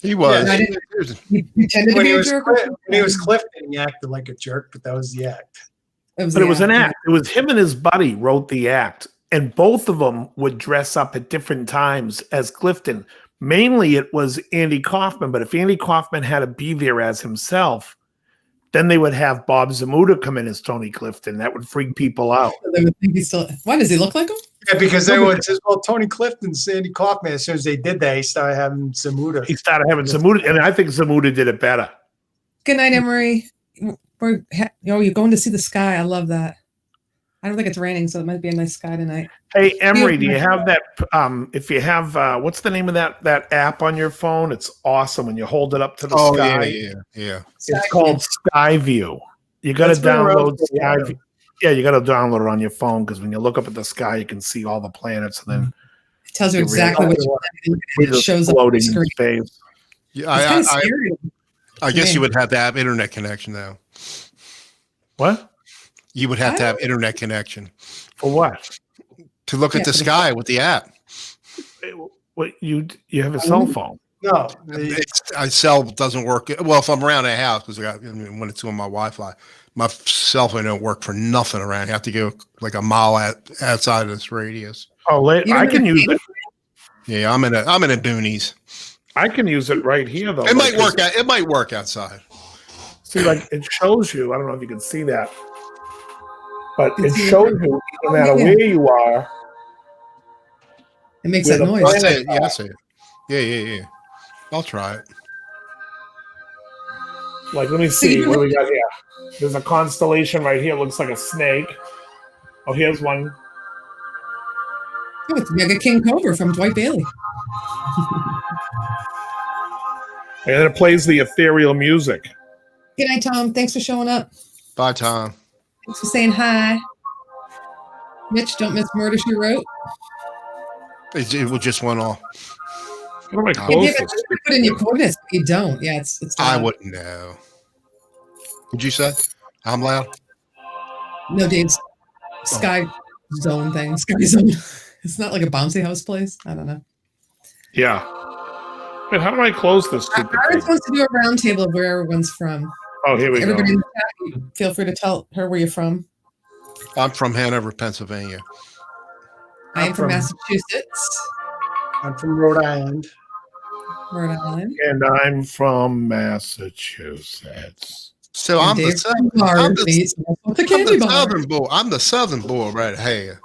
He was. Yeah, I didn't- He pretended to when be he a was jerk. when he was Clifton, he acted like a jerk, but that was the act. But it was an act. It was him and his buddy wrote the act. And both of them would dress up at different times as Clifton. Mainly it was Andy Kaufman, but if Andy Kaufman had to be there as himself, then they would have Bob Zamuda come in as Tony Clifton. That would freak people out. They would think he's still. Why does he look like him? Yeah, because everyone says, well, Tony Clifton's Sandy Kaufman. As soon as they did that, he started having Zamuda. He started having Zamuda, and I think Zamuda did it better. Good night, Emery. You're going to see the sky. I love that. I don't think it's raining, so it might be a nice sky tonight. Hey, Emery, do you have that? If you have, what's the name of that app on your phone? It's awesome when you hold it up to the sky. Yeah. It's called Skyview. You got to That's been around download for a while. Skyview. Yeah, you got to download it on your phone because when you look up at the sky, you can see all the planets, and then It tells you You exactly really- what you want to look we're at. It just shows up on floating the in screen. space. Yeah, It's kind of scary. I guess Yeah. you would have to have internet connection though. What? You would have to have internet connection For what? to look Yeah, at the for the- sky with the app. What you have a cell phone? No, I cell doesn't work. Well, if I'm around the house, because when it's on my Wi-Fi, my cell phone don't work for nothing around. You have to go like a mile outside of this radius. Oh, You I don't can have use it. Yeah, I'm in a boonies. I can use it right here though. It might because- work out. It might work outside. See, like it shows you. I don't know if you can see that, but it It's- shows you no matter Yeah. where you are. It makes Where that the noise. I see it. Yeah, I see it. Yeah. I'll try it. Like, let me see. What do we got here? There's a constellation right here. Looks like a snake. Oh, here's one. Oh, it's Mega King Cobra from Dwight Bailey. And then it plays the ethereal music. Good night, Tom. Thanks for showing up. Bye, Tom. Thanks for saying hi. Mitch, don't miss Murder, She Wrote. It just went off. What am I Yeah, but closest? you put in your coordinates, but you don't. Yeah, it's I odd. wouldn't know. What'd you say? I'm loud. No, Dave's Sky Zone thing. Sky Zone. It's not like a bouncy house place. I don't know. Yeah. Wait, how do I close this stupid Iris thing? wants to do a round table of where everyone's from. Oh, here we Everybody go. in the chat, feel free to tell her where you're from. I'm from Hanover, Pennsylvania. I am from from- Massachusetts, I'm from Rhode Island. Rhode Island. And I'm from Massachusetts. So I'm the Dave southern, from I'm Florida, the, eats the I'm candy the bar. southern boy. I'm the southern boy right here.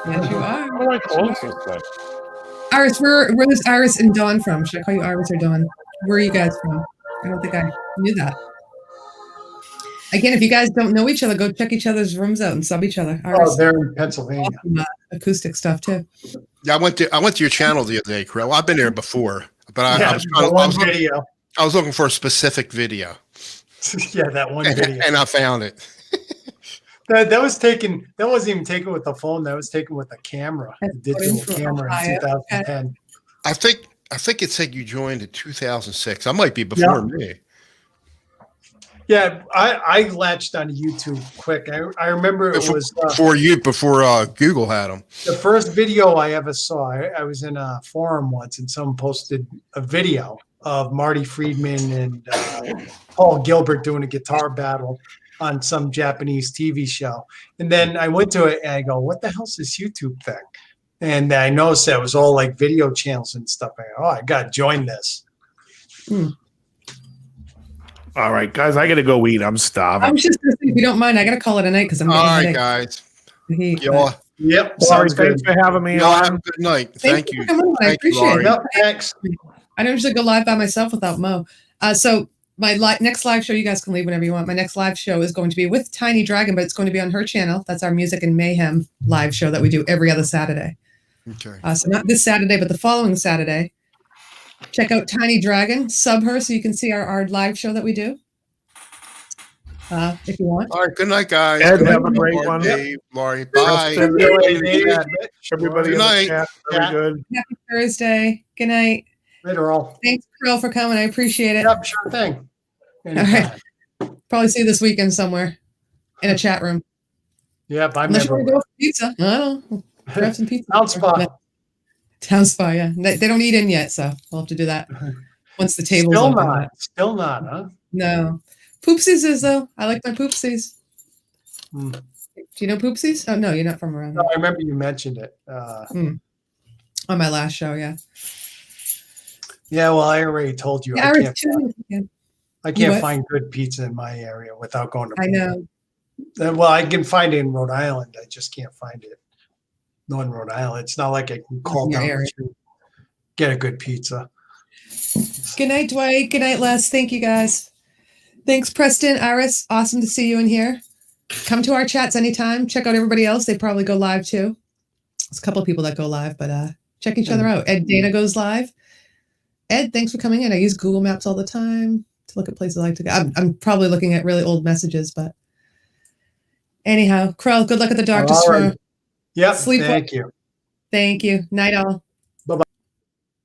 Yes, you How are. do I close this thing? Iris, where's Iris and Dawn from? Should I call you Iris or Dawn? Where are you guys from? I don't think I knew that. Again, if you guys don't know each other, go check each other's rooms out and sub each other. Oh, Iris, they're in Pennsylvania. awesome, acoustic stuff too. Yeah, I went to your channel the other day, Krill. I've been there before, but I Yeah, was the trying to, one video. I was looking for a specific video, Yeah, that one video. and I found it. That was taken. That wasn't even taken with the phone. That was taken with a camera, a That's digital from camera Ohio. in 2010. I think it said you joined in 2006. I might be before me. Yeah, I latched on YouTube quick. I remember it was Before Google had them. the first video I ever saw. I was in a forum once, and someone posted a video of Marty Friedman and Paul Gilbert doing a guitar battle on some Japanese TV show. And then I went to it and I go, "What the hell's this YouTube thing?" And I noticed that it was all like video channels and stuff. I go, "Oh, I got to join this." All right, guys, I got to go eat. I'm I starving. was just gonna say, if you don't mind, I gotta call it a night because I'm All getting right, a headache. guys. Y'all, Yep, Sorry, sounds good. thanks for having me y'all have on. a good night. Thank Thank you you. for coming on. I Thank you, appreciate Laurie. it. Yep, thanks. I don't usually go live by myself without Mo. So my next live show, you guys can leave whenever you want. My next live show is going to be with Tiny Dragon, but it's going to be on her channel. That's our Music and Mayhem live show that we do every other Saturday. Okay. So not this Saturday, but the following Saturday. Check out Tiny Dragon. Sub her so you can see our live show that we do. If you want. All right. Good night, guys. Ed, Good have night, a great Laurie, one. Dave, Laurie. Bye. Justin, Everybody Good in night. the chat, very Yeah. good. Happy Thursday. Good night. Later, all. Thanks, Krill, for coming. I appreciate it. Yep, sure thing. right. Anytime. Probably see you this weekend somewhere in a chat room. Yep, I'm Unless you want to never. go for pizza. I don't know. Grab some pizza. Town Spa. Town Spa, yeah. They don't eat in yet, so we'll have to do that once the table's Still open. not. Still not, huh? No. Poopsies is, though. I like my Poopsies. Hmm. Do you know Poopsies? Oh, no, you're not from around No, here. I remember you mentioned it. On my last show, yeah. Yeah, well, I already told you. Yeah, I Iris, can't, too. Yeah, I can't what? find good pizza in my area without going to. I know. Well, I can find it in Rhode Island. I just can't find it. No, in Rhode Island. It's not like I can call In your down area. to get a good pizza. Good night, Dwight. Good night, Les. Thank you, guys. Thanks, Preston. Iris, awesome to see you in here. Come to our chats anytime. Check out everybody else. They probably go live too. There's a couple of people that go live, but check each other out. Ed Dana goes live. Ed, thanks for coming in. I use Google Maps all the time to look at places I like to go. I'm probably looking at really old messages, but anyhow, Krell, good luck at the doctor's All right. tomorrow. Yep. Sleep well. Thank you. Thank you. Night all.